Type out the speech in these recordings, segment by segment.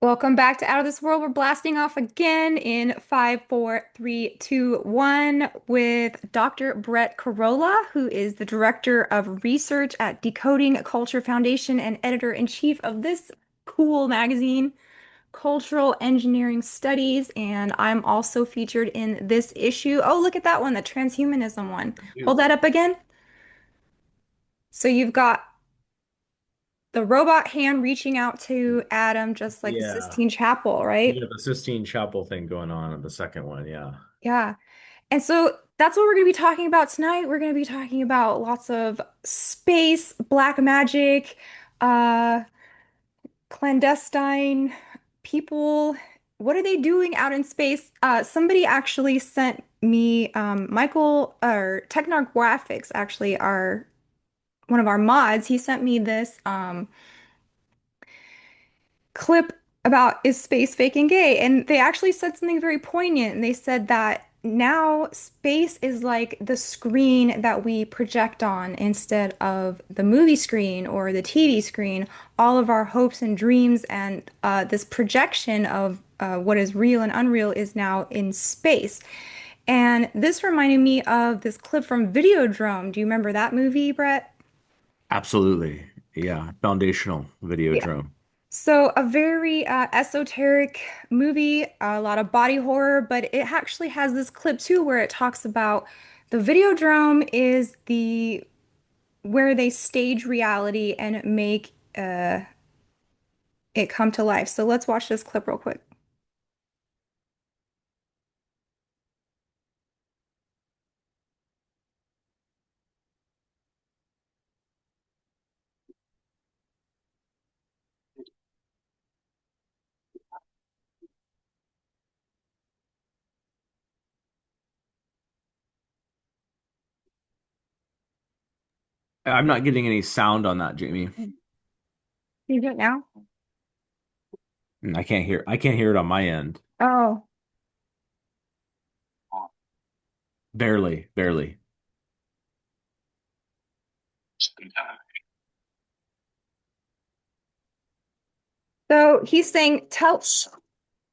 Welcome back to Out of This World. We're blasting off again in 5, 4, 3, 2, 1 with Dr. Brett Carolla, who is the Director of Research at Decoding Culture Foundation and Editor-in-Chief of this cool magazine, Cultural Engineering Studies. And I'm also featured in this issue. Oh, look at that one, the transhumanism one. Hold You. that up again. So you've got the robot hand reaching out to Adam, just like the Yeah. Sistine Chapel, right? Yeah, the Sistine Chapel thing going on in the second one. Yeah. Yeah. And so that's what we're going to be talking about tonight. We're going to be talking about lots of space, black magic, uh, clandestine people. What are they doing out in space? Somebody actually sent me, Michael, or Technographics, actually, are one of our mods. He sent me this. Clip about is space fake and gay? And they actually said something very poignant. And they said that now space is like the screen that we project on instead of the movie screen or the TV screen. All of our hopes and dreams and this projection of what is real and unreal is now in space. And this reminded me of this clip from Videodrome. Do you remember that movie, Brett? Absolutely. Yeah. Foundational video Yeah. drone. So, a very esoteric movie, a lot of body horror, but it actually has this clip too where it talks about the Videodrome is the where they stage reality and make it come to life. So, let's watch this clip real quick. I'm not getting any sound on that, Jamie. Can you do it now? I can't hear it on my end. Oh. Barely, barely. So he's saying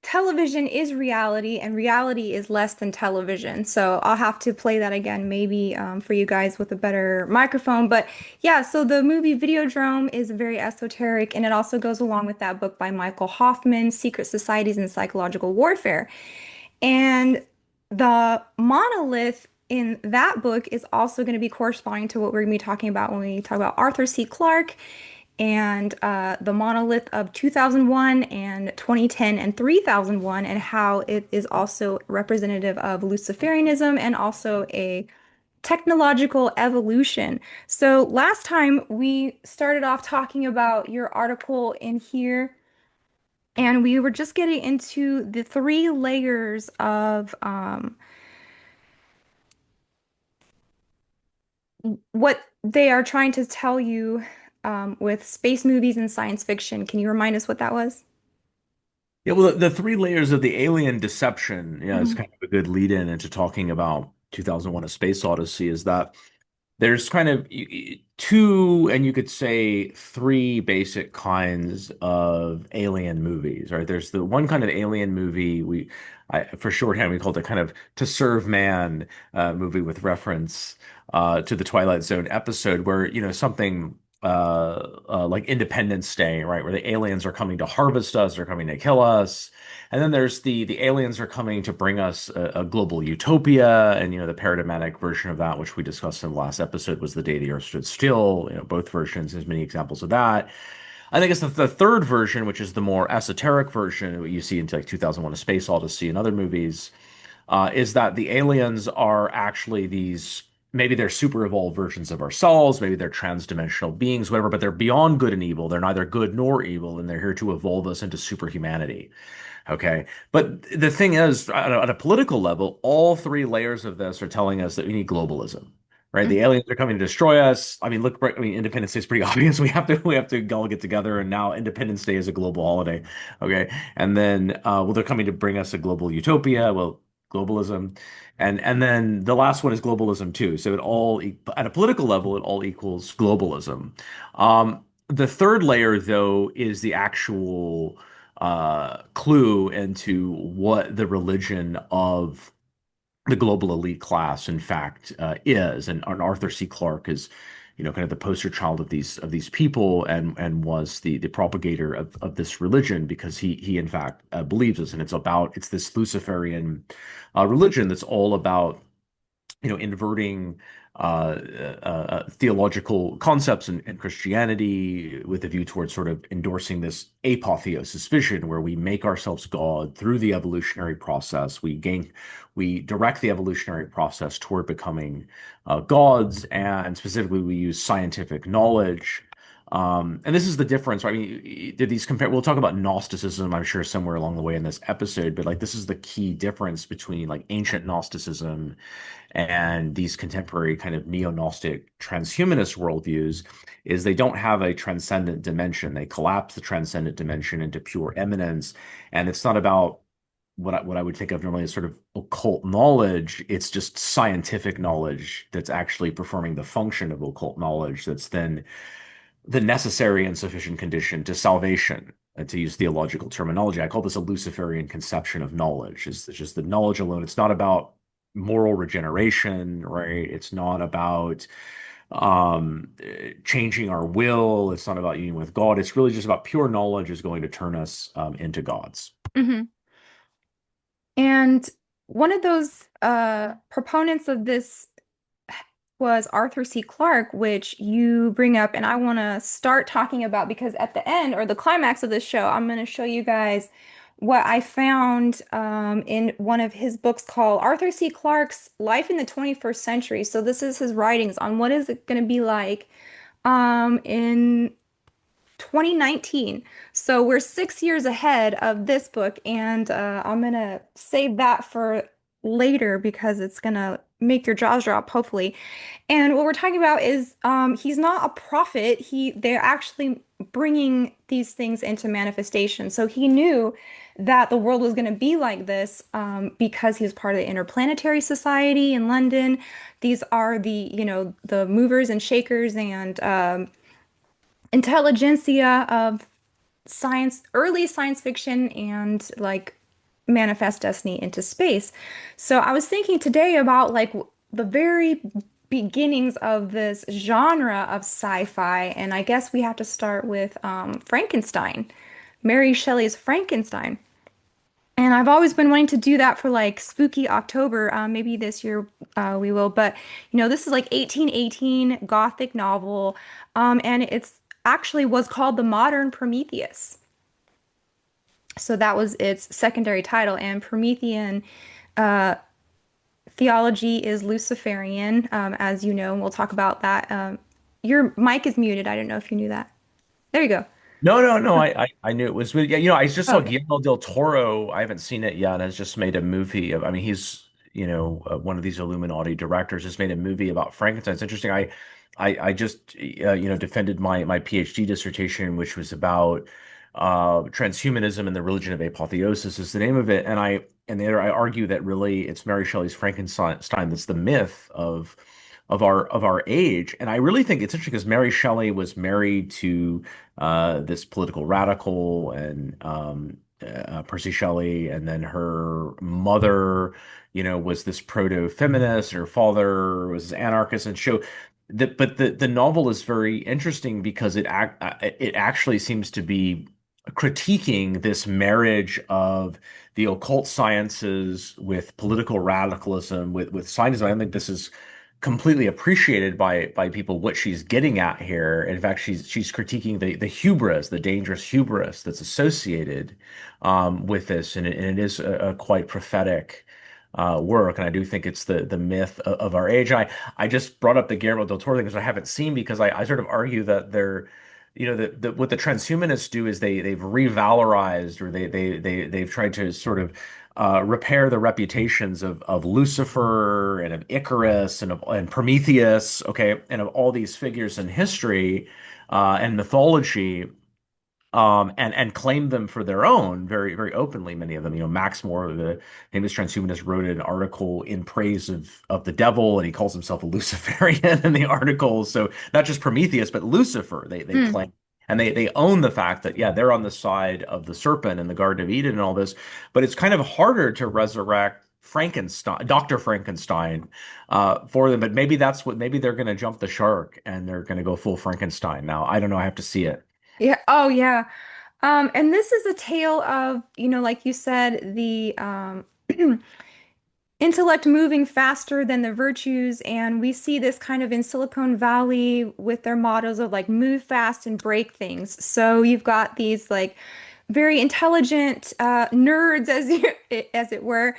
television is reality and reality is less than television. So I'll have to play that again, maybe for you guys with a better microphone. But yeah, so the movie Videodrome is very esoteric and it also goes along with that book by Michael Hoffman, Secret Societies and Psychological Warfare. And the monolith in that book is also going to be corresponding to what we're going to be talking about when we talk about Arthur C. Clarke and the monolith of 2001 and 2010 and 3001 and how it is also representative of Luciferianism and also a technological evolution. So last time we started off talking about your article in here, and we were just getting into the three layers of what they are trying to tell you with space movies and science fiction. Can you remind us what that was? Yeah, well, the three layers of the alien deception, yeah, is Mhm. kind of a good lead in into talking about 2001: A Space Odyssey. Is that there's kind of two, and you could say three basic kinds of alien movies, right? There's the one kind of alien movie for shorthand, we called it kind of to serve man movie with reference to the Twilight Zone episode, where something like Independence Day, right, where the aliens are coming to harvest us, they're coming to kill us. And then there's the aliens are coming to bring us a global utopia, and the paradigmatic version of that, which we discussed in the last episode, was the day the Earth stood still. Both versions, there's many examples of that. I think it's the third version, which is the more esoteric version, what you see into like 2001: A Space Odyssey and other movies, is that the aliens are actually these. Maybe they're super evolved versions of ourselves, maybe they're trans-dimensional beings, whatever, but they're beyond good and evil. They're neither good nor evil, and they're here to evolve us into superhumanity. Okay. But the thing is, at a political level, all three layers of this are telling us that we need globalism, right? The aliens are coming to destroy us. I mean, look, I mean, Independence Day is pretty obvious. We have to all get together, and now Independence Day is a global holiday. Okay. And then, well, they're coming to bring us a global utopia. Well, globalism. And then the last one is globalism too. So at a political level, it all equals globalism. The third layer, though, is the actual clue into what the religion of the global elite class, in fact, is. And Arthur C. Clarke is, kind of the poster child of these people, and was the propagator of this religion because he in fact believes this, and it's this Luciferian religion that's all about inverting theological concepts in Christianity with a view towards sort of endorsing this apotheosis vision where we make ourselves God through the evolutionary process. We direct the evolutionary process toward becoming gods, and specifically we use scientific knowledge. And this is the difference, right? I mean, did these compare? We'll talk about Gnosticism, I'm sure, somewhere along the way in this episode, but like this is the key difference between like ancient Gnosticism and these contemporary kind of neo-Gnostic transhumanist worldviews is they don't have a transcendent dimension. They collapse the transcendent dimension into pure eminence. And it's not about what I would think of normally as sort of occult knowledge. It's just scientific knowledge that's actually performing the function of occult knowledge that's then the necessary and sufficient condition to salvation. To use theological terminology, I call this a Luciferian conception of knowledge. It's just the knowledge alone. It's not about moral regeneration, right? It's not about changing our will. It's not about union with God. It's really just about pure knowledge is going to turn us into gods. Hmm. And one of those proponents of this was Arthur C. Clarke, which you bring up, and I want to start talking about because at the end or the climax of this show, I'm going to show you guys what I found in one of his books called Arthur C. Clarke's Life in the 21st Century. So this is his writings on what is it going to be like in 2019. So we're 6 years ahead of this book, and I'm gonna save that for later because it's gonna make your jaws drop, hopefully. And what we're talking about is he's not a prophet. They're actually bringing these things into manifestation. So he knew that the world was going to be like this because he was part of the Interplanetary Society in London. These are the movers and shakers and intelligentsia of science, early science fiction, and like manifest destiny into space. So I was thinking today about like the very beginnings of this genre of sci-fi, and I guess we have to start with Frankenstein, Mary Shelley's Frankenstein. And I've always been wanting to do that for like spooky October. Maybe this year we will. But this is like 1818 Gothic novel, and it's actually was called The Modern Prometheus. So that was its secondary title. And Promethean theology is Luciferian, as you know, and we'll talk about that. Your mic is muted. I don't know if you knew that. There you go. No. I knew it was. Yeah, I just saw Okay. Guillermo del Toro. I haven't seen it yet. Has just made a movie of. I mean, he's one of these Illuminati directors. Just made a movie about Frankenstein. It's interesting. I just defended my PhD dissertation, which was about transhumanism and the religion of apotheosis is the name of it. And there I argue that really it's Mary Shelley's Frankenstein that's the myth of our age. And I really think it's interesting because Mary Shelley was married to this political radical and Percy Shelley, and then her mother, was this proto-feminist, and her father was an anarchist, and show that. But the novel is very interesting because it actually seems to be critiquing this marriage of the occult sciences with political radicalism, with scientism. I think this is completely appreciated by people what she's getting at here. In fact, she's critiquing the hubris, the dangerous hubris that's associated with this, and it is a quite prophetic work. And I do think it's the myth of our age. I just brought up the Guillermo del Toro thing because I haven't seen because I sort of argue that they're what the transhumanists do is they've revalorized or they've tried to sort of repair the reputations of Lucifer and of Icarus and Prometheus, okay, and of all these figures in history and mythology, and claim them for their own very, very openly. Many of them, Max Moore, the famous transhumanist, wrote an article in praise of the devil, and he calls himself a Luciferian in the article. So not just Prometheus, but Lucifer, they Hmm. claim. And they own the fact that, yeah, they're on the side of the serpent and the Garden of Eden and all this, but it's kind of harder to resurrect Frankenstein, Dr. Frankenstein, for them. But maybe that's what, maybe they're going to jump the shark and they're going to go full Frankenstein. Now, I don't know. I have to see it. Yeah. Oh, yeah. And this is a tale of, like you said, the intellect moving faster than the virtues. And we see this kind of in Silicon Valley with their mottos of like move fast and break things. So you've got these like very intelligent nerds, as it were,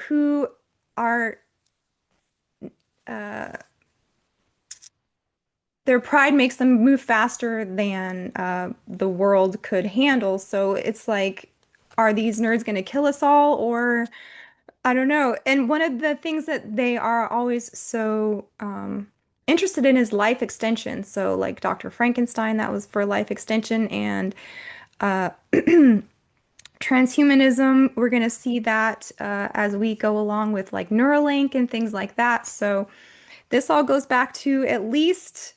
who are uh, their pride makes them move faster than the world could handle. So it's like, are these nerds going to kill us all, or I don't know. And one of the things that they are always so interested in is life extension. So, like Dr. Frankenstein, that was for life extension, and uh, transhumanism, we're going to see that as we go along with like Neuralink and things like that. So, this all goes back to at least,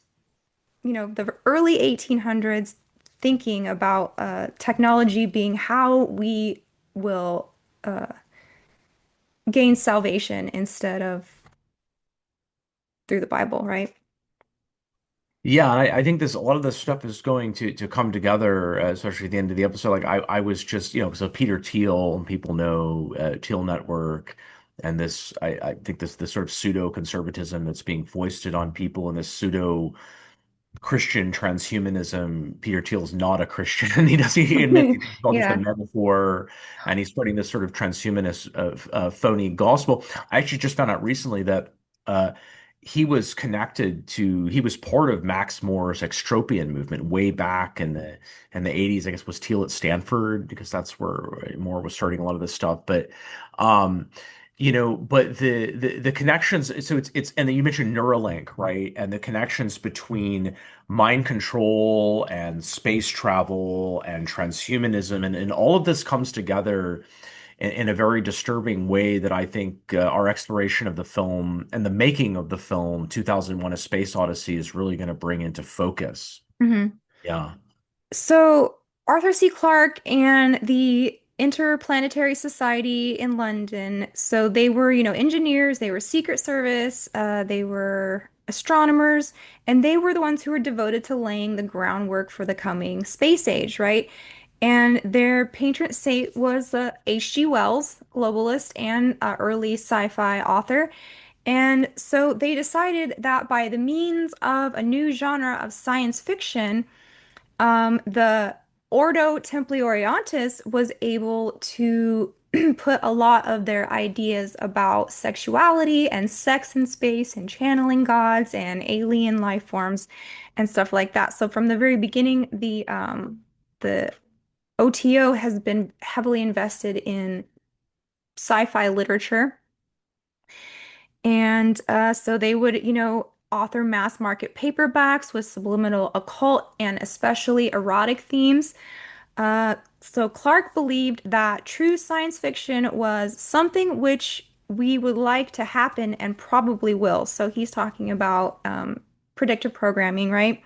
the early 1800s, thinking about technology being how we will gain salvation instead of through the Bible, right? Yeah, and I think this a lot of this stuff is going to come together, especially at the end of the episode. Like I was just, so Peter Thiel, people know Thiel Network, and this I think this sort of pseudo conservatism that's being foisted on people, and this pseudo Christian transhumanism. Peter Thiel's not a Christian. He admits it's all just a Yeah. metaphor, and he's spreading this sort of transhumanist phony gospel. I actually just found out recently that uh, he was part of Max Moore's extropian movement way back in the 80s. I guess was Thiel at Stanford because that's where Moore was starting a lot of this stuff. But um, but the connections, so it's and then you mentioned Neuralink, right? And the connections between mind control and space travel and transhumanism and all of this comes together in a very disturbing way that I think our exploration of the film and the making of the film 2001: A Space Odyssey is really going to bring into focus. hmm Yeah. So Arthur C. Clarke and the Interplanetary Society in London, so they were, engineers, they were Secret Service, they were astronomers, and they were the ones who were devoted to laying the groundwork for the coming space age, right? And their patron saint was H.G. Wells, globalist and early sci-fi author. And so they decided that by the means of a new genre of science fiction, the Ordo Templi Orientis was able to put a lot of their ideas about sexuality and sex in space and channeling gods and alien life forms and stuff like that. So from the very beginning, the OTO has been heavily invested in sci-fi literature. And so they would, author mass market paperbacks with subliminal occult and especially erotic themes. So Clarke believed that true science fiction was something which we would like to happen and probably will. So he's talking about predictive programming, right?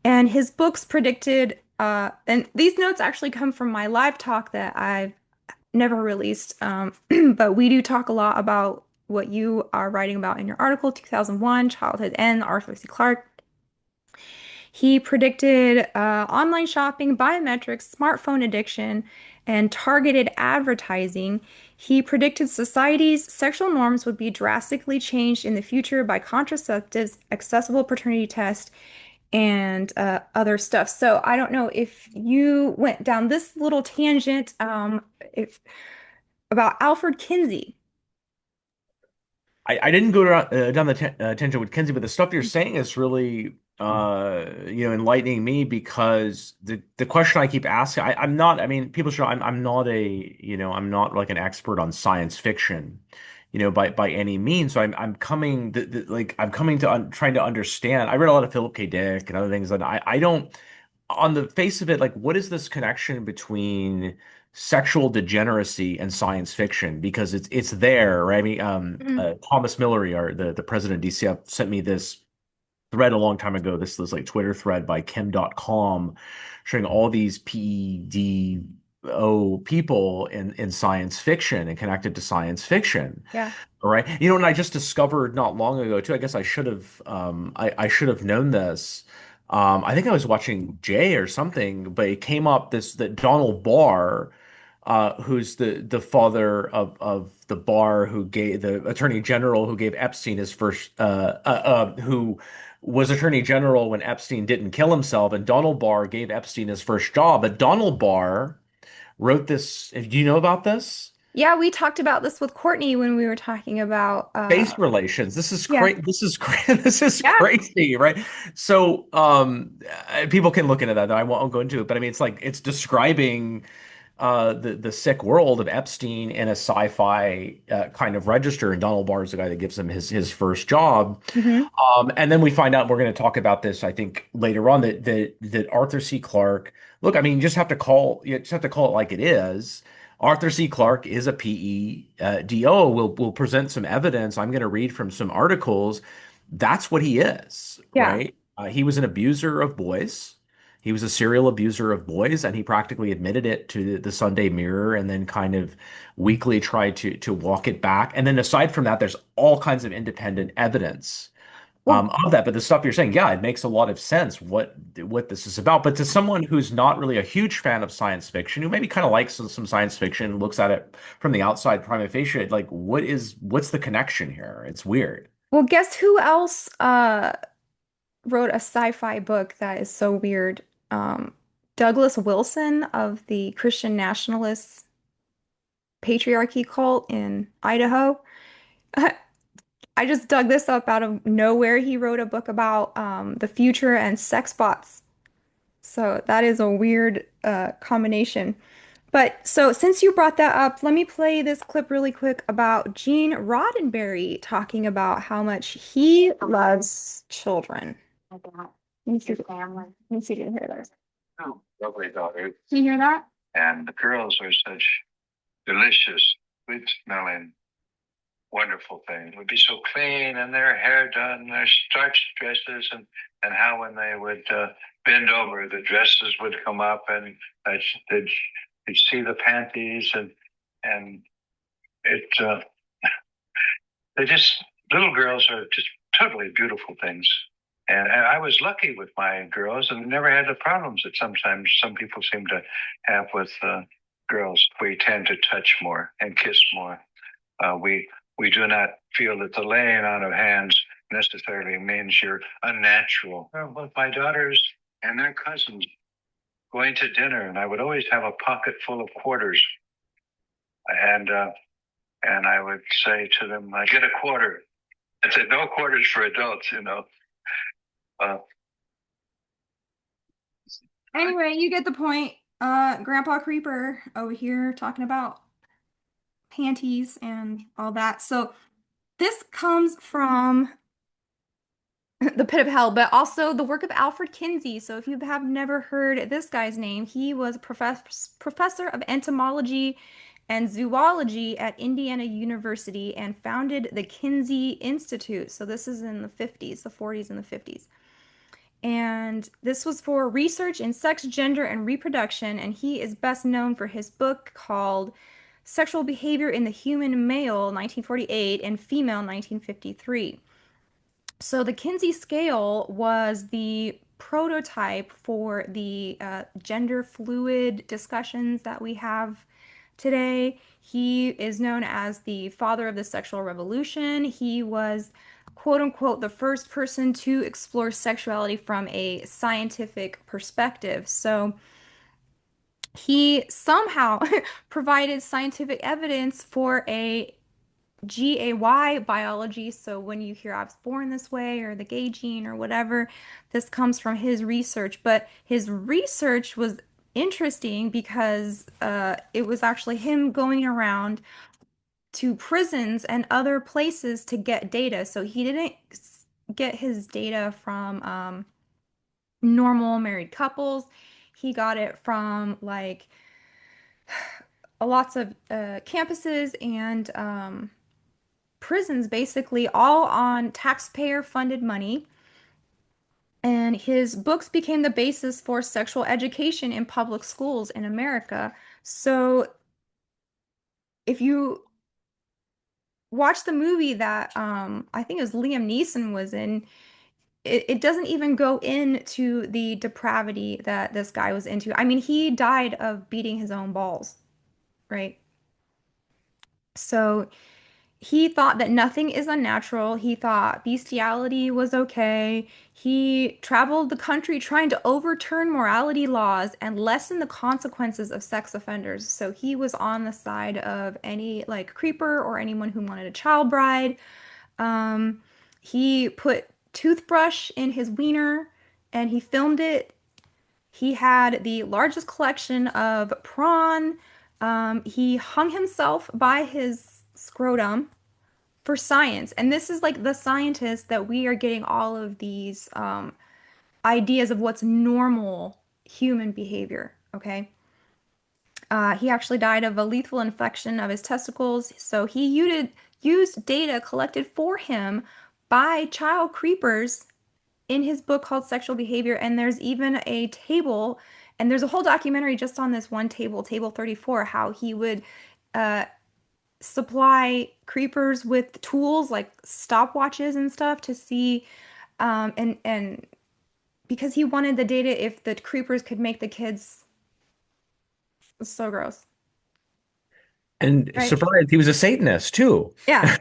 And his books predicted, and these notes actually come from my live talk that I've never released. But we do talk a lot about what you are writing about in your article, 2001, Childhood End, Arthur C. Clarke. He predicted online shopping, biometrics, smartphone addiction, and targeted advertising. He predicted society's sexual norms would be drastically changed in the future by contraceptives, accessible paternity tests, and other stuff. So I don't know if you went down this little tangent if about Alfred Kinsey. I didn't go down the tangent with Kenzie, but the stuff you're saying is really enlightening me because the question I keep asking, I'm not, I mean, people should, I'm not I'm not like an expert on science fiction, by any means. So I'm coming like I'm coming to trying to understand. I read a lot of Philip K. Dick and other things, and I don't, on the face of it, like, what is this connection between sexual degeneracy and science fiction? Because it's there, right? I mean, Mhm. Thomas Millery, or the president of DCF, sent me this. thread a long time ago. This was like Twitter thread by Kim.com showing all these PEDO people in science fiction and connected to science fiction. Yeah. All right. You know, and I just discovered not long ago too. I guess I should have known this. I think I was watching Jay or something, but it came up this that Donald Barr, who's the father of the Barr who gave the Attorney General who gave Epstein his first who was Attorney General when Epstein didn't kill himself, and Donald Barr gave Epstein his first job. But Donald Barr wrote this. Do you know about this? Yeah, we talked about this with Courtney when we were talking about Space relations. This is yeah. crazy. This is this is Yeah. crazy, right? So, people can look into that. I won't go into it, but I mean, it's like it's describing the sick world of Epstein in a sci-fi kind of register, and Donald Barr is the guy that gives him his first job. Hmm. And then we find out we're going to talk about this, I think, later on that Arthur C. Clarke. Look, I mean, you just have to call it like it is. Arthur C. Clarke is a PEDO. We'll present some evidence. I'm going to read from some articles. That's what he is, Yeah. right? He was an abuser of boys. He was a serial abuser of boys, and he practically admitted it to the Sunday Mirror, and then kind of weekly tried to walk it back. And then aside from that, there's all kinds of independent evidence Well, of that. But the stuff you're saying, yeah, it makes a lot of sense what this is about. But to someone who's not really a huge fan of science fiction, who maybe kind of likes some science fiction, looks at it from the outside prima facie, like what's the connection here? It's weird. well, guess who else wrote a sci-fi book that is so weird? Um, Douglas Wilson of the Christian Nationalist Patriarchy cult in Idaho. I just dug this up out of nowhere. He wrote a book about the future and sex bots. So that is a weird combination. But so since you brought that up, let me play this clip really quick about Gene Roddenberry talking about how much he loves children. Like that. Let me see the family. Let me see if you can hear this. Oh, lovely daughters. Can you hear that? And the girls are such delicious, sweet smelling, wonderful things. Would be so clean and their hair done, their starched dresses, and how when they would bend over, the dresses would come up, and they'd, you'd see the panties, and it they just little girls are just totally beautiful things. And I was lucky with my girls and never had the problems that sometimes some people seem to have with girls. We tend to touch more and kiss more. We do not feel that the laying on of hands necessarily means you're unnatural. With my daughters and their cousins going to dinner, and I would always have a pocket full of quarters, and I would say to them, "I get a quarter." I said, "No quarters for adults, you know." Uh, Anyway, you get the point. Grandpa Creeper over here talking about panties and all that. So this comes from the pit of hell, but also the work of Alfred Kinsey. So if you have never heard this guy's name, he was a professor of entomology and zoology at Indiana University and founded the Kinsey Institute. So this is in the 50s, the 40s and the 50s. And this was for research in sex, gender, and reproduction. And he is best known for his book called Sexual Behavior in the Human Male, 1948, and Female, 1953. So the Kinsey scale was the prototype for the gender fluid discussions that we have today. He is known as the father of the sexual revolution. He was, quote unquote, the first person to explore sexuality from a scientific perspective. So he somehow provided scientific evidence for a GAY biology. So when you hear I was born this way or the gay gene or whatever, this comes from his research. But his research was interesting because it was actually him going around to prisons and other places to get data. So he didn't get his data from normal married couples. He got it from like lots of campuses and prisons, basically all on taxpayer funded money. And his books became the basis for sexual education in public schools in America. So if you watch the movie that I think it was Liam Neeson was in, it doesn't even go into the depravity that this guy was into. I mean, he died of beating his own balls, right? So he thought that nothing is unnatural. He thought bestiality was okay. He traveled the country trying to overturn morality laws and lessen the consequences of sex offenders. So he was on the side of any like creeper or anyone who wanted a child bride. Um, he put toothbrush in his wiener and he filmed it. He had the largest collection of prawn. He hung himself by his scrotum for science. And this is like the scientist that we are getting all of these ideas of what's normal human behavior. Okay. He actually died of a lethal infection of his testicles. So he used data collected for him by child creepers in his book called Sexual Behavior. And there's even a table, and there's a whole documentary just on this one table, table 34, how he would uh, supply creepers with tools like stopwatches and stuff to see and because he wanted the data if the creepers could make the kids so gross, And right? surprise, he was a Satanist too. Yeah.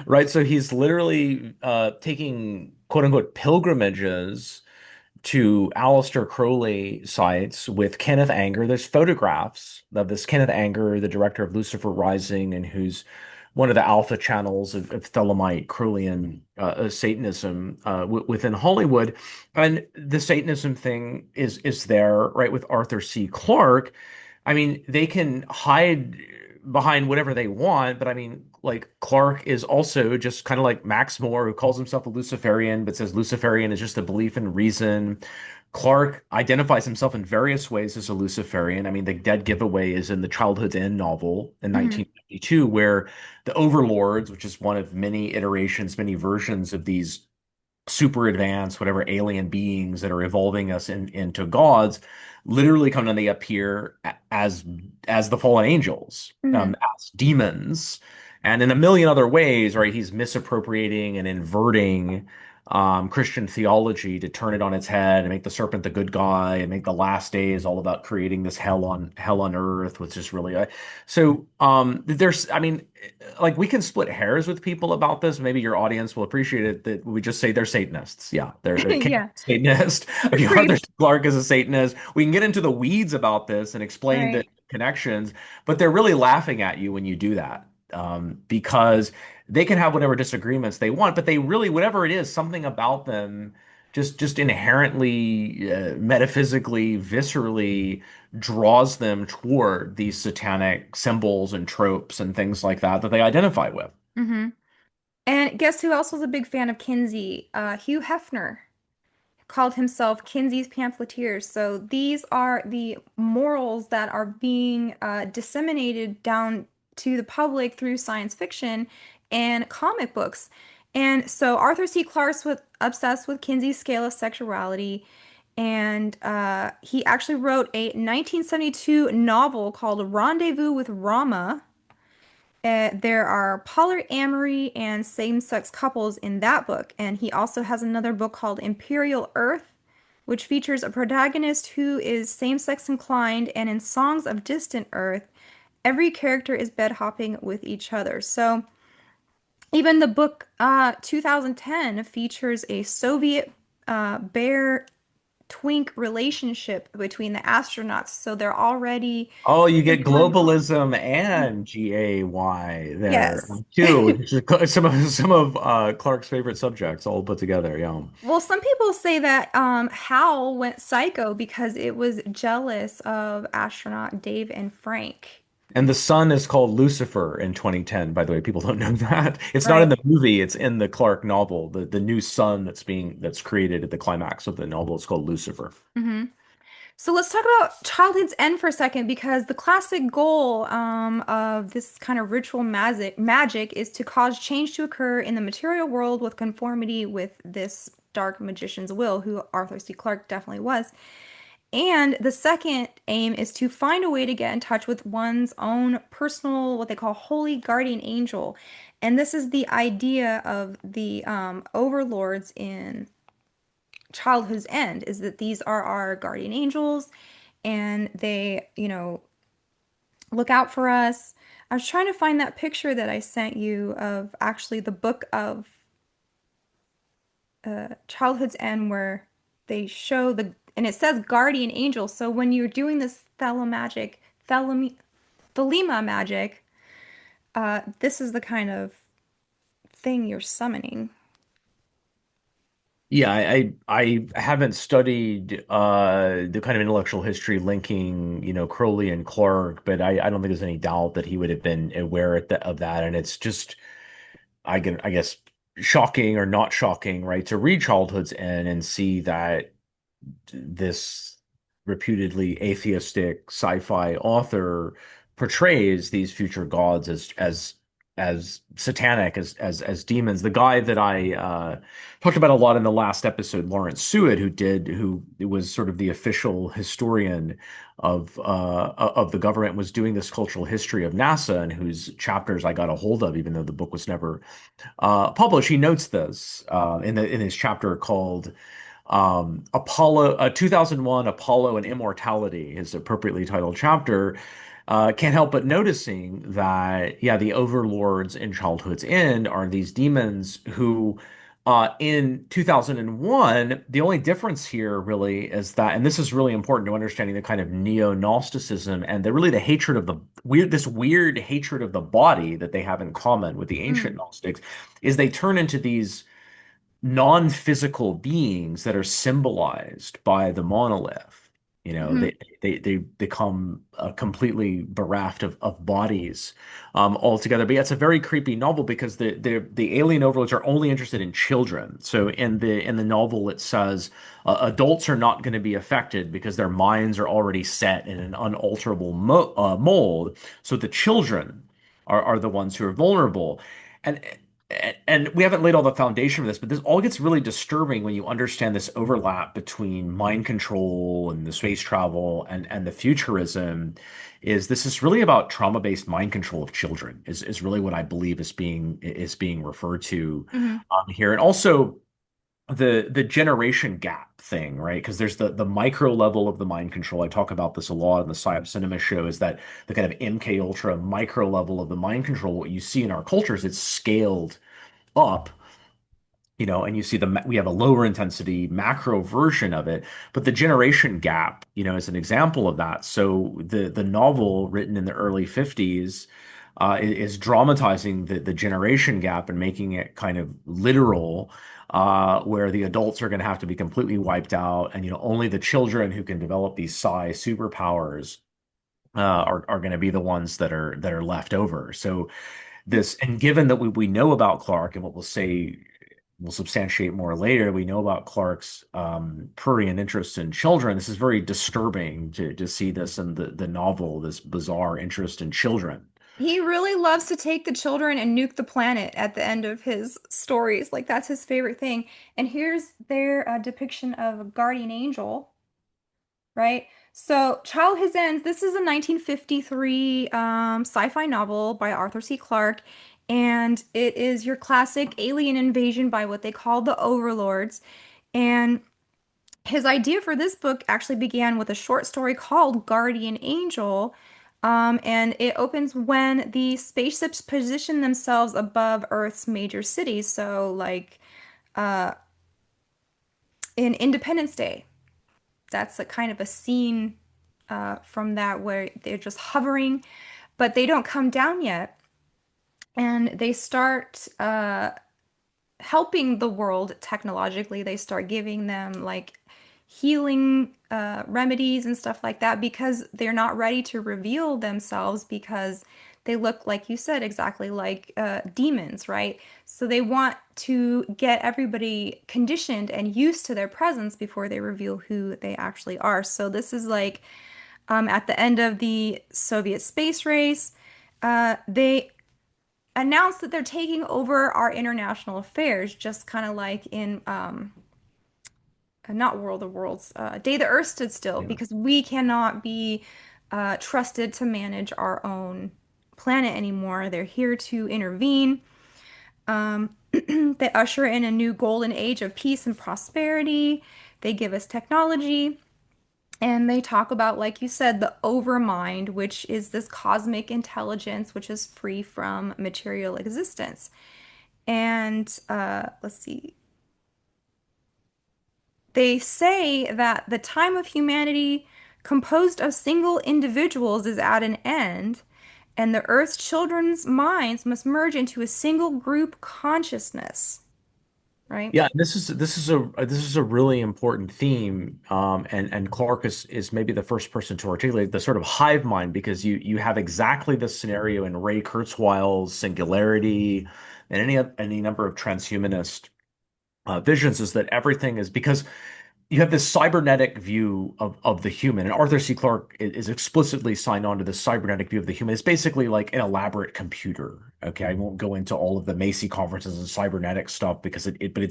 Right? So he's literally taking quote unquote pilgrimages to Aleister Crowley sites with Kenneth Anger. There's photographs of this Kenneth Anger, the director of Lucifer Rising, and who's one of the alpha channels of Thelemite Crowleyan Satanism within Hollywood. And the Satanism thing is there, right, with Arthur C. Clarke. I mean, they can hide behind whatever they want, but I mean, like Clarke is also just kind of like Max Moore, who calls himself a Luciferian, but says Luciferian is just a belief in reason. Clarke identifies himself in various ways as a Luciferian. I mean, the dead giveaway is in the Childhood's End novel in Hmm. 1952, where the Overlords, which is one of many iterations, many versions of these super advanced, whatever alien beings that are evolving us into gods, literally come and they appear as the fallen angels, Hmm. as demons, and in a million other ways, right? He's misappropriating and inverting Christian theology to turn it on its head and make the serpent the good guy and make the last days all about creating this hell on earth, which is really there's I mean like we can split hairs with people about this. Maybe your audience will appreciate it that we just say they're Satanists. Yeah, they're Yeah. Satanist. The Arthur creeps. C. Clarke is a Satanist. We can get into the weeds about this and explain the Right. connections, but they're really laughing at you when you do that. Because they can have whatever disagreements they want, but they really, whatever it is, something about them just inherently, metaphysically, viscerally draws them toward these satanic symbols and tropes and things like that that they identify with. Hmm. And guess who else was a big fan of Kinsey? Hugh Hefner called himself Kinsey's pamphleteers. So these are the morals that are being disseminated down to the public through science fiction and comic books. And so Arthur C. Clarke was obsessed with Kinsey's scale of sexuality, and he actually wrote a 1972 novel called Rendezvous with Rama. There are polyamory and same-sex couples in that book, and he also has another book called Imperial Earth, which features a protagonist who is same-sex inclined, and in Songs of Distant Earth, every character is bed hopping with each other. So even the book 2010 features a Soviet bear twink relationship between the astronauts. So they're already Oh, you get implying, globalism and GAY there yes. too, which is some of Clark's favorite subjects all put together. Yeah. Well, some people say that Hal went psycho because it was jealous of astronaut Dave and Frank. And the sun is called Lucifer in 2010, by the way. People don't know that. It's not in Right. the movie, it's in the Clark novel. The new sun that's created at the climax of the novel is called Lucifer. Hmm. So let's talk about childhood's end for a second because the classic goal of this kind of ritual magic is to cause change to occur in the material world with conformity with this dark magician's will, who Arthur C. Clarke definitely was. And the second aim is to find a way to get in touch with one's own personal, what they call holy guardian angel. And this is the idea of the overlords in Childhood's End, is that these are our guardian angels and they, look out for us. I was trying to find that picture that I sent you of actually the book of Childhood's End where they show and it says guardian angel. So when you're doing this thelema magic, this is the kind of thing you're summoning. Yeah, I haven't studied the kind of intellectual history linking, Crowley and Clarke, but I don't think there's any doubt that he would have been aware of that. And it's just I guess shocking or not shocking, right, to read Childhood's End and see that this reputedly atheistic sci-fi author portrays these future gods as satanic, as demons. The guy that I talked about a lot in the last episode, Lawrence Seward, who was sort of the official historian of the government, was doing this cultural history of NASA, and whose chapters I got a hold of, even though the book was never published. He notes this in his chapter called Apollo 2001 Apollo and Immortality, his appropriately titled chapter. Can't help but noticing that, yeah, the overlords in Childhood's End are these demons who, in 2001, the only difference here really is that, and this is really important to understanding the kind of neo-Gnosticism and the hatred of this weird hatred of the body that they have in common with the ancient Mm, Gnostics, is they turn into these non-physical beings that are symbolized by the monolith. mhm. They become completely bereft of bodies altogether. But yeah, it's a very creepy novel because the alien overlords are only interested in children. So in the novel, it says adults are not going to be affected because their minds are already set in an unalterable mold. So the children are the ones who are vulnerable. And and we haven't laid all the foundation for this, but this all gets really disturbing when you understand this overlap between mind control and the space travel and the futurism. This is really about trauma-based mind control of children, is really what I believe is being referred to Mhm. here. And also the generation gap thing, right? Because there's the micro level of the mind control. I talk about this a lot in the Psyop Cinema show, is that the kind of MK Ultra micro level of the mind control, what you see in our cultures, it's scaled up, and you see we have a lower intensity macro version of it, but the generation gap, is an example of that. So the novel written in the early 50s is dramatizing the generation gap and making it kind of literal, where the adults are going to have to be completely wiped out, and only the children who can develop these psi superpowers are going to be the ones that are left over. So and given that we know about Clarke, and what we'll substantiate more later, we know about Clarke's prurient interest in children. This is very disturbing to see this in the novel, this bizarre interest in children. He really loves to take the children and nuke the planet at the end of his stories. Like that's his favorite thing. And here's their depiction of a guardian angel, right? So, Childhood's End, this is a 1953 sci-fi novel by Arthur C. Clarke, and it is your classic alien invasion by what they call the Overlords. And his idea for this book actually began with a short story called Guardian Angel. And it opens when the spaceships position themselves above Earth's major cities. So, like in Independence Day, that's a kind of a scene from that where they're just hovering, but they don't come down yet. And they start helping the world technologically. They start giving them like healing remedies and stuff like that because they're not ready to reveal themselves because they look, like you said, exactly like demons, right? So they want to get everybody conditioned and used to their presence before they reveal who they actually are. So this is like at the end of the Soviet space race, they announced that they're taking over our international affairs, just kind of like in not World of Worlds, Day the Earth Stood Still, Yeah. because we cannot be trusted to manage our own planet anymore. They're here to intervene. They usher in a new golden age of peace and prosperity. They give us technology. And they talk about, like you said, the overmind, which is this cosmic intelligence which is free from material existence. And let's see, they say that the time of humanity composed of single individuals is at an end, and the Earth's children's minds must merge into a single group consciousness, right? Yeah, this is a really important theme, and Clarke is maybe the first person to articulate the sort of hive mind because you have exactly this scenario in Ray Kurzweil's Singularity and any number of transhumanist visions is that everything is because you have this cybernetic view of the human, and Arthur C. Clarke is explicitly signed on to this cybernetic view of the human. It's basically like an elaborate computer. Okay, I won't go into all of the Macy conferences and cybernetic stuff because but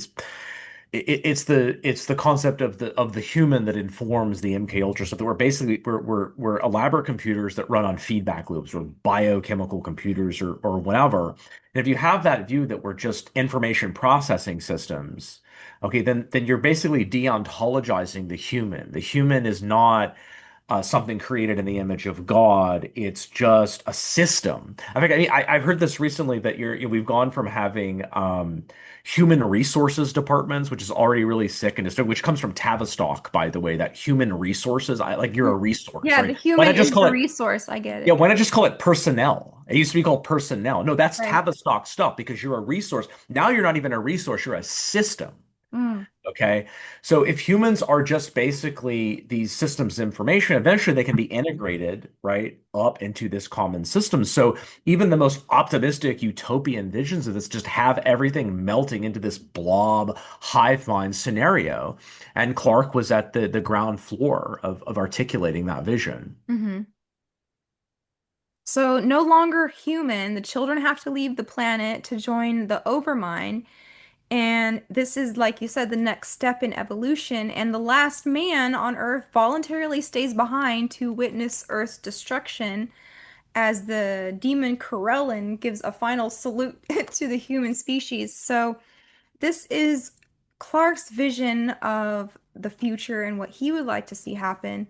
it's the concept of the human that informs the MK Ultra stuff. That we're basically we're elaborate computers that run on feedback loops or biochemical computers or whatever. And if you have that view that we're just information processing systems, okay, then you're basically deontologizing the human. The human is not something created in the image of God. It's just a system. I've heard this recently that we've gone from having human resources departments, which is already really sick and distant, which comes from Tavistock, by the way, that human resources, I like you're a resource, Yeah, the right? Why human not just is call the it resource. I get yeah, it. why not just call it personnel? It used to be called personnel. No, that's Right. Tavistock stuff because you're a resource. Now you're not even a resource, you're a system. Mm. Okay. So if humans are just basically these systems of information, eventually they can be integrated, right, up into this common system. So even the most optimistic utopian visions of this just have everything melting into this blob hive mind scenario. And Clarke was at the ground floor of articulating that vision. Hmm. So no longer human, the children have to leave the planet to join the Overmind. And this is, like you said, the next step in evolution. And the last man on Earth voluntarily stays behind to witness Earth's destruction as the demon Carollo gives a final salute to the human species. So this is Clarke's vision of the future and what he would like to see happen.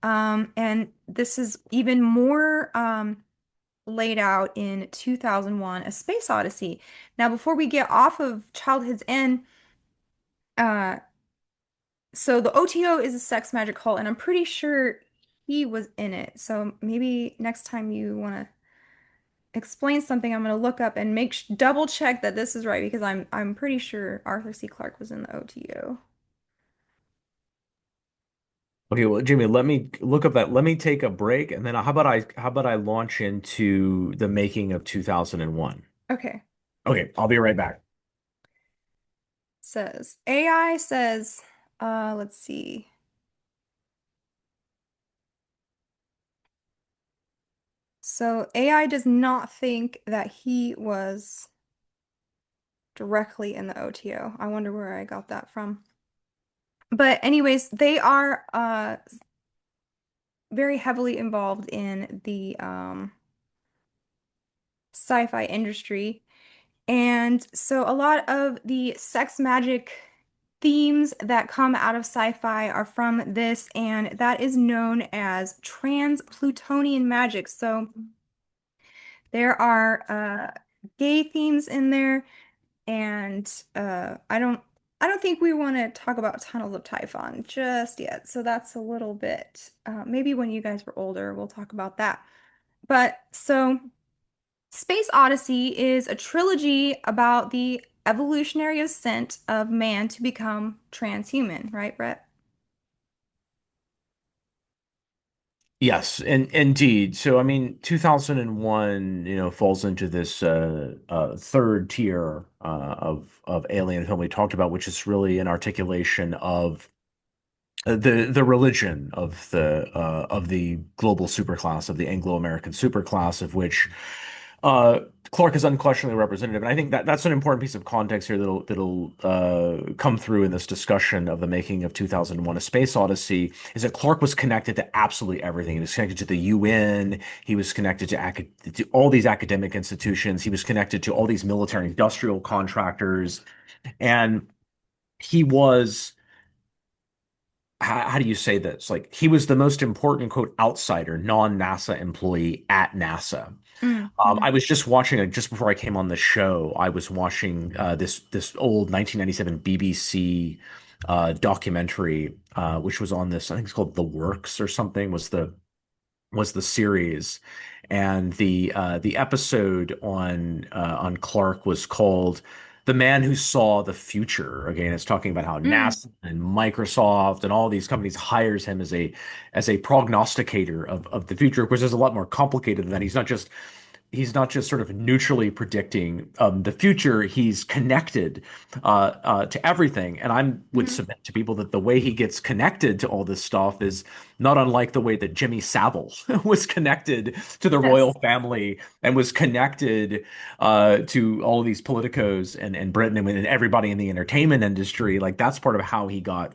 And this is even more laid out in 2001, A Space Odyssey. Now, before we get off of Childhood's End, uh, so the OTO is a sex magic cult, and I'm pretty sure he was in it. So maybe next time you want to explain something, I'm going to look up and make double check that this is right because I'm pretty sure Arthur C. Clarke was in the OTO. Okay, well, Jimmy, let me look up that. Let me take a break, and then how about I launch into the making of 2001? Okay. Okay, I'll be right back. Says AI says, let's see. So AI does not think that he was directly in the OTO. I wonder where I got that from. But anyways, they are very heavily involved in the sci-fi industry. And so a lot of the sex magic themes that come out of sci-fi are from this, and that is known as trans-Plutonian magic. So there are gay themes in there, and I don't think we want to talk about Tunnels of Typhon just yet. So that's a little bit maybe when you guys were older, we'll talk about that. But so Space Odyssey is a trilogy about the evolutionary ascent of man to become transhuman, right, Brett? Yes, and indeed. So, I mean, 2001, falls into this third tier of alien film we talked about, which is really an articulation of the religion of the global superclass of the Anglo-American superclass, of which Uh, Clarke is unquestionably representative, and I think that that's an important piece of context here that'll come through in this discussion of the making of 2001: A Space Odyssey. Is that Clarke was connected to absolutely everything. He was connected to the UN. He was connected to all these academic institutions. He was connected to all these military industrial contractors, and he was how do you say this? Like he was the most important quote outsider, non-NASA employee at NASA. I Mm-hmm. was just watching just before I came on the show. I was watching this old 1997 BBC documentary, which was on this. I think it's called The Works or something. Was the series, and the episode on Clarke was called "The Man Who Saw the Future." Again, it's talking about how Mm, NASA and Microsoft and all these companies hires him as a prognosticator of the future. Of course, there's a lot more complicated than that. He's not just sort of neutrally predicting the future. He's connected to everything. And I would mm, submit to people that the way he gets connected to all this stuff is not unlike the way that Jimmy Savile was connected to the royal yes. family and was connected to all of these politicos and Britain and everybody in the entertainment industry. Like that's part of how he got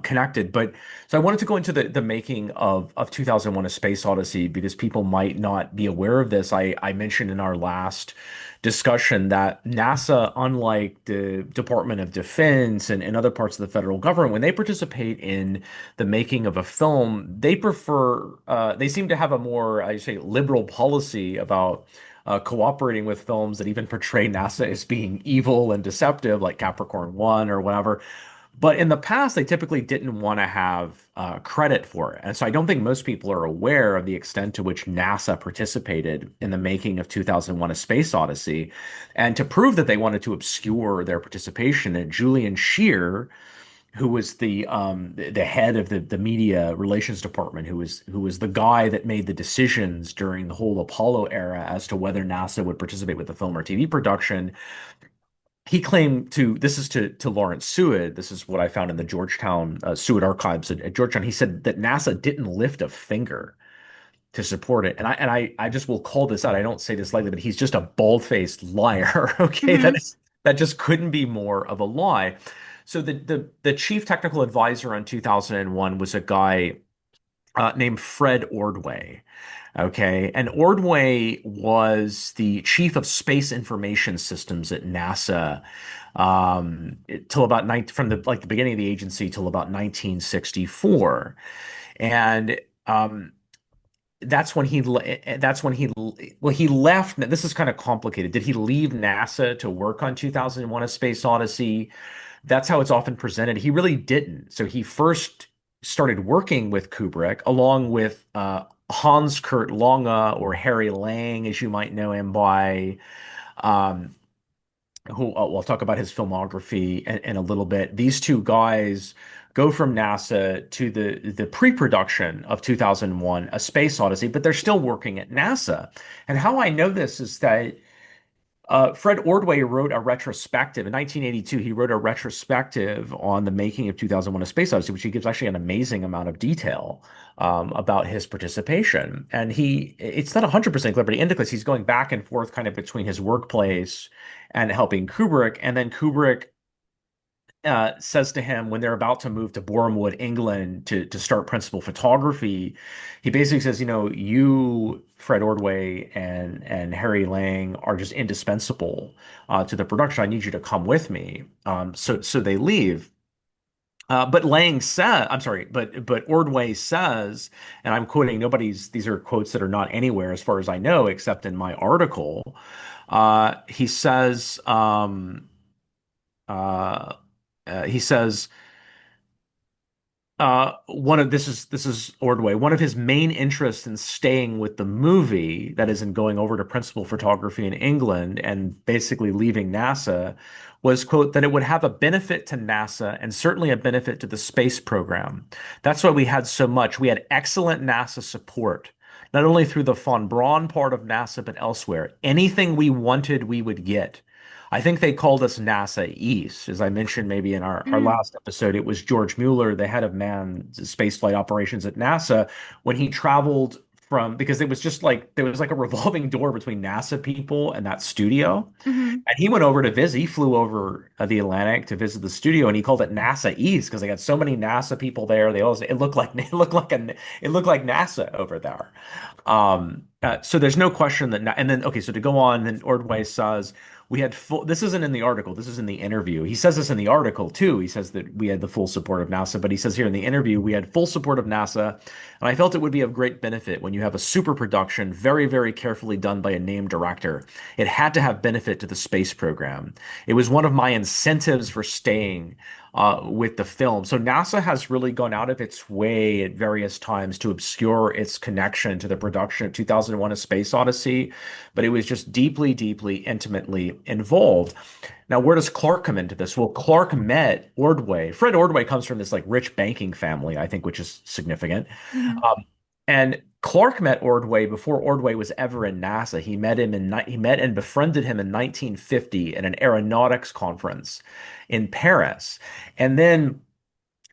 connected. But so I wanted to go into the making of 2001: A Space Odyssey because people might not be aware of this. I mentioned in our last discussion that NASA, unlike the Department of Defense and other parts of the federal government, when they participate in the making of a film, they seem to have a more, I say, liberal policy about cooperating with films that even portray NASA as being evil and deceptive, like Capricorn One or whatever. But in the past, they typically didn't want to have credit for it. And so I don't think most people are aware of the extent to which NASA participated in the making of 2001: A Space Odyssey. And to prove that they wanted to obscure their participation, Julian Shear, who was the head of the media relations department, who was the guy that made the decisions during the whole Apollo era as to whether NASA would participate with the film or TV production, he claimed this is to Lawrence Seward. This is what I found in the Georgetown Seward archives at Georgetown. He said that NASA didn't lift a finger to support it. And I just will call this out. I don't say this lightly, but he's just a bald-faced liar. Okay. Mm-hmm. That just couldn't be more of a lie. So the chief technical advisor on 2001 was a guy named Fred Ordway. Okay. And Ordway was the chief of space information systems at NASA till about from the beginning of the agency till about 1964. And he left. This is kind of complicated. Did he leave NASA to work on 2001: A Space Odyssey? That's how it's often presented. He really didn't. So he first started working with Kubrick along with Hans Kurt Lange, or Harry Lang, as you might know him by, um, who we'll talk about his filmography in a little bit. These two guys go from NASA to the pre-production of 2001: A Space Odyssey, but they're still working at NASA. And how I know this is that Fred Ordway wrote a retrospective in 1982. He wrote a retrospective on the making of 2001: A Space Odyssey, which he gives actually an amazing amount of detail about his participation. And it's not 100% clear, but he indicates he's going back and forth kind of between his workplace and helping Kubrick. And then Kubrick says to him when they're about to move to Bournemouth, England, to start principal photography, he basically says, you, Fred Ordway, and Harry Lang are just indispensable to the production. I need you to come with me. So they leave. But Lang said, I'm sorry, but Ordway says, and I'm quoting, these are quotes that are not anywhere as far as I know, except in my article. He says, uh, he says, one of this is Ordway. One of his main interests in staying with the movie, that is, in going over to principal photography in England and basically leaving NASA, was, quote, that it would have a benefit to NASA and certainly a benefit to the space program. That's why we had so much. We had excellent NASA support, not only through the von Braun part of NASA, but elsewhere. Anything we wanted, we would get. I think they called us NASA East. As I mentioned maybe in our Mm, last episode, it was George Mueller, the head of manned spaceflight operations at NASA, when he traveled from because it was just like there was like a revolving door between NASA people and that studio. Hmm. And he went over to visit. He flew over the Atlantic to visit the studio, and he called it NASA East because they got so many NASA people there. They all it looked like it looked like NASA over there. So there's no question that, and then okay, so to go on, then Ordway says we had full. This isn't in the article. This is in the interview. He says this in the article too. He says that we had the full support of NASA, but he says here in the interview we had full support of NASA, and I felt it would be of great benefit when you have a super production, very very carefully done by a named director. It had to have benefit to the space program. It was one of my incentives for staying with the film. So NASA has really gone out of its way at various times to obscure its connection to the production of 2001: A Space Odyssey, but it was just deeply, deeply, intimately involved. Now, where does Clarke come into this? Well, Clarke met Ordway. Fred Ordway comes from this like rich banking family, I think, which is significant. Hmm. Um, and Clarke met Ordway before Ordway was ever in NASA. He met and befriended him in 1950 at an aeronautics conference in Paris. And then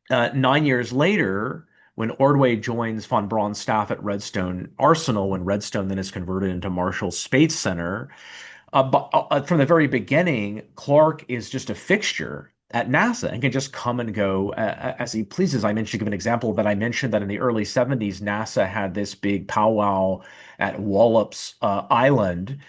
9 years later, when Ordway joins von Braun's staff at Redstone Arsenal, when Redstone then is converted into Marshall Space Center, but from the very beginning, Clarke is just a fixture at NASA and can just come and go as he pleases. I mentioned, to give an example, that I mentioned that in the early 70s, NASA had this big powwow at Wallops Island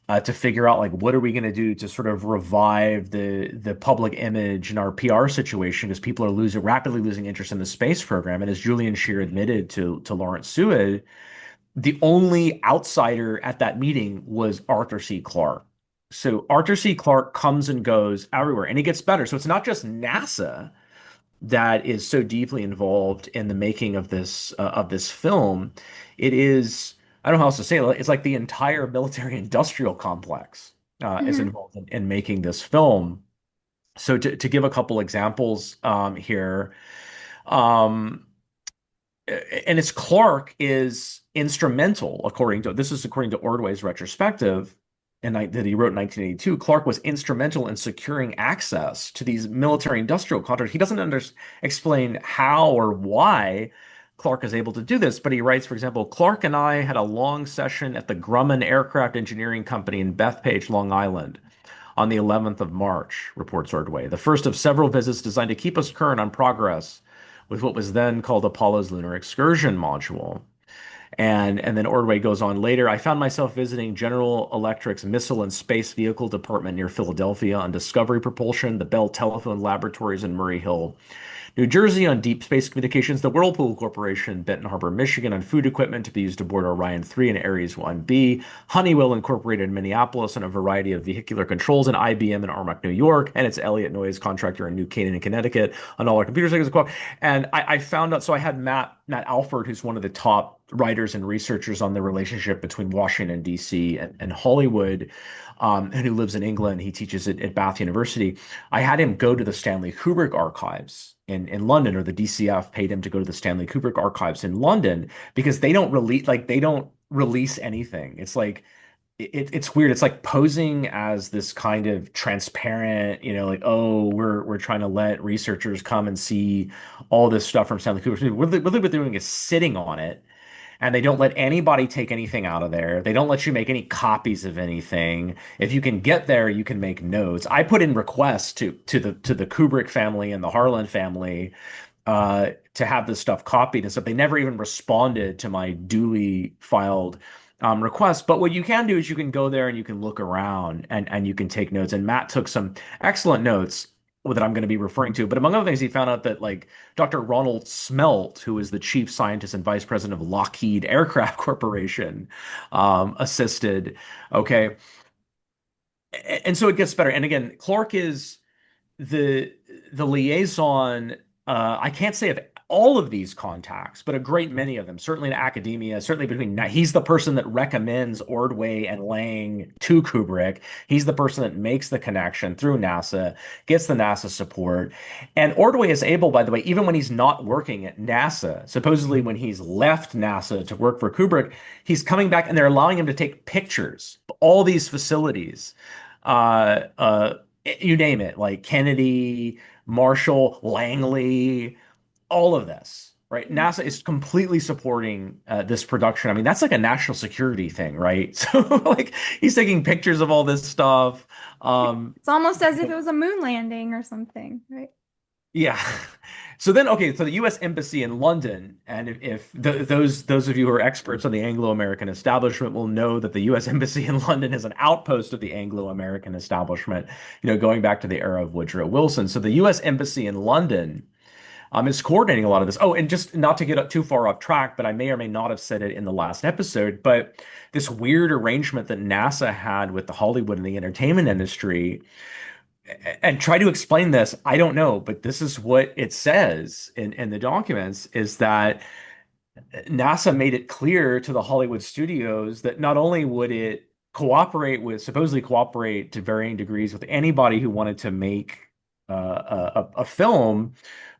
to figure out like what are we going to do to sort of revive the public image and our PR situation because people are rapidly losing interest in the space program. And as Julian Scheer admitted to Lawrence Seward, the only outsider at that meeting was Arthur C. Clarke. So Arthur C. Clarke comes and goes everywhere, and it gets better. So it's not just NASA that is so deeply involved in the making of this film. It is, I don't know how else to say it. It's like the entire military industrial complex is Hmm. involved in making this film. So to give a couple examples here, um, and it's Clarke is instrumental, this is according to Ordway's retrospective, that he wrote in 1982. Clarke was instrumental in securing access to these military industrial contracts. He doesn't explain how or why Clarke is able to do this, but he writes, for example, Clarke and I had a long session at the Grumman Aircraft Engineering Company in Bethpage, Long Island on the 11th of March, reports Ordway, the first of several visits designed to keep us current on progress with what was then called Apollo's Lunar Excursion Module. And then Ordway goes on later. I found myself visiting General Electric's Missile and Space Vehicle Department near Philadelphia on Discovery Propulsion, the Bell Telephone Laboratories in Murray Hill, New Jersey on deep space communications, the Whirlpool Corporation, Benton Harbor, Michigan on food equipment to be used aboard Orion 3 and Ares 1B, Honeywell Incorporated in Minneapolis on a variety of vehicular controls, and IBM in Armonk, New York, and its Elliott Noise contractor in New Canaan in Connecticut on all our computer cycles. And I found out, so I had Matt Alford, who's one of the top writers and researchers on the relationship between Washington, D.C. and Hollywood, and who lives in England. He teaches at Bath University. I had him go to the Stanley Kubrick archives in London, or the DCF paid him to go to the Stanley Kubrick archives in London because they don't release anything. It's like it's weird. It's like posing as this kind of transparent, like, oh, we're trying to let researchers come and see all this stuff from Stanley Kubrick. Really, what they're doing is sitting on it, and they don't let anybody take anything out of there. They don't let you make any copies of anything. If you can get there, you can make notes. I put in requests to the Kubrick family and the Harlan family to have this stuff copied and stuff. They never even responded to my duly filed request. But what you can do is you can go there and you can look around and you can take notes. And Matt took some excellent notes that I'm going to be referring to. But among other things, he found out that like Dr. Ronald Smelt, who is the chief scientist and vice president of Lockheed Aircraft Corporation, assisted. Okay. And so it gets better. And again, Clarke is the the liaison. I can't say of all of these contacts, but a great many of them, certainly in academia, certainly he's the person that recommends Ordway and Lang to Kubrick. He's the person that makes the connection through NASA, gets the NASA support. And Ordway is able, by the way, even when he's not working at NASA, supposedly when he's left NASA to work for Kubrick, he's coming back and they're allowing him to take pictures of all these facilities. Uh, uh, you name it, like Kennedy, Marshall, Langley, all of this, right? NASA is completely supporting this production. I mean, that's like a national security thing, right? So like he's taking pictures of all this stuff. Um, It's almost as if it was a moon landing or something, right? yeah. So then, okay, so the U.S. Embassy in London, and if those of you who are experts on the Anglo-American establishment will know that the U.S. Embassy in London is an outpost of the Anglo-American establishment, going back to the era of Woodrow Wilson. So the U.S. Embassy in London is coordinating a lot of this. Oh, and just not to get too far off track, but I may or may not have said it in the last episode, but this weird arrangement that NASA had with the Hollywood and the entertainment industry, and try to explain this, I don't know, but this is what it says in the documents, is that NASA made it clear to the Hollywood studios that not only would it supposedly cooperate to varying degrees with anybody who wanted to make a film,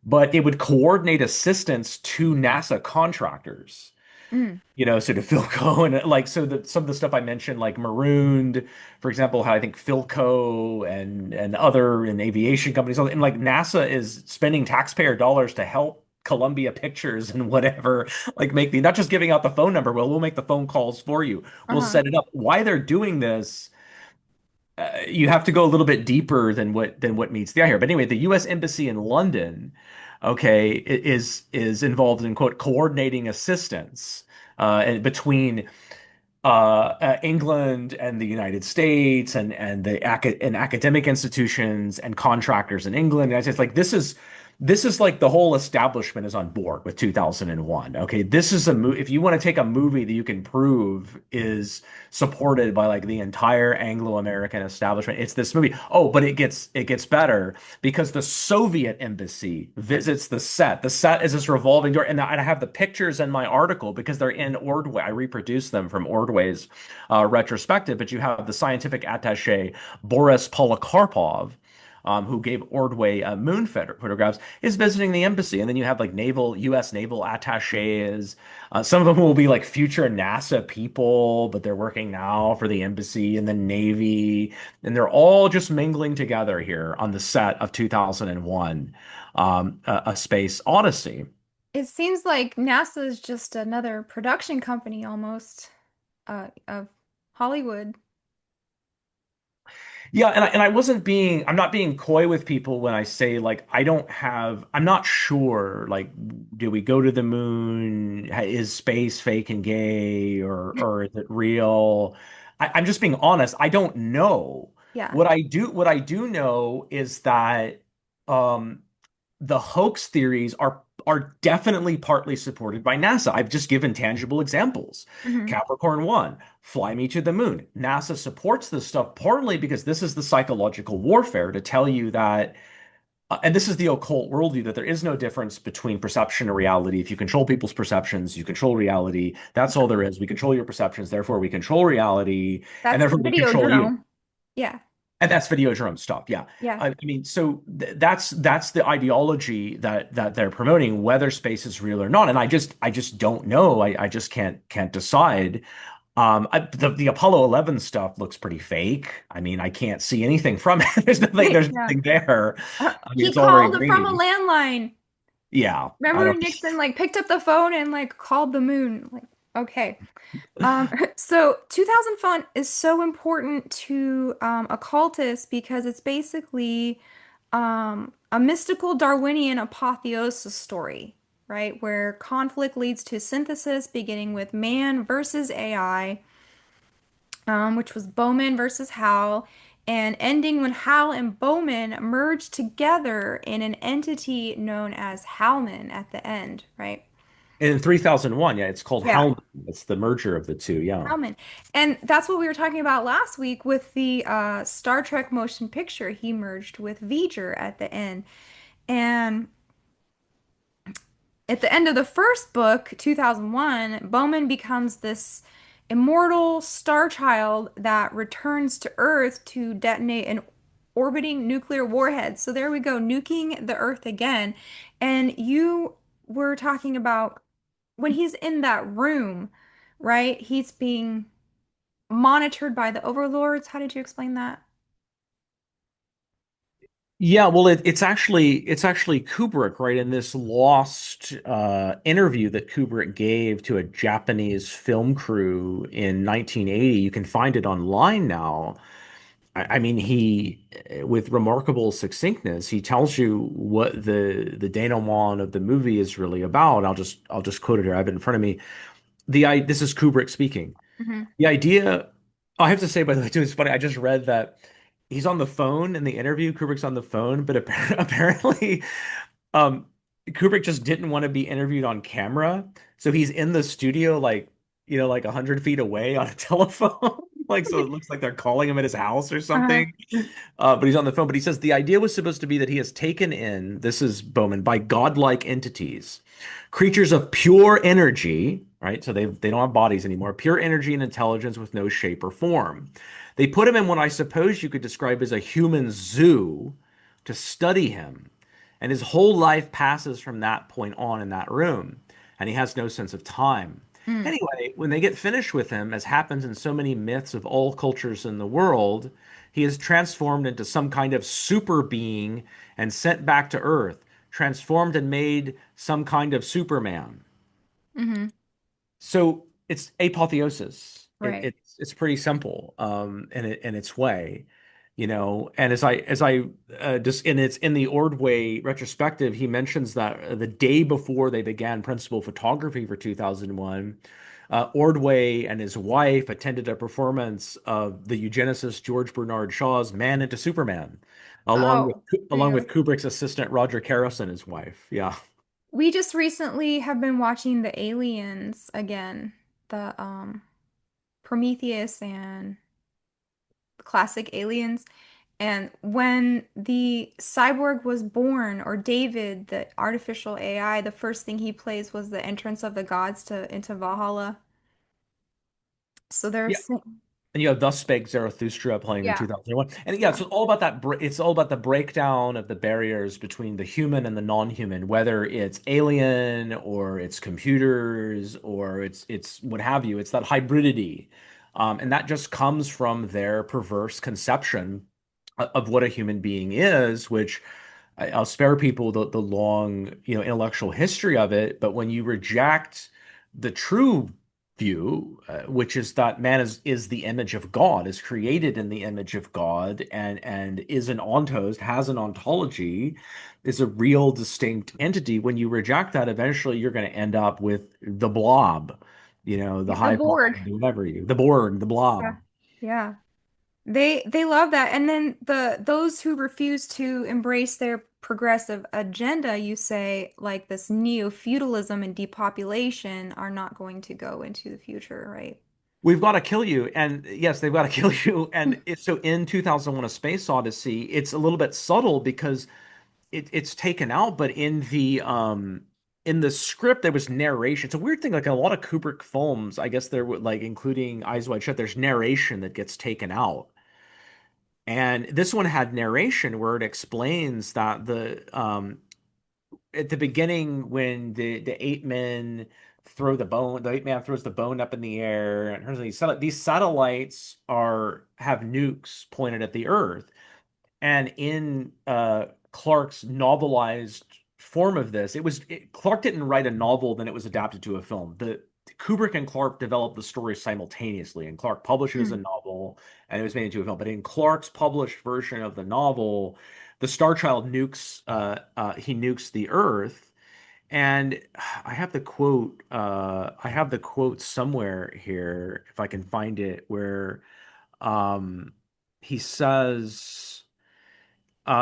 but it would coordinate assistance to NASA contractors. Mm. So to Philco and like some of the stuff I mentioned, like Marooned, for example, how I think Philco and other and aviation companies, and like NASA is spending taxpayer dollars to help Columbia Pictures and whatever, like make the not just giving out the phone number. Well, we'll make the phone calls for you. We'll Uh-huh. set it up. Why they're doing this, you have to go a little bit deeper than what meets the eye here. But anyway, the U.S. Embassy in London, okay, is involved in quote coordinating assistance and between England and the United States and and academic institutions and contractors in England. And I just like this is like the whole establishment is on board with 2001. Okay, this is a movie. If you want to take a movie that you can prove is supported by like the entire Anglo-American establishment, it's this movie. Oh, but it gets better because the Soviet embassy visits the set. The set is this revolving door, and I have the pictures in my article because they're in Ordway. I reproduced them from Ordway's retrospective. But you have the scientific attaché Boris Polikarpov, who gave Ordway moon photographs, is visiting the embassy. And then you have like U.S. naval attaches. Some of them will be like future NASA people, but they're working now for the embassy and the Navy. And they're all just mingling together here on the set of 2001, A Space Odyssey. It seems like NASA is just another production company almost of Hollywood. Yeah, and I'm not being coy with people when I say like I'm not sure like do we go to the moon? Is space fake and gay or is it real? I'm just being honest. I don't know. Yeah. What I do know is that um the hoax theories are definitely partly supported by NASA. I've just given tangible examples. Hmm. Capricorn 1, fly me to the moon. NASA supports this stuff partly because this is the psychological warfare to tell you that, and this is the occult worldview, that there is no difference between perception and reality. If you control people's perceptions, you control reality. That's all there is. We control your perceptions, therefore we control reality, and That's therefore we video control you. drone. Yeah. And that's Videodrome stuff, yeah. Yeah. I mean, so that's the ideology that they're promoting, whether space is real or not. And I just don't know. I just can't decide. The Apollo 11 stuff looks pretty fake. I mean, I can't see anything from it. There's Yeah. nothing there. I mean, He it's all very called from a grainy. landline. Yeah, I Remember don't. Nixon like picked up the phone and like called the moon. Like, okay. So 2000 font is so important to occultists because it's basically a mystical Darwinian apotheosis story, right? Where conflict leads to synthesis, beginning with man versus AI, which was Bowman versus Howe, and ending when Howe and Bowman merged together in an entity known as Howman at the end, right? In 3001, yeah, it's called Yeah. Helm. It's the merger of the two. Yeah. Howman. And that's what we were talking about last week with the Star Trek motion picture. He merged with V'ger at the end. And at the end of the first book, 2001, Bowman becomes this immortal star child that returns to Earth to detonate an orbiting nuclear warhead. So there we go, nuking the Earth again. And you were talking about when he's in that room, right? He's being monitored by the overlords. How did you explain that? Yeah, well, it's actually Kubrick, right? In this lost interview that Kubrick gave to a Japanese film crew in 1980, you can find it online now. I mean, with remarkable succinctness, he tells you what the denouement of the movie is really about. I'll just quote it here. I have it in front of me. This is Kubrick speaking. Hmm. The idea, I have to say, by the way, too, it's funny. I just read that he's on the phone in the interview. Kubrick's on the phone, but apparently, um, Kubrick just didn't want to be interviewed on camera, so he's in the studio, like like 100 feet away on a telephone. Like, so it looks like they're calling him at his house or Uh-huh. something. But he's on the phone. But he says the idea was supposed to be that he has taken in, this is Bowman, by godlike entities, creatures of pure energy, right? So they don't have bodies anymore, pure energy and intelligence with no shape or form. They put him in what I suppose you could describe as a human zoo to study him. And his whole life passes from that point on in that room. And he has no sense of time. Mm. Anyway, when they get finished with him, as happens in so many myths of all cultures in the world, he is transformed into some kind of super being and sent back to Earth, transformed and made some kind of Superman. Hmm. So it's apotheosis. Right. It's pretty simple, in its way, And as I just and it's in the Ordway retrospective, he mentions that the day before they began principal photography for 2001, Ordway and his wife attended a performance of the eugenicist George Bernard Shaw's Man into Superman, along with Oh, along with really? Kubrick's assistant Roger Carrison, his wife. Yeah. We just recently have been watching the Aliens again, the Prometheus and the classic Aliens. And when the cyborg was born, or David, the artificial AI, the first thing he plays was the entrance of the gods to into Valhalla. So there's And you have Thus Spake Zarathustra playing in yeah. 2001. And yeah, Yeah. so it's all about it's all about the breakdown of the barriers between the human and the non-human, whether it's alien or it's computers or it's what have you. It's that hybridity. And that just comes from their perverse conception of what a human being is, which I'll spare people the long, intellectual history of it. But when you reject the true view, which is that man is the image of God, is created in the image of God, and is an ontos, has an ontology, is a real distinct entity. When you reject that, eventually you're going to end up with the blob, the Yeah, the hive Borg. mind, whatever the Borg, the Yeah. blob. Yeah. They love that. And then those who refuse to embrace their progressive agenda, you say, like this neo-feudalism and depopulation, are not going to go into the future, right? We've got to kill you. And yes, they've got to kill you. And so in 2001: A Space Odyssey, it's a little bit subtle because it's taken out, but in the script there was narration. It's a weird thing, like a lot of Kubrick films, I guess there would, like, including Eyes Wide Shut, there's narration that gets taken out. And this one had narration where it explains that at the beginning, when the eight men throw the eight man throws the bone up in the air, and these satellites have nukes pointed at the Earth. And in Clarke's novelized form of this, Clarke didn't write a novel, then it was adapted to a film. The Kubrick and Clarke developed the story simultaneously, and Clarke published it as a Mm. novel, and it was made into a film. But in Clarke's published version of the novel, the Star Child nukes the Earth, and I have the quote somewhere here, if I can find it, where um, he says.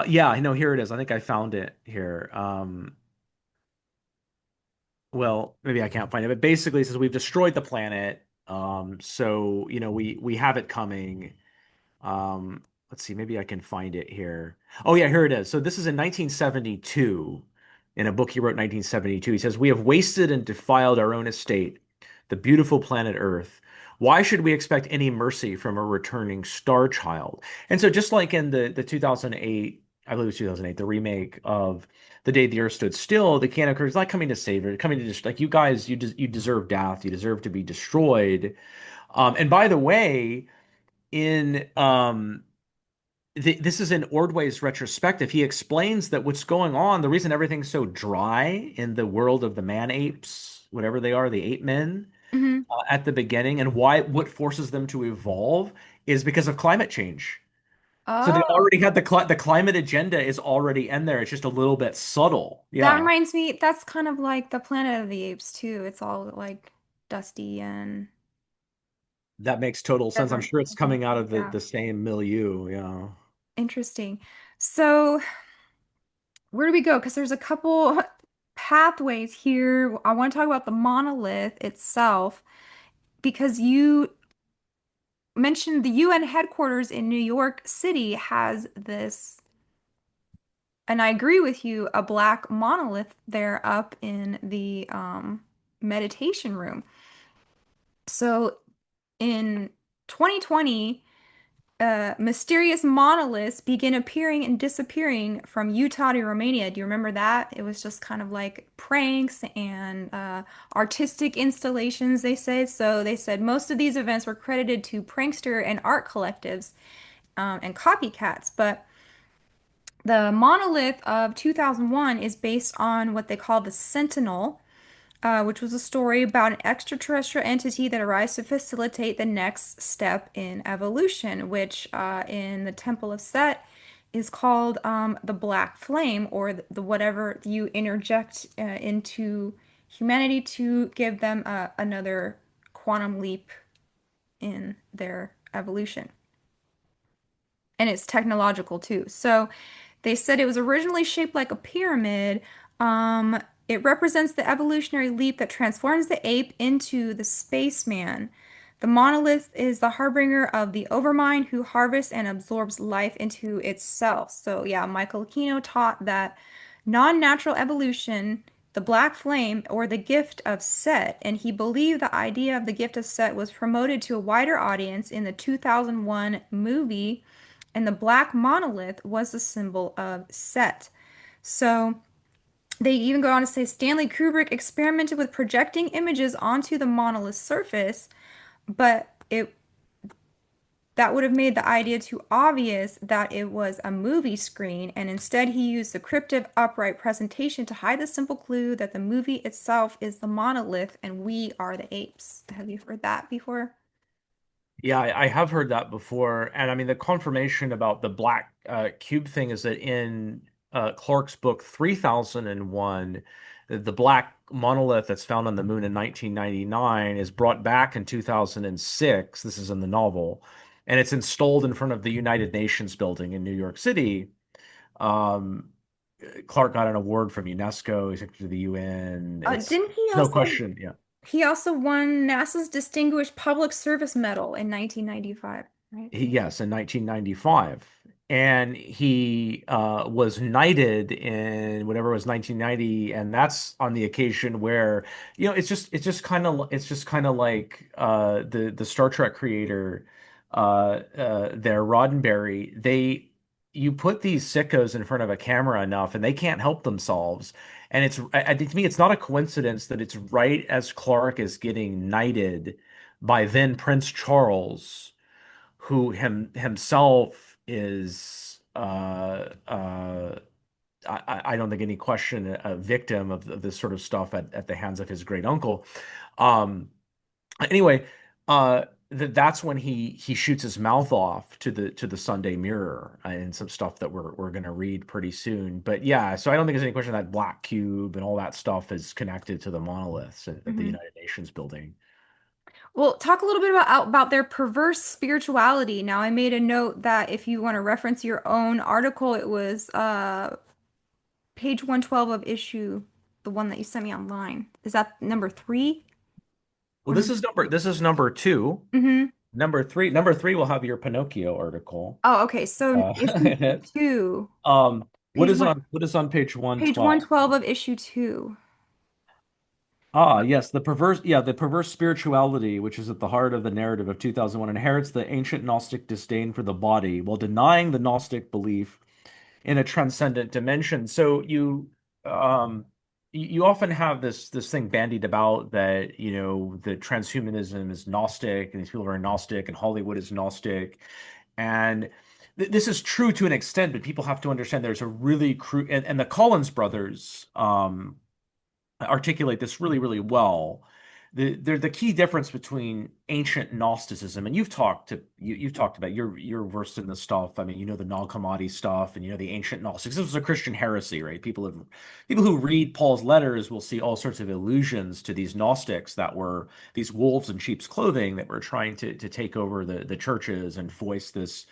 Yeah, I know. Here it is. I think I found it here. Well, maybe I can't find it, but basically it says we've destroyed the planet. So we have it coming. Let's see, maybe I can find it here. Oh yeah, here it is. So this is in 1972, in a book he wrote in 1972. He says, "We have wasted and defiled our own estate, the beautiful planet Earth. Why should we expect any mercy from a returning star child?" And so just like in the 2008, I believe it was 2008, the remake of The Day the Earth Stood Still, the Kanakar is not coming to save it, coming to just like, you guys, you deserve death, you deserve to be destroyed. And by the way, in this is in Ordway's retrospective. He explains that what's going on, the reason everything's so dry in the world of the man apes, whatever they are, the ape men, Hmm. at the beginning, and what forces them to evolve is because of climate change. So they Oh, already had the climate agenda is already in there. It's just a little bit subtle. that Yeah, reminds me, that's kind of like the Planet of the Apes too. It's all like dusty and that makes total sense. I'm desert. sure it's coming out of Yeah, the same milieu. Yeah. interesting. So, where do we go? Because there's a couple pathways here. I want to talk about the monolith itself because you mentioned the UN headquarters in New York City has this, and I agree with you, a black monolith there up in the meditation room. So in 2020, mysterious monoliths begin appearing and disappearing from Utah to Romania. Do you remember that? It was just kind of like pranks and artistic installations, they said. So they said most of these events were credited to prankster and art collectives and copycats. But the monolith of 2001 is based on what they call the Sentinel, which was a story about an extraterrestrial entity that arrives to facilitate the next step in evolution, which in the Temple of Set is called the Black Flame, or the whatever you interject into humanity to give them another quantum leap in their evolution. And it's technological too. So they said it was originally shaped like a pyramid. It represents the evolutionary leap that transforms the ape into the spaceman. The monolith is the harbinger of the overmind who harvests and absorbs life into itself. So, yeah, Michael Aquino taught that non-natural evolution, the black flame, or the gift of Set, and he believed the idea of the gift of Set was promoted to a wider audience in the 2001 movie, and the black monolith was the symbol of Set. So they even go on to say Stanley Kubrick experimented with projecting images onto the monolith's surface, but it that would have made the idea too obvious that it was a movie screen, and instead he used the cryptic upright presentation to hide the simple clue that the movie itself is the monolith and we are the apes. Have you heard that before? Yeah, I have heard that before. And I mean, the confirmation about the black cube thing is that in Clarke's book 3001, the black monolith that's found on the moon in 1999 is brought back in 2006. This is in the novel. And it's installed in front of the United Nations building in New York City. Um, Clarke got an award from UNESCO, he's to the UN. Didn't he It's no also question. Yeah. he also won NASA's Distinguished Public Service Medal in 1995, right? Yes, in 1995. And he was knighted in whatever it was 1990, and that's on the occasion where, it's just kind of like the Star Trek creator there, Roddenberry. You put these sickos in front of a camera enough, and they can't help themselves. And to me, it's not a coincidence that it's right as Clarke is getting knighted by then Prince Charles, who himself is I don't think any question a victim of this sort of stuff at the hands of his great uncle. Um, anyway, that's when he shoots his mouth off to the Sunday Mirror and some stuff that we're going to read pretty soon. But yeah, so I don't think there's any question that Black Cube and all that stuff is connected to the monoliths at the Hmm. United Nations building. Well, talk a little bit about their perverse spirituality. Now, I made a note that if you want to reference your own article, it was page 112 of issue, the one that you sent me online. Is that number three Well, or number? this is number two. Mm-hmm. Number three will have your Pinocchio article Oh, okay. So issue in it. two, What page is one, on page page 112? 112 of issue two. Ah, yes, the perverse spirituality, which is at the heart of the narrative of 2001, inherits the ancient Gnostic disdain for the body while denying the Gnostic belief in a transcendent dimension. So um, you often have this thing bandied about that, that transhumanism is Gnostic and these people are Gnostic and Hollywood is Gnostic. And this is true to an extent, but people have to understand there's a really crude, and the Collins brothers articulate this really, really well. They're the key difference between ancient Gnosticism, and you've talked about you're versed in this stuff. I mean, you know the Nag Hammadi stuff, and you know the ancient Gnostics. This was a Christian heresy, right? People who read Paul's letters will see all sorts of allusions to these Gnostics that were these wolves in sheep's clothing that were trying to take over the churches and voice this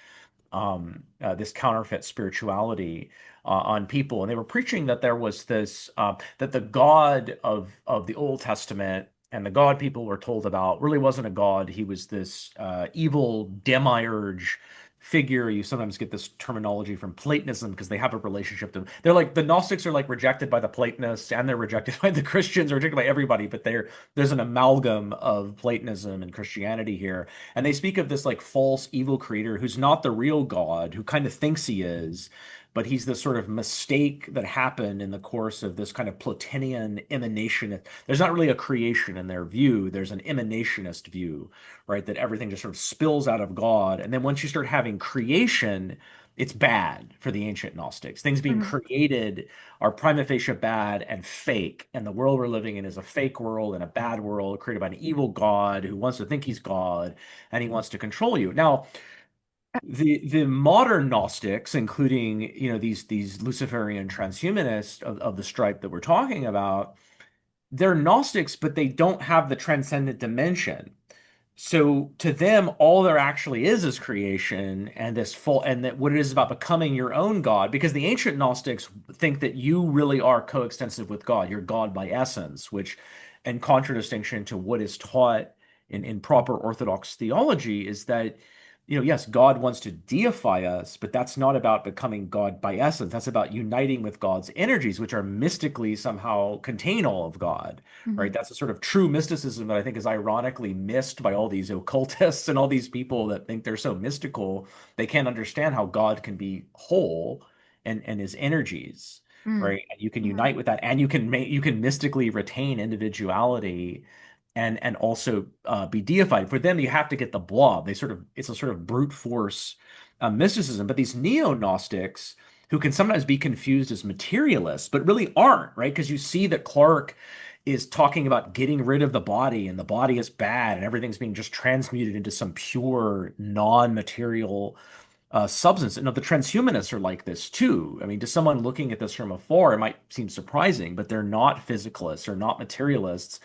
counterfeit spirituality on people, and they were preaching that there was this that the God of the Old Testament and the God people were told about really wasn't a God. He was this evil demiurge figure. You sometimes get this terminology from Platonism because they have a relationship to. They're like the Gnostics are like rejected by the Platonists and they're rejected by the Christians, or rejected by everybody. But there's an amalgam of Platonism and Christianity here, and they speak of this like false evil creator who's not the real God, who kind of thinks he is, but he's this sort of mistake that happened in the course of this kind of Platonian emanation. There's not really a creation in their view, there's an emanationist view, right? That everything just sort of spills out of God. And then once you start having creation, it's bad for the ancient Gnostics. Things being Mhm. created are prima facie bad and fake. And the world we're living in is a fake world and a bad world created by an evil God who wants to think he's God and he wants to control you. Now, the modern Gnostics, including these Luciferian transhumanists of the stripe that we're talking about, they're Gnostics, but they don't have the transcendent dimension. So to them, all there actually is creation and this full, and that what it is about becoming your own God, because the ancient Gnostics think that you really are coextensive with God. You're God by essence, which, in contradistinction to what is taught in proper Orthodox theology, is that, yes, God wants to deify us, but that's not about becoming God by essence. That's about uniting with God's energies, which are mystically somehow contain all of God, right? Mhm. That's a sort of true mysticism that I think is ironically missed by all these occultists and all these people that think they're so mystical. They can't understand how God can be whole and his energies, Mm. right? And you can Mhm. unite with that, and you can mystically retain individuality and also be deified. For them, you have to get the blob. It's a sort of brute force mysticism. But these neo-Gnostics, who can sometimes be confused as materialists, but really aren't, right? Because you see that Clarke is talking about getting rid of the body, and the body is bad, and everything's being just transmuted into some pure, non-material substance. And the transhumanists are like this too. I mean, to someone looking at this from afar, it might seem surprising, but they're not physicalists or not materialists,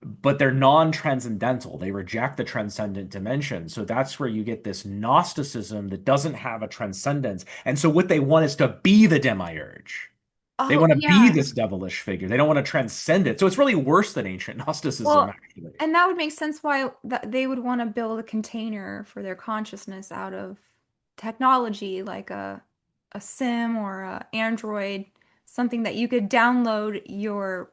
but they're non-transcendental. They reject the transcendent dimension. So that's where you get this Gnosticism that doesn't have a transcendence. And so what they want is to be the demiurge. They Oh, want to be yeah. this devilish figure. They don't want to transcend it. So it's really worse than ancient Gnosticism, Well, actually. and that would make sense why they would want to build a container for their consciousness out of technology like a sim or a Android, something that you could download your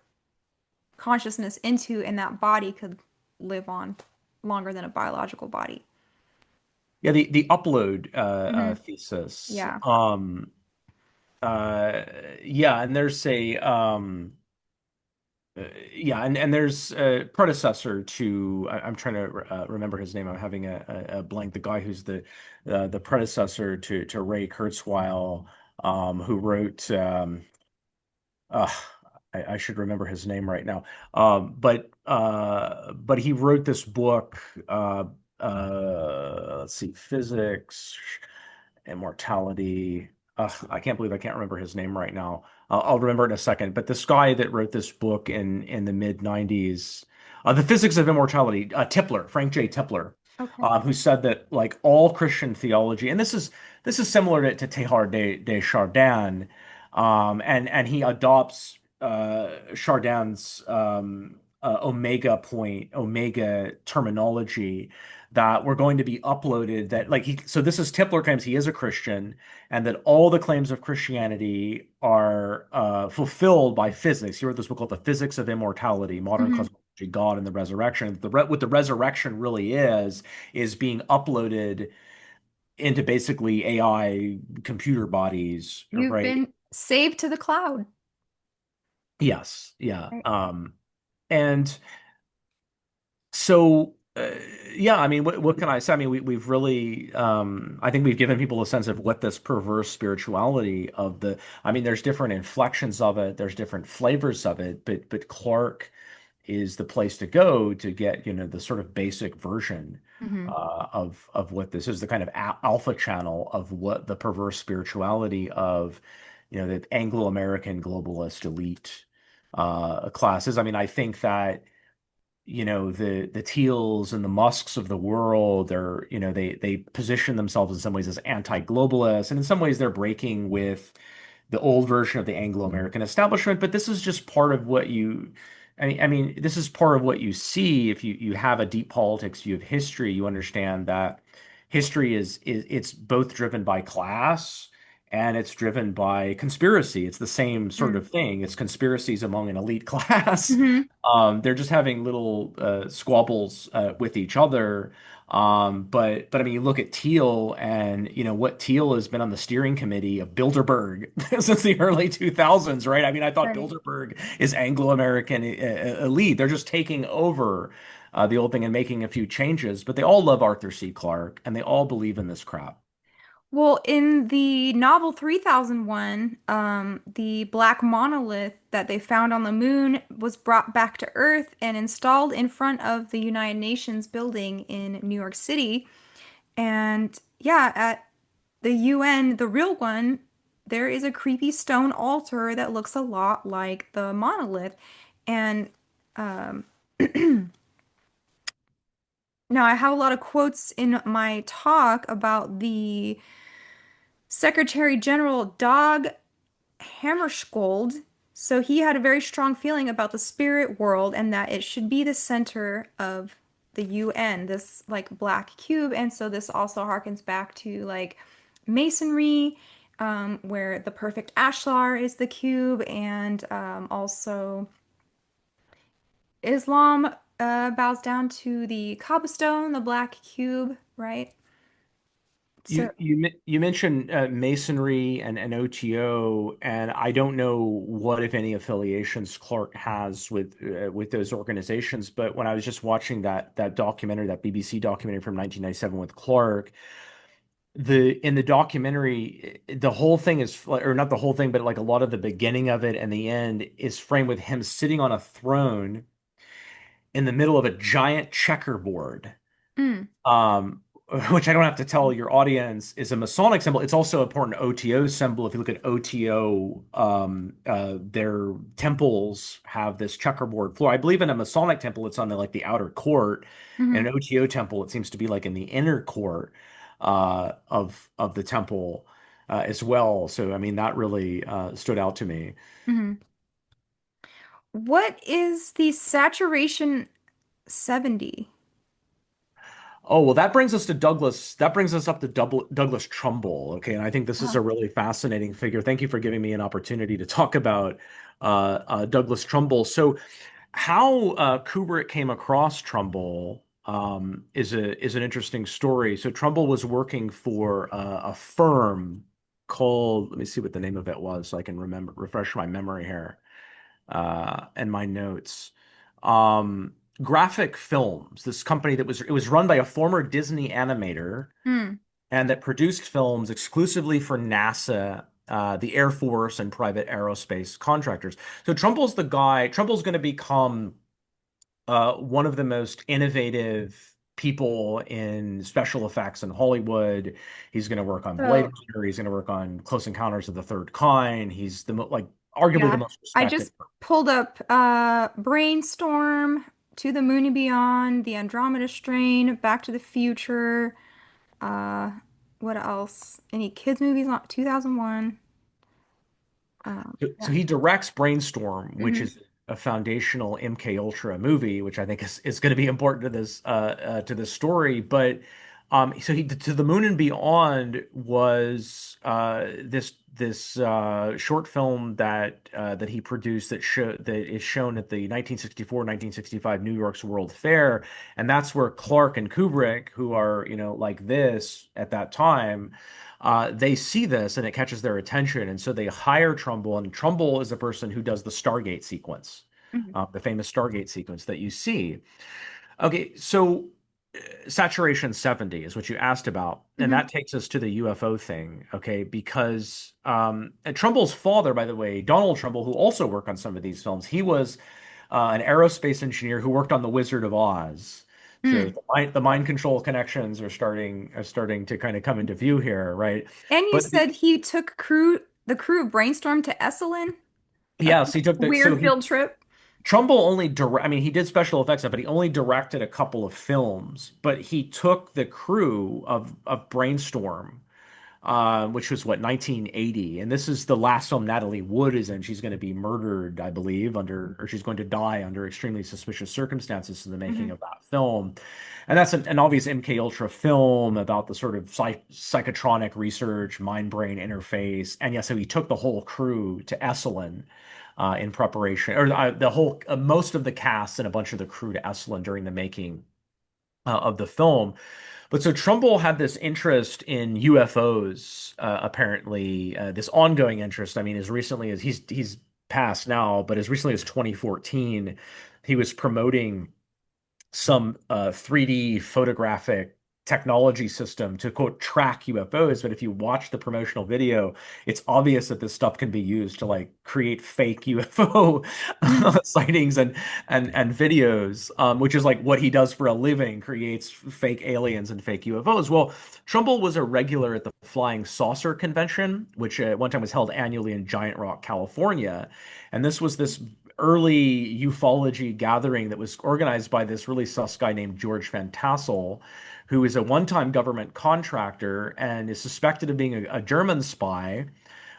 consciousness into and that body could live on longer than a biological body. Yeah, the upload Hmm. thesis. Yeah. Yeah, and there's a yeah, and there's a predecessor to I'm trying to remember his name. I'm having a blank. The guy who's the predecessor to Ray Kurzweil, who wrote uh, I should remember his name right now. But he wrote this book. Let's see, Physics, Immortality. I can't believe I can't remember his name right now. I'll remember it in a second. But this guy that wrote this book in the mid '90s, The Physics of Immortality, Frank J. Tipler, Okay. who said that like all Christian theology, and this is similar to Teilhard de Chardin, and he adopts Chardin's omega terminology that were going to be uploaded. That like so this is Tipler claims he is a Christian, and that all the claims of Christianity are fulfilled by physics. He wrote this book called The Physics of Immortality, Modern Hmm. Cosmology, God and the Resurrection. What the resurrection really is being uploaded into basically AI computer bodies, You've right? been saved to the cloud. Yes, yeah. Right. And so Uh, yeah, I mean, what can I say? I mean, we've really, I think we've given people a sense of what this perverse spirituality of the, I mean, there's different inflections of it, there's different flavors of it, but Clarke is the place to go to get, the sort of basic version Hmm. of what this is, the kind of alpha channel of what the perverse spirituality of, the Anglo-American globalist elite classes. I mean, I think that the Teals and the Musks of the world are, they position themselves in some ways as anti-globalist, and in some ways they're breaking with the old version of the Anglo-American establishment. But this is just part of what you, I mean, this is part of what you see if you have a deep politics view of history. You understand that history is it's both driven by class and it's driven by conspiracy. It's the same sort of thing. It's conspiracies among an elite class. Hmm. They're just having little squabbles with each other. But I mean, you look at Teal, and what Teal has been on the steering committee of Bilderberg since the early 2000s, right? I mean, I thought Right. Bilderberg is Anglo-American elite. They're just taking over the old thing and making a few changes, but they all love Arthur C. Clarke, and they all believe in this crap. Well, in the novel 3001, the black monolith that they found on the moon was brought back to Earth and installed in front of the United Nations building in New York City. And yeah, at the UN, the real one, there is a creepy stone altar that looks a lot like the monolith. And um, now I have a lot of quotes in my talk about the Secretary General Dag Hammarskjöld. So he had a very strong feeling about the spirit world and that it should be the center of the UN, this like black cube. And so this also harkens back to like masonry, where the perfect ashlar is the cube, and also Islam bows down to the Kaaba stone, the black cube, right? So, You mentioned masonry and OTO, and I don't know what, if any, affiliations Clarke has with those organizations. But when I was just watching that documentary, that BBC documentary from 1997 with Clarke, the in the documentary, the whole thing is, or not the whole thing, but like a lot of the beginning of it and the end is framed with him sitting on a throne in the middle of a giant checkerboard, mm, um, which I don't have to tell your audience is a Masonic symbol. It's also an important OTO symbol. If you look at OTO, their temples have this checkerboard floor. I believe in a Masonic temple, it's on the outer court. In mhm, an OTO temple, it seems to be like in the inner court of the temple as well. So I mean, that really stood out to me. mhm. What is the saturation 70? Oh, well, that brings us to Douglas. That brings us up to Douglas Trumbull. Okay. And I think this is Ah. a really fascinating figure. Thank you for giving me an opportunity to talk about Douglas Trumbull. So, how Kubrick came across Trumbull is an interesting story. So, Trumbull was working for a firm called, let me see what the name of it was so I can refresh my memory here and my notes. Um, Graphic Films, this company it was run by a former Disney animator Hmm. and that produced films exclusively for NASA, the Air Force, and private aerospace contractors. So Trumbull's the guy. Trumbull's going to become one of the most innovative people in special effects in Hollywood. He's going to work on Blade So, Runner. He's going to work on Close Encounters of the Third Kind. He's arguably the yeah, most I respected. just pulled up Brainstorm, To the Moon and Beyond, The Andromeda Strain, Back to the Future. Uh, what else? Any kids movies on 2001? So Yeah. he directs Brainstorm, which Hmm. is a foundational MK Ultra movie, which I think is going to be important to this story. But so he To the Moon and Beyond was this short film that he produced that is shown at the 1964-1965 New York's World Fair, and that's where Clarke and Kubrick, who are like this at that time, they see this and it catches their attention, and so they hire Trumbull. And Trumbull is the person who does the Stargate sequence, Hmm. the famous Stargate sequence that you see. Okay, so Saturation 70 is what you asked about, and Hmm. that takes us to the UFO thing, okay? Because and Trumbull's father, by the way, Donald Trumbull, who also worked on some of these films, he was an aerospace engineer who worked on The Wizard of Oz. So Mm. the mind control connections are starting to kind of come into view here, right? And you But said he took the crew of Brainstorm to Esalen? That's yes, he took a the so weird he field trip. Trumbull only direct. I mean, he did special effects, but he only directed a couple of films. But he took the crew of Brainstorm, which was what 1980, and this is the last film Natalie Wood is in. She's going to be murdered, I believe, or she's going to die under extremely suspicious circumstances in the making Hmm. of that film. And that's an obvious MK Ultra film about the sort of psychotronic research, mind-brain interface. And yeah, so he took the whole crew to Esalen in preparation, or the whole most of the cast and a bunch of the crew to Esalen during the making of the film. But so Trumbull had this interest in UFOs, apparently, this ongoing interest. I mean, as recently as he's passed now, but as recently as 2014, he was promoting some 3D photographic technology system to quote track UFOs. But if you watch the promotional video, it's obvious that this stuff can be used to like create fake UFO Hmm. sightings and videos, which is like what he does for a living, creates fake aliens and fake UFOs. Well, Trumbull was a regular at the Flying Saucer Convention, which at one time was held annually in Giant Rock, California. And this was this early ufology gathering that was organized by this really sus guy named George Van Tassel, who is a one-time government contractor and is suspected of being a German spy.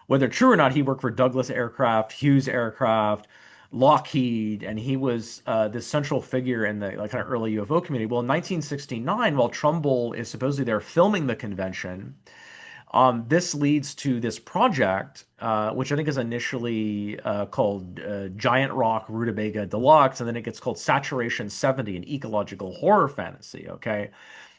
Whether true or not, he worked for Douglas Aircraft, Hughes Aircraft, Lockheed, and he was this central figure in the like kind of early UFO community. Well, in 1969, while Trumbull is supposedly there filming the convention, this leads to this project, which I think is initially called Giant Rock Rutabaga Deluxe, and then it gets called Saturation 70, an ecological horror fantasy. Okay.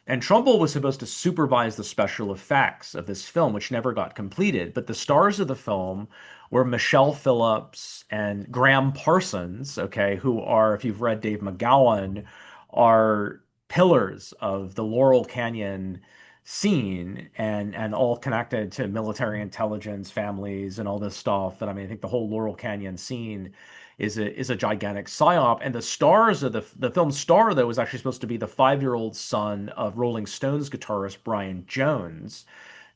And Trumbull was supposed to supervise the special effects of this film, which never got completed. But the stars of the film were Michelle Phillips and Graham Parsons, okay, who are, if you've read Dave McGowan, are pillars of the Laurel Canyon scene and all connected to military intelligence families and all this stuff. And I mean, I think the whole Laurel Canyon scene is a gigantic psyop. And the stars of the film star though was actually supposed to be the 5-year-old son of Rolling Stones guitarist Brian Jones.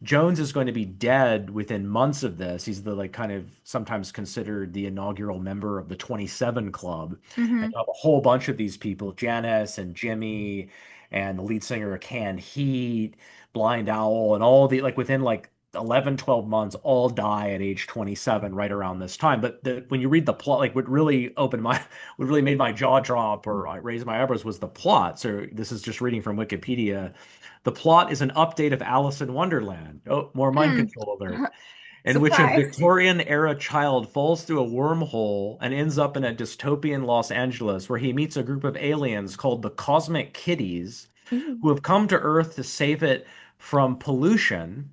Jones is going to be dead within months of this. He's the like kind of sometimes considered the inaugural member of the 27 Club. And Hmm. you have a whole bunch of these people, Janice and Jimmy and the lead singer of Canned Heat, Blind Owl, and all the like within like 11, 12 months, all die at age 27 right around this time. But when you read the plot, like what really opened my, what really made my jaw drop or I raised my eyebrows was the plot. So this is just reading from Wikipedia. The plot is an update of Alice in Wonderland. Oh, more mind Mm. control alert. In which a Surprise. Victorian era child falls through a wormhole and ends up in a dystopian Los Angeles where he meets a group of aliens called the Cosmic Kitties Ooh. who have come to Earth to save it from pollution.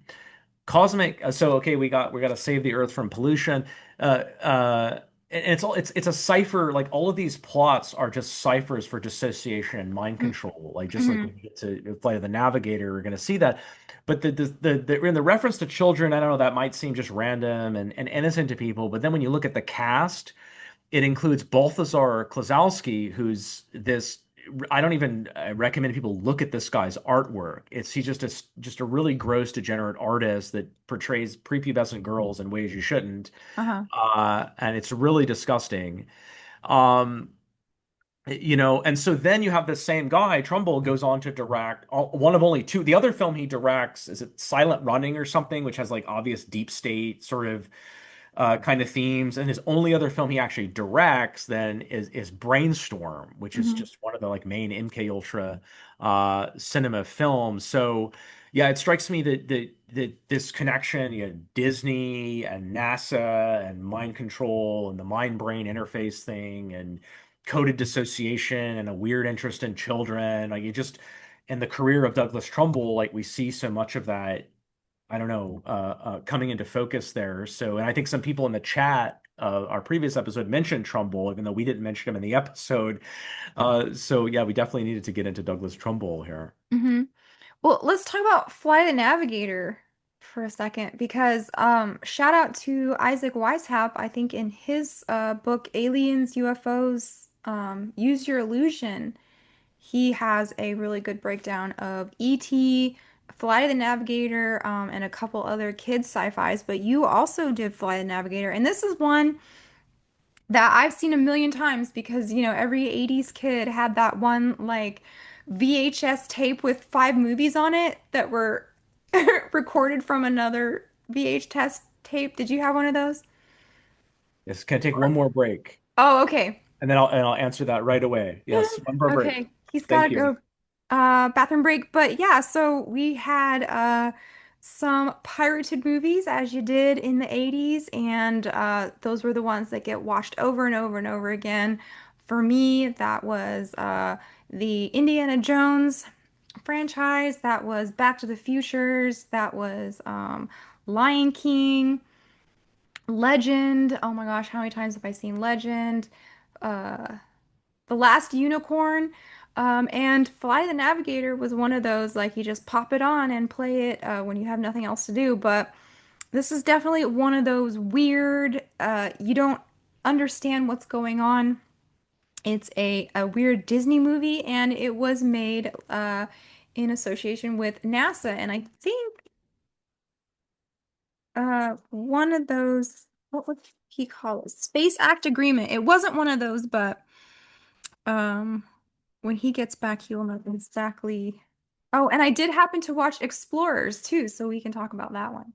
Cosmic, so okay, we got to save the Earth from pollution. And it's a cipher. Like all of these plots are just ciphers for dissociation and mind control. Like just like Mm-hmm. when we get to Flight of the Navigator, we're going to see that. But in the reference to children, I don't know, that might seem just random and innocent to people. But then when you look at the cast, it includes Balthazar Klazowski, who's this. I don't even recommend people look at this guy's artwork. He's just a really gross, degenerate artist that portrays prepubescent girls in ways you shouldn't, Uh-huh. and it's really disgusting. Um, and so then you have the same guy, Trumbull, goes on to direct one of only two. The other film he directs is it Silent Running or something, which has like obvious deep state sort of kind of themes. And his only other film he actually directs then is Brainstorm, which is Hmm. just one of the like main MK Ultra cinema films. So yeah, it strikes me that this connection, Disney and NASA and mind control and the mind brain interface thing and coded dissociation and a weird interest in children, like it just in the career of Douglas Trumbull, like we see so much of that I don't know, coming into focus there. So, and I think some people in the chat our previous episode mentioned Trumbull, even though we didn't mention him in the episode. So yeah, we definitely needed to get into Douglas Trumbull here. Hmm. Well, let's talk about Fly the Navigator for a second because shout out to Isaac Weishaupt. I think in his book Aliens, UFOs, Use Your Illusion, he has a really good breakdown of E.T., Fly the Navigator, and a couple other kids sci-fis. But you also did Fly the Navigator, and this is one that I've seen a million times because, every 80s kid had that one like VHS tape with 5 movies on it that were recorded from another VHS tape. Did you have one of those? Yes, can I take one more break? Oh, okay. And then I'll answer that right away. Yes, one more break. Okay. He's got Thank to you. go bathroom break. But yeah, so we had some pirated movies as you did in the 80s, and those were the ones that get watched over and over and over again. For me, that was the Indiana Jones franchise, that was Back to the Futures, that was Lion King, Legend. Oh my gosh, how many times have I seen Legend? Uh, the Last Unicorn. And Fly the Navigator was one of those, like you just pop it on and play it when you have nothing else to do. But this is definitely one of those weird, you don't understand what's going on. It's a weird Disney movie, and it was made in association with NASA. And I think one of those, what would he call it? Space Act Agreement. It wasn't one of those, but um, when he gets back, he'll know exactly. Oh, and I did happen to watch Explorers too, so we can talk about that one.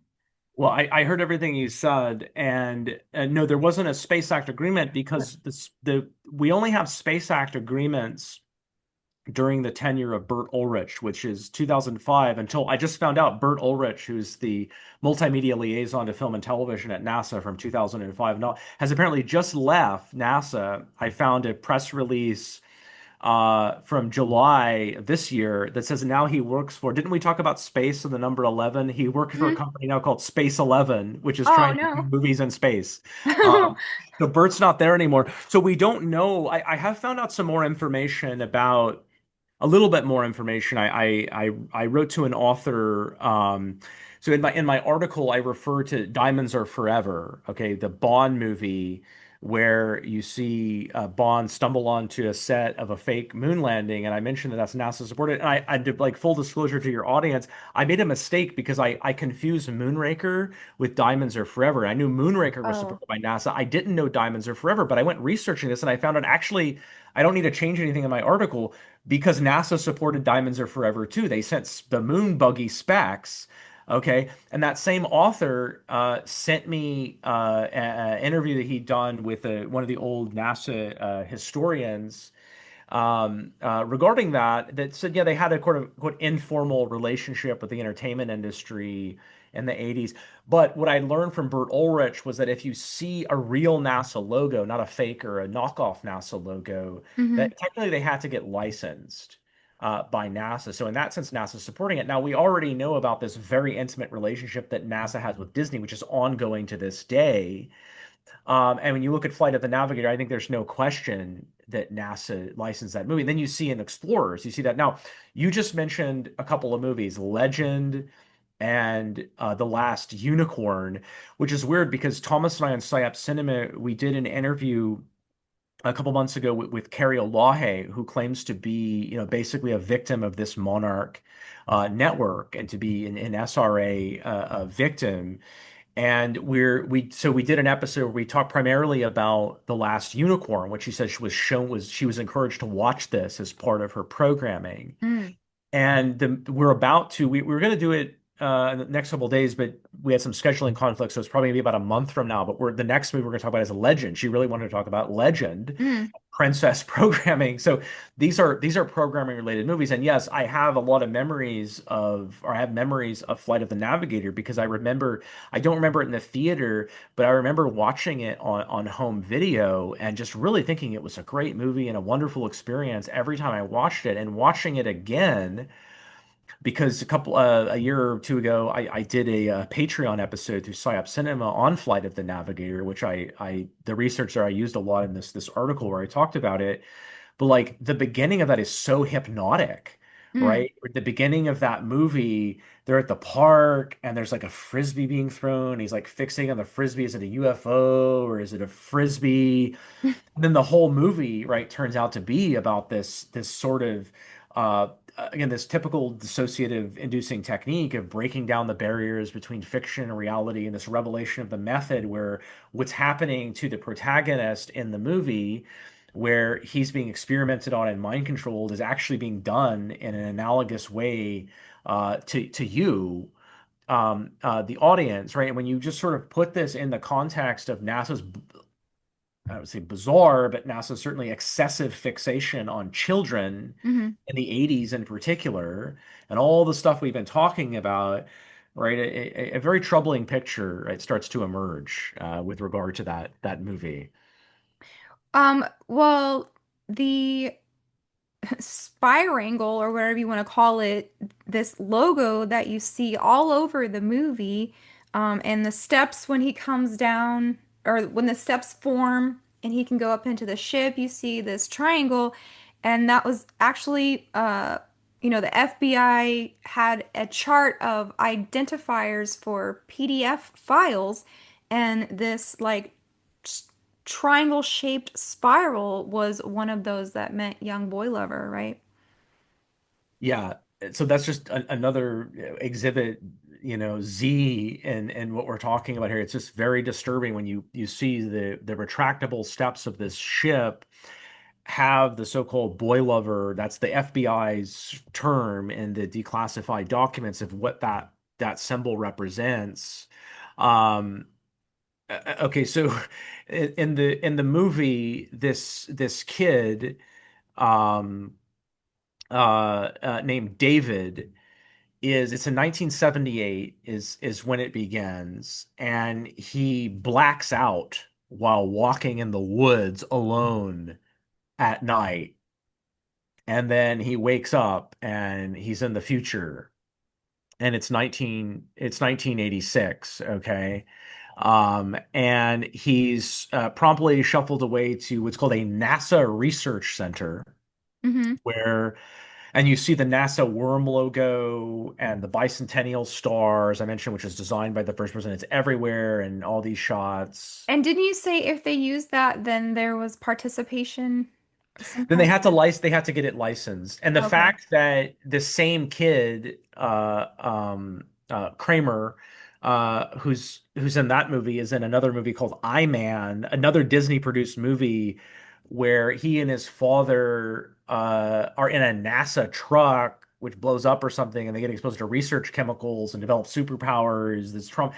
Well, I heard everything you said, and no, there wasn't a Space Act agreement because the we only have Space Act agreements during the tenure of Bert Ulrich, which is 2005, until I just found out Bert Ulrich, who's the multimedia liaison to film and television at NASA from 2005, now has apparently just left NASA. I found a press release from July of this year that says now he works for, didn't we talk about space and the number 11? He works for a Mhm. company now called Space 11, which is Oh trying to do no. movies in space. Um, so Bert's not there anymore. So we don't know. I have found out some more information about a little bit more information. I wrote to an author. So in my article, I refer to Diamonds Are Forever. Okay, the Bond movie where you see Bond stumble onto a set of a fake moon landing, and I mentioned that that's NASA supported. And I did, like, full disclosure to your audience, I made a mistake because I confused Moonraker with Diamonds Are Forever. I knew Moonraker was Oh. supported by NASA. I didn't know Diamonds Are Forever, but I went researching this and I found out actually I don't need to change anything in my article because NASA supported Diamonds Are Forever too. They sent the moon buggy specs. Okay. And that same author sent me an interview that he'd done with one of the old NASA historians regarding that said, yeah, they had a quote unquote informal relationship with the entertainment industry in the 80s. But what I learned from Bert Ulrich was that if you see a real NASA logo, not a fake or a knockoff NASA logo, Hmm. that technically they had to get licensed by NASA. So in that sense, NASA's supporting it. Now we already know about this very intimate relationship that NASA has with Disney, which is ongoing to this day. And when you look at Flight of the Navigator, I think there's no question that NASA licensed that movie. And then you see in Explorers, you see that. Now, you just mentioned a couple of movies, Legend and The Last Unicorn, which is weird because Thomas and I on PsyOps Cinema, we did an interview a couple months ago with Carollo, who claims to be, basically a victim of this monarch network and to be an SRA a victim. And we did an episode where we talked primarily about The Last Unicorn, which she said she was encouraged to watch this as part of her programming. Mm. And we were going to do it in the next couple of days, but we had some scheduling conflicts, so it's probably gonna be about a month from now. But the next movie we're going to talk about is Legend. She really wanted to talk about Legend, Mm. princess programming. So these are programming related movies. And yes, I have memories of Flight of the Navigator because I don't remember it in the theater, but I remember watching it on home video and just really thinking it was a great movie and a wonderful experience every time I watched it, and watching it again because a year or two ago, I did a Patreon episode through PsyOp Cinema on Flight of the Navigator, which the research there I used a lot in this article where I talked about it. But like the beginning of that is so hypnotic, Mm. right? At the beginning of that movie, they're at the park and there's like a frisbee being thrown. He's like fixing on the frisbee. Is it a UFO or is it a frisbee? And then the whole movie, right, turns out to be about this sort of uh again, this typical dissociative inducing technique of breaking down the barriers between fiction and reality, and this revelation of the method where what's happening to the protagonist in the movie, where he's being experimented on and mind controlled, is actually being done in an analogous way to you, the audience, right? And when you just sort of put this in the context of NASA's, I would say bizarre, but NASA's certainly excessive fixation on children Hmm. in the 80s in particular, and all the stuff we've been talking about, right? A very troubling picture, right, starts to emerge with regard to that movie. Well, the spirangle or whatever you want to call it, this logo that you see all over the movie, and the steps when he comes down, or when the steps form and he can go up into the ship, you see this triangle, and that was actually, the FBI had a chart of identifiers for PDF files, and this like triangle shaped spiral was one of those that meant young boy lover, right? Yeah, so that's just another exhibit, Z, and what we're talking about here. It's just very disturbing when you see the retractable steps of this ship have the so-called boy lover. That's the FBI's term in the declassified documents of what that symbol represents. Um, okay, so in the movie, this kid, um, named David, it's in 1978 is when it begins, and he blacks out while walking in the woods alone at night, and then he wakes up and he's in the future, and it's 1986. Okay. And he's promptly shuffled away to what's called a NASA research center, Hmm. where and you see the NASA worm logo and the bicentennial star, as I mentioned, which is designed by the first person. It's everywhere in all these shots. And didn't you say if they used that, then there was participation at some Then they point? had to they had to get it licensed. And the Okay. fact that the same kid, Kramer, who's in that movie, is in another movie called I Man, another Disney produced movie where he and his father are in a NASA truck which blows up or something, and they get exposed to research chemicals and develop superpowers. This Trump.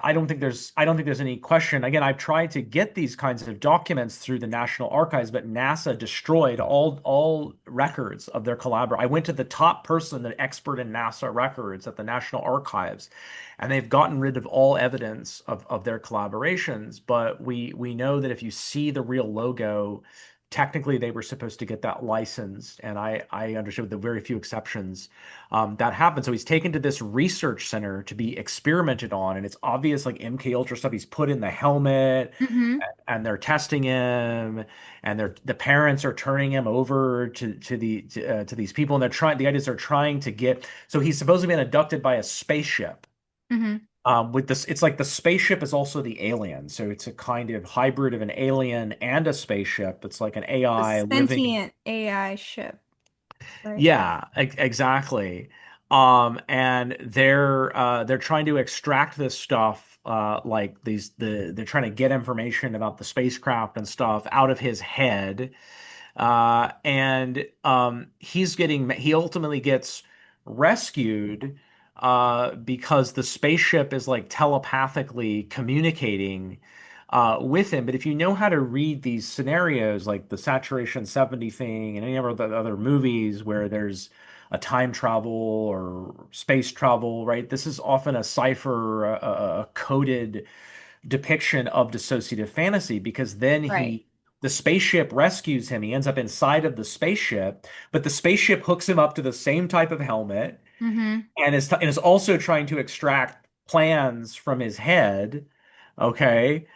I don't think there's any question. Again, I've tried to get these kinds of documents through the National Archives, but NASA destroyed all records of their collaboration. I went to the top person, the expert in NASA records at the National Archives, and they've gotten rid of all evidence of their collaborations. But we know that if you see the real logo, technically they were supposed to get that licensed, and I understood, with the very few exceptions, that happened. So he's taken to this research center to be experimented on, and it's obvious, like MK Ultra stuff. He's put in the helmet, Hmm. and they're testing him, and the parents are turning him over to these people, and the ideas are trying to get. So he's supposed to be abducted by a spaceship. Hmm. With this, it's like the spaceship is also the alien, so it's a kind of hybrid of an alien and a spaceship. It's like an The AI living. sentient AI ship, right? Yeah, exactly. And they're trying to extract this stuff, like they're trying to get information about the spacecraft and stuff out of his head. And he ultimately gets rescued because the spaceship is like telepathically communicating with him. But if you know how to read these scenarios, like the Saturation 70 thing and any of the other movies where there's a time travel or space travel, right? This is often a cipher, a coded depiction of dissociative fantasy, because then Right. the spaceship rescues him. He ends up inside of the spaceship, but the spaceship hooks him up to the same type of helmet. Mm-hmm. and is also trying to extract plans from his head. Okay.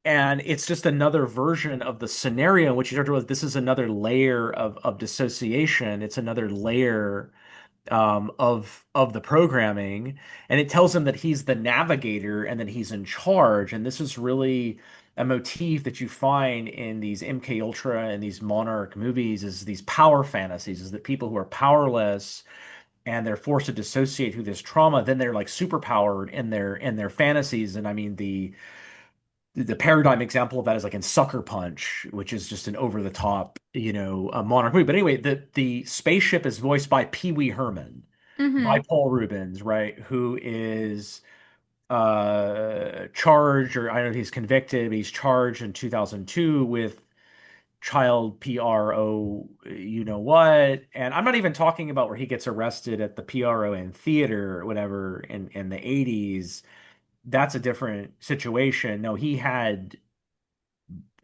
And it's just another version of the scenario in which you talked about this is another layer of dissociation. It's another layer of the programming, and it tells him that he's the navigator and that he's in charge. And this is really a motif that you find in these MK Ultra and these Monarch movies is these power fantasies, is that people who are powerless and they're forced to dissociate through this trauma, then they're like superpowered in their fantasies. And I mean the paradigm example of that is like in Sucker Punch, which is just an over the top, a monarch movie. But anyway, the spaceship is voiced by Pee Wee Herman, by Mm-hmm. Paul Rubens, right? Who is charged, or I don't know if he's convicted, but he's charged in 2002 with child PRO, you know what? And I'm not even talking about where he gets arrested at the PRO in theater or whatever in the 80s. That's a different situation. No, he had,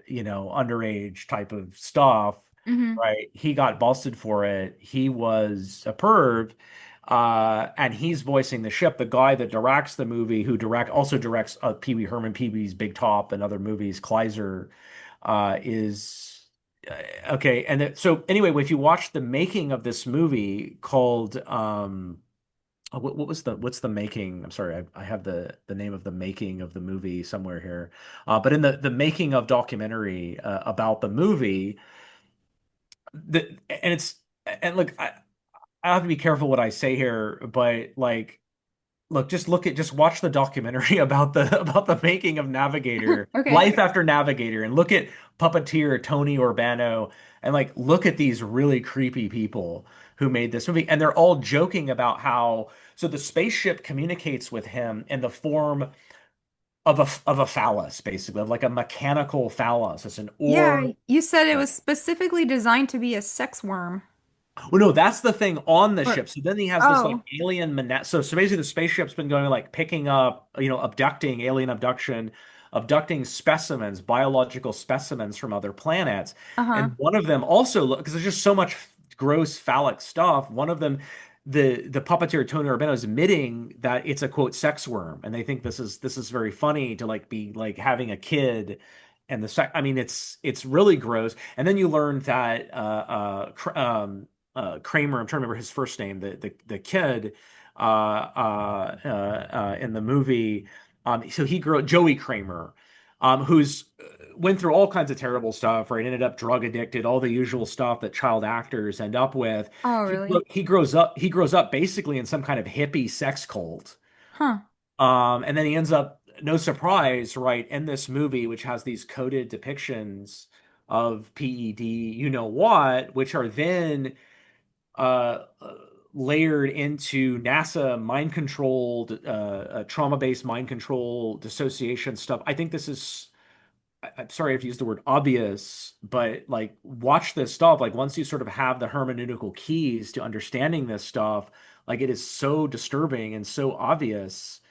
underage type of stuff, Mm-hmm. right? He got busted for it. He was a perv. And he's voicing the ship. The guy that directs the movie, who also directs Pee Wee Herman, Pee Wee's Big Top, and other movies, Kleiser, is okay. And so anyway, if you watch the making of this movie called what was what's the making? I'm sorry, I have the name of the making of the movie somewhere here. But in the making of documentary about the movie, and it's and look, I have to be careful what I say here, but like just watch the documentary about the making of Navigator, Okay. Life After Navigator, and look at puppeteer Tony Urbano, and like look at these really creepy people who made this movie, and they're all joking about how so the spaceship communicates with him in the form of a phallus, basically, of like a mechanical phallus. It's an Yeah, orb. you said it was specifically designed to be a sex worm. Well, no, that's the thing on the Or ship. So then he has this like oh, alien so basically the spaceship's been going like picking up, abducting alien abduction, abducting specimens, biological specimens from other planets. uh-huh. And one of them also because there's just so much gross phallic stuff. One of them, the puppeteer Tony Urbano is admitting that it's a quote sex worm, and they think this is very funny to like be like having a kid. And the sex, I mean, it's really gross. And then you learn that Kramer, I'm trying to remember his first name, the kid in the movie. So he grew Joey Kramer, who's went through all kinds of terrible stuff, right? Ended up drug addicted, all the usual stuff that child actors end up with. Oh, really? He grows up basically in some kind of hippie sex cult. Huh. And then he ends up, no surprise, right, in this movie, which has these coded depictions of PED, you know what, which are then uh, layered into NASA mind controlled, trauma based mind control dissociation stuff. I think this is. I'm sorry if you used the word obvious, but like watch this stuff. Like once you sort of have the hermeneutical keys to understanding this stuff, like it is so disturbing and so obvious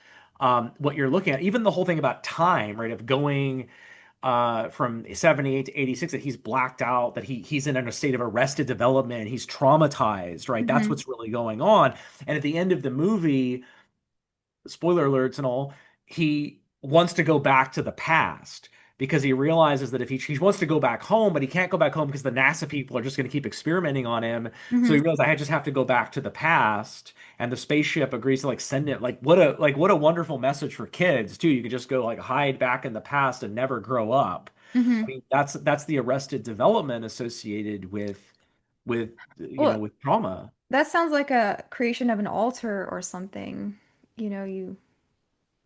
what you're looking at. Even the whole thing about time, right? Of going from 78 to 86 that he's blacked out, that he's in a state of arrested development, he's traumatized, right? That's Mm-hmm. what's really going on. And at the end of the movie, spoiler alerts and all, he wants to go back to the past because he realizes that if he wants to go back home, but he can't go back home because the NASA people are just going to keep experimenting on him. So he Mm-hmm. realizes I just have to go back to the past, and the spaceship agrees to like send it. Like what a wonderful message for kids too. You could just go like hide back in the past and never grow up. I Mm-hmm. mean, that's the arrested development associated with Well, with trauma. that sounds like a creation of an alter or something. You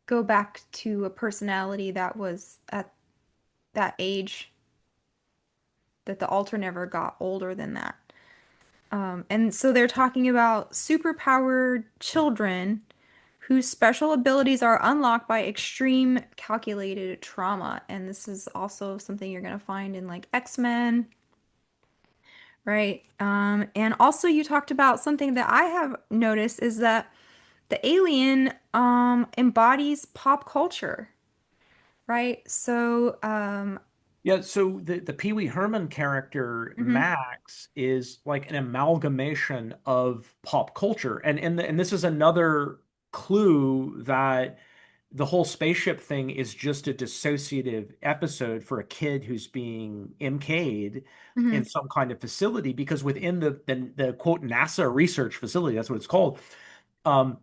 go back to a personality that was at that age that the alter never got older than that. And so they're talking about superpowered children whose special abilities are unlocked by extreme calculated trauma. And this is also something you're going to find in like X-Men, right? And also you talked about something that I have noticed is that the alien embodies pop culture, right? So Yeah, so the Pee Wee Herman character Hmm. Max is like an amalgamation of pop culture, and this is another clue that the whole spaceship thing is just a dissociative episode for a kid who's being MK'd in Hmm. some kind of facility, because within the quote NASA research facility, that's what it's called. Um,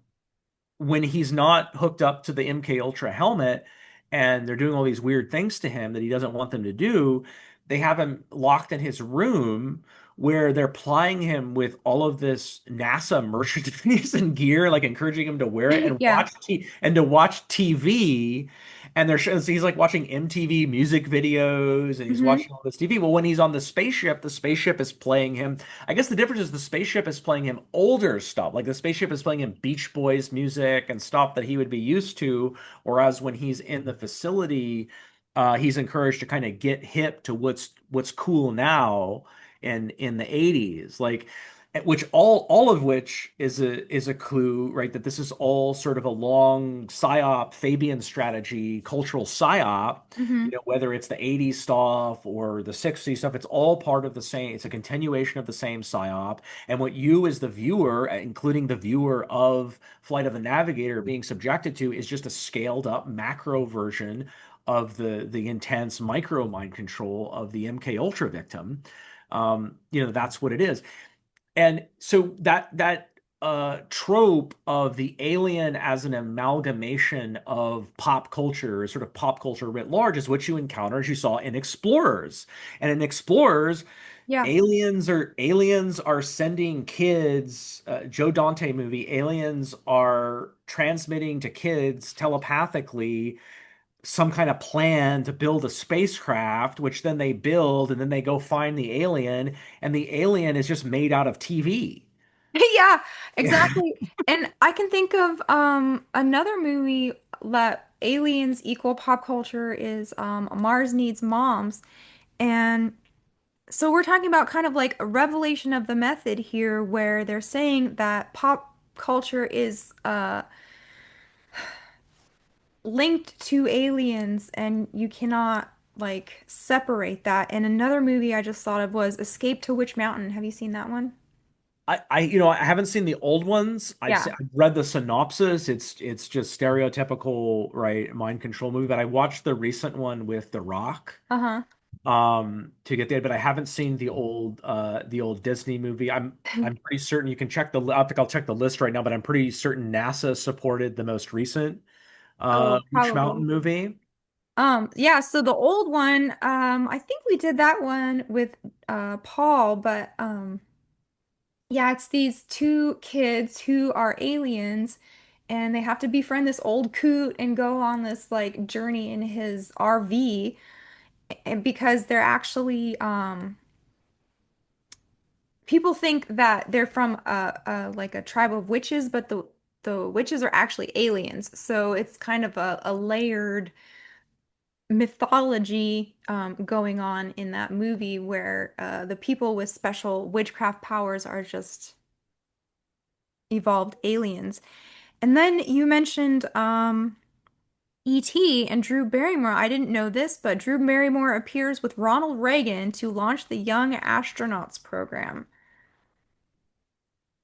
when he's not hooked up to the MK Ultra helmet and they're doing all these weird things to him that he doesn't want them to do, they have him locked in his room where they're plying him with all of this NASA merchandise and gear, like encouraging him to wear it and Yeah. to watch TV. And so he's like watching MTV music videos and he's Hmm. watching all this TV. Well, when he's on the spaceship is playing him. I guess the difference is the spaceship is playing him older stuff. Like the spaceship is playing him Beach Boys music and stuff that he would be used to. Whereas when he's in the facility, he's encouraged to kind of get hip to what's cool now in the 80s. Like which all of which is a clue, right? That this is all sort of a long psyop Fabian strategy, cultural psyop, Hmm. whether it's the 80s stuff or the 60s stuff, it's all part of the same, it's a continuation of the same psyop. And what you as the viewer, including the viewer of Flight of the Navigator, being subjected to is just a scaled up macro version of the intense micro mind control of the MK Ultra victim. That's what it is. And so that trope of the alien as an amalgamation of pop culture, sort of pop culture writ large, is what you encounter, as you saw in Explorers. And in Explorers, Yeah. aliens are sending kids, Joe Dante movie, aliens are transmitting to kids telepathically some kind of plan to build a spacecraft, which then they build, and then they go find the alien, and the alien is just made out of TV. Yeah, exactly. And I can think of another movie that aliens equal pop culture is Mars Needs Moms. And so we're talking about kind of like a revelation of the method here where they're saying that pop culture is linked to aliens and you cannot like separate that. And another movie I just thought of was Escape to Witch Mountain. Have you seen that one? I haven't seen the old ones. Yeah. I've read the synopsis. It's just stereotypical, right, mind control movie. But I watched the recent one with The Rock, Uh-huh. to get there. But I haven't seen the old Disney movie. I'm pretty certain you can check I think I'll check the list right now, but I'm pretty certain NASA supported the most recent Oh, Witch Mountain probably. movie. Yeah, so the old one, I think we did that one with Paul, but yeah, it's these two kids who are aliens and they have to befriend this old coot and go on this like journey in his RV and because they're actually people think that they're from like a tribe of witches, but the witches are actually aliens. So it's kind of a layered mythology going on in that movie where the people with special witchcraft powers are just evolved aliens. And then you mentioned E.T. and Drew Barrymore. I didn't know this, but Drew Barrymore appears with Ronald Reagan to launch the Young Astronauts program.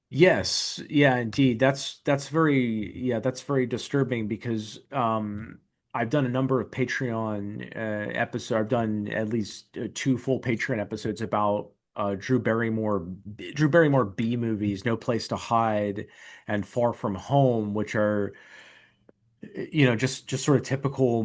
Yes, yeah, indeed. That's very disturbing because I've done a number of Patreon episodes. I've done at least two full Patreon episodes about Drew Barrymore B movies, No Place to Hide and Far From Home, which are just sort of typical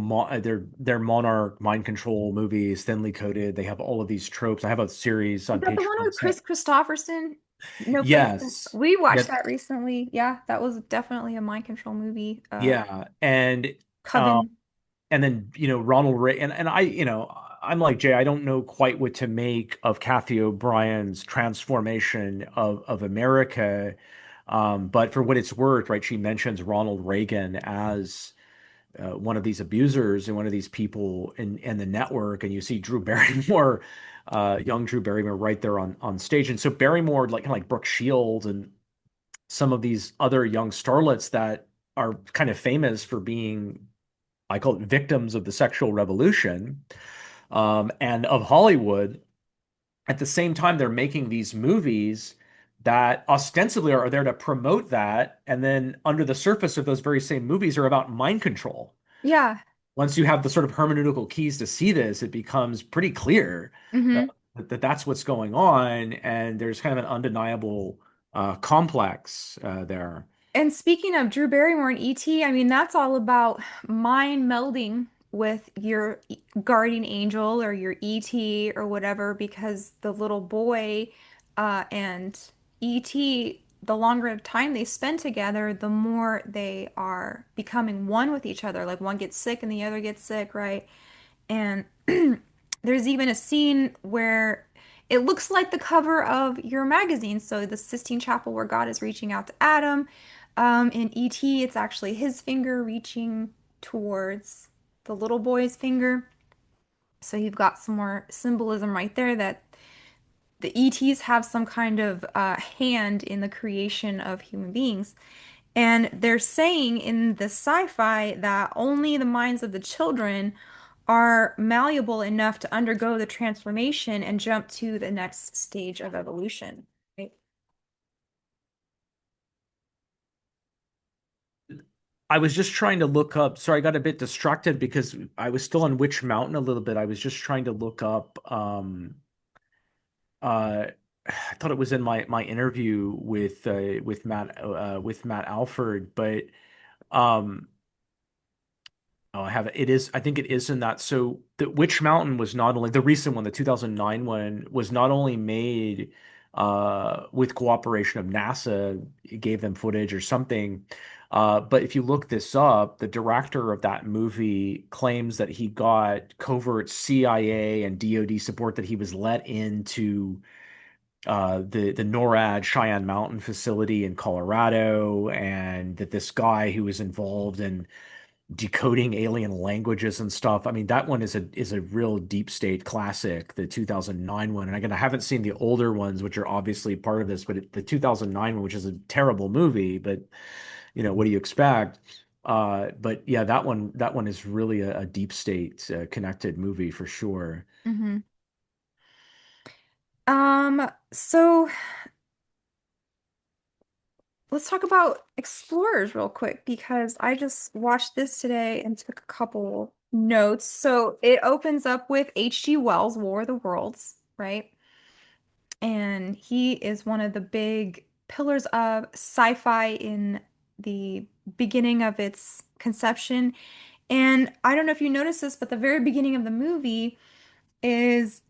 they're monarch mind control movies, thinly coded. They have all of these tropes. I have a series Is on that the one Patreon. with Chris Christopherson? No place. Yes. We Yeah, watched that recently. Yeah, that was definitely a mind control movie. yeah, um, Coven. and then Ronald Ray and I, I'm like Jay. I don't know quite what to make of Kathy O'Brien's transformation of America, but for what it's worth, right? She mentions Ronald Reagan as one of these abusers and one of these people in the network, and you see Drew Barrymore, young Drew Barrymore, right there on stage, and so Barrymore, like kind of like Brooke Shields and some of these other young starlets that are kind of famous for being, I call it, victims of the sexual revolution. and of Hollywood. At the same time, they're making these movies that ostensibly are there to promote that, and then under the surface of those very same movies are about mind control. Yeah. Once you have the sort of hermeneutical keys to see this, it becomes pretty clear uh, Hmm. that that's what's going on, and there's kind of an undeniable complex there. And speaking of Drew Barrymore and E.T., I mean, that's all about mind melding with your guardian angel or your ET or whatever, because the little boy and ET, the longer time they spend together, the more they are becoming one with each other. Like one gets sick and the other gets sick, right? And there's even a scene where it looks like the cover of your magazine. So the Sistine Chapel where God is reaching out to Adam. In E.T., it's actually his finger reaching towards the little boy's finger. So you've got some more symbolism right there that the ETs have some kind of hand in the creation of human beings. And they're saying in the sci-fi that only the minds of the children are malleable enough to undergo the transformation and jump to the next stage of evolution. Right? I was just trying to look up. Sorry, I got a bit distracted because I was still on Witch Mountain a little bit. I was just trying to look up. I thought it was in my interview with Matt Alford, but um, oh, I have it. It is. I think it is in that. So the Witch Mountain was not only the recent one, the 2009 one, was not only made with cooperation of NASA, it gave them footage or something. But if you look this up, the director of that movie claims that he got covert CIA and DoD support, that he was let into the NORAD Cheyenne Mountain facility in Colorado, and that this guy who was involved in decoding alien languages and stuff. I mean, that one is a real deep state classic, the 2009 one. And again, I haven't seen the older ones, which are obviously part of this, but the 2009 one, which is a terrible movie, but what do you expect? But yeah, that one is really a deep state connected movie for sure. Hmm. So let's talk about explorers real quick because I just watched this today and took a couple notes. So it opens up with H.G. Wells' War of the Worlds, right? And he is one of the big pillars of sci-fi in the beginning of its conception. And I don't know if you noticed this, but the very beginning of the movie is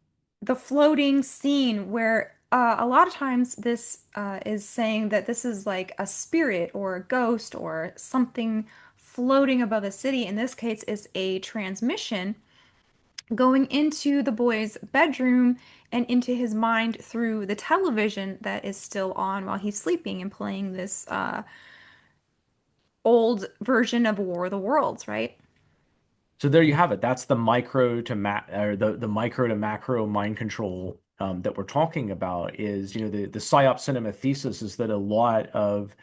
the floating scene where a lot of times this is saying that this is like a spirit or a ghost or something floating above the city. In this case, it's a transmission going into the boy's bedroom and into his mind through the television that is still on while he's sleeping and playing this old version of War of the Worlds, right? So there you have it. That's the micro to or the micro to macro mind control that we're talking about. Is the psyop cinema thesis is that a lot of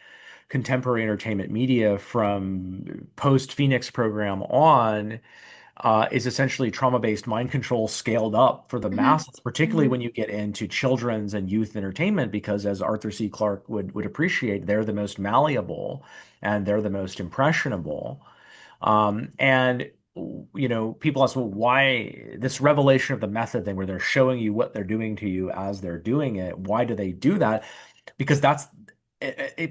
contemporary entertainment media from post Phoenix program on is essentially trauma-based mind control scaled up for the Hmm. masses, particularly Hmm. when you get into children's and youth entertainment, because as Arthur C. Clarke would appreciate, they're the most malleable and they're the most impressionable. And people ask, well, why this revelation of the method thing where they're showing you what they're doing to you as they're doing it? Why do they do that? Because that's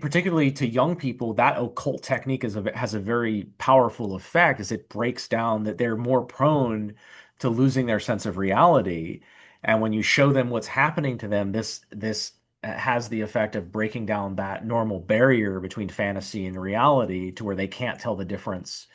particularly to young people, that occult technique has a very powerful effect as it breaks down that they're more prone to losing their sense of reality. And when you show them what's happening to them, this has the effect of breaking down that normal barrier between fantasy and reality to where they can't tell the difference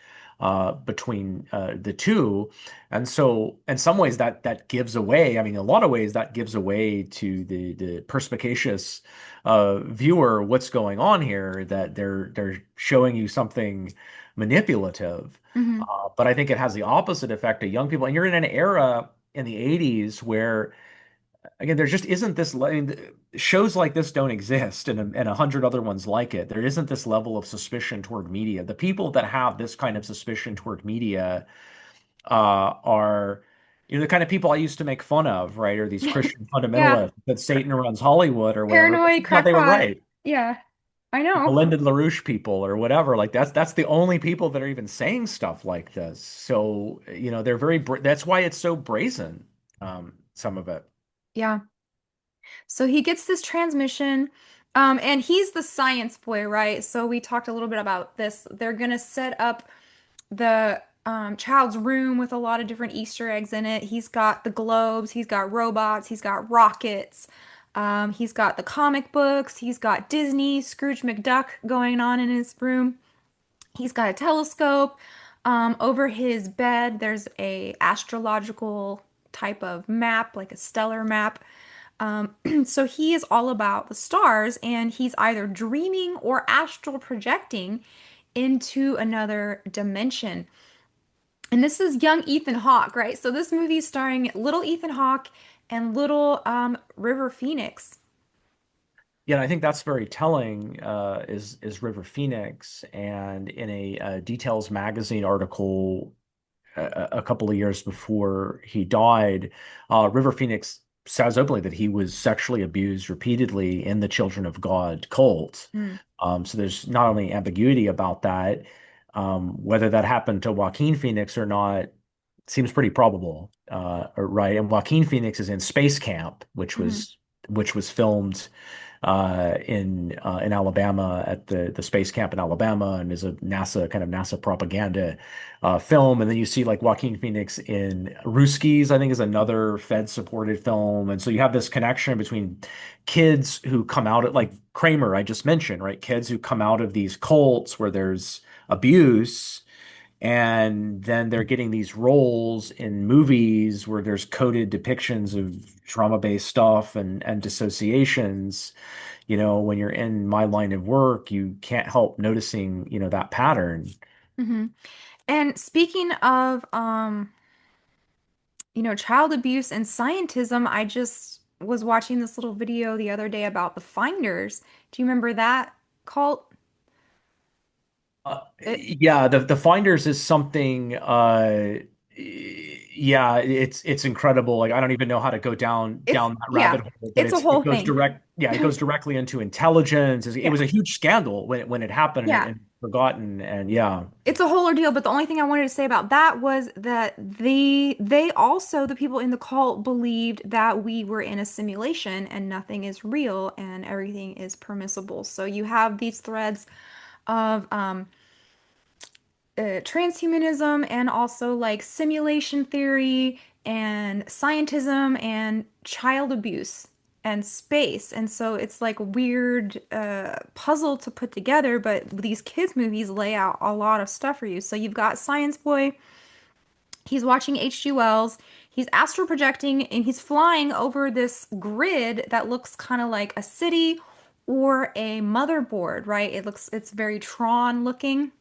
between the two. And so, in some ways, that gives away. I mean, in a lot of ways, that gives away to the perspicacious viewer what's going on here. That they're showing you something manipulative. Hmm. But I think it has the opposite effect to young people. And you're in an era in the 80s where again, there just isn't this. I mean, shows like this don't exist, and a hundred other ones like it. There isn't this level of suspicion toward media. The people that have this kind of suspicion toward media are, the kind of people I used to make fun of, right? Or these Christian Yeah. fundamentalists that Satan runs Hollywood or whatever. But Paranoid I thought they were crackpot. right. Yeah, I know. Melinda LaRouche people or whatever. Like that's the only people that are even saying stuff like this. So, they're that's why it's so brazen, some of it. Yeah. So he gets this transmission, and he's the science boy, right? So we talked a little bit about this. They're gonna set up the child's room with a lot of different Easter eggs in it. He's got the globes, he's got robots, he's got rockets, he's got the comic books, he's got Disney, Scrooge McDuck going on in his room. He's got a telescope. Over his bed, there's a astrological type of map, like a stellar map. So he is all about the stars, and he's either dreaming or astral projecting into another dimension. And this is young Ethan Hawke, right? So this movie is starring little Ethan Hawke and little River Phoenix. Yeah, and I think that's very telling, is River Phoenix. And in a, Details magazine article a couple of years before he died, River Phoenix says openly that he was sexually abused repeatedly in the Children of God cult. Mm, So there's not only ambiguity about that, whether that happened to Joaquin Phoenix or not seems pretty probable, right? And Joaquin Phoenix is in Space Camp, which mhm, was filmed in Alabama at the space camp in Alabama, and is a NASA propaganda film. And then you see like Joaquin Phoenix in Ruskies, I think is another Fed supported film. And so you have this connection between kids who come out at like Kramer, I just mentioned, right? Kids who come out of these cults where there's abuse, and then they're getting these roles in movies where there's coded depictions of trauma-based stuff and dissociations. When you're in my line of work, you can't help noticing, that pattern. mhm. And speaking of child abuse and scientism, I just was watching this little video the other day about the Finders. Do you remember that cult? It, Yeah, the Finders is something. Yeah, it's incredible. Like I don't even know how to go it's down that rabbit yeah, hole, but it's a it whole goes thing. direct. Yeah, it goes directly into intelligence. It Yeah. was a huge scandal when it happened Yeah. and forgotten. And yeah. It's a whole ordeal, but the only thing I wanted to say about that was that they also, the people in the cult, believed that we were in a simulation and nothing is real and everything is permissible. So you have these threads of transhumanism and also like simulation theory and scientism and child abuse and space. And so it's like a weird puzzle to put together, but these kids movies lay out a lot of stuff for you. So you've got Science Boy, he's watching H.G. Wells, he's astral projecting and he's flying over this grid that looks kind of like a city or a motherboard, right? It's very Tron looking.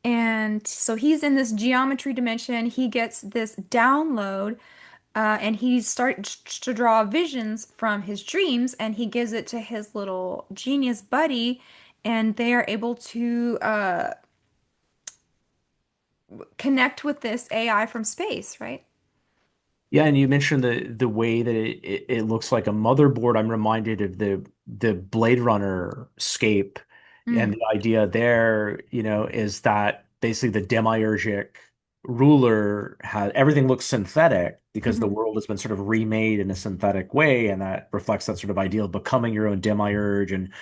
And so he's in this geometry dimension. He gets this download, and he starts to draw visions from his dreams, and he gives it to his little genius buddy, and they are able to connect with this AI from space, right? Yeah, and you mentioned the way that it looks like a motherboard. I'm reminded of the Blade Runner scape, and Mm, the idea there, is that basically the demiurgic ruler has everything looks synthetic because the hmm world has been sort of remade in a synthetic way, and that reflects that sort of ideal of becoming your own demiurge and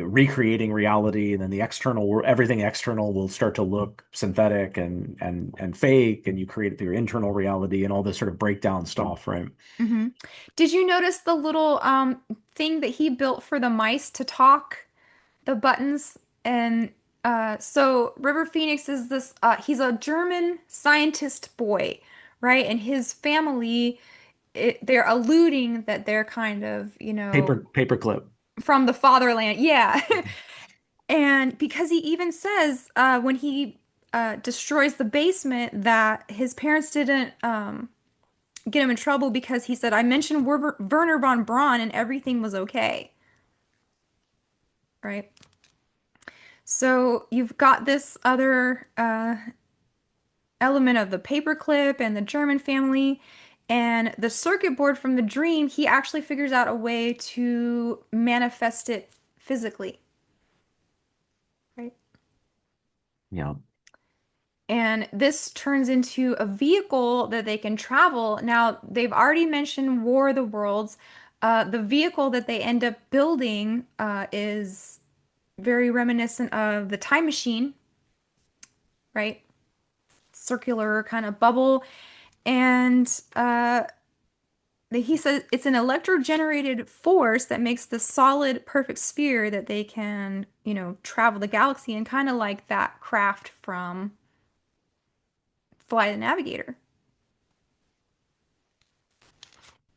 recreating reality. And then the external, everything external will start to look synthetic and fake, and you create your internal reality and all this sort of breakdown stuff, right? hmm Did you notice the little thing that he built for the mice to talk? The buttons and so River Phoenix is this he's a German scientist boy, right? And his family they're alluding that they're kind of, Paperclip. from the fatherland. Yeah. And because he even says when he destroys the basement that his parents didn't get him in trouble because he said I mentioned Werner von Braun and everything was okay, right? So you've got this other element of the paperclip and the German family. And the circuit board from the dream, he actually figures out a way to manifest it physically, right? Yeah. And this turns into a vehicle that they can travel. Now, they've already mentioned War of the Worlds. The vehicle that they end up building is very reminiscent of the time machine, right? Circular kind of bubble. And he says it's an electro-generated force that makes the solid, perfect sphere that they can, travel the galaxy in, kind of like that craft from Flight of the Navigator.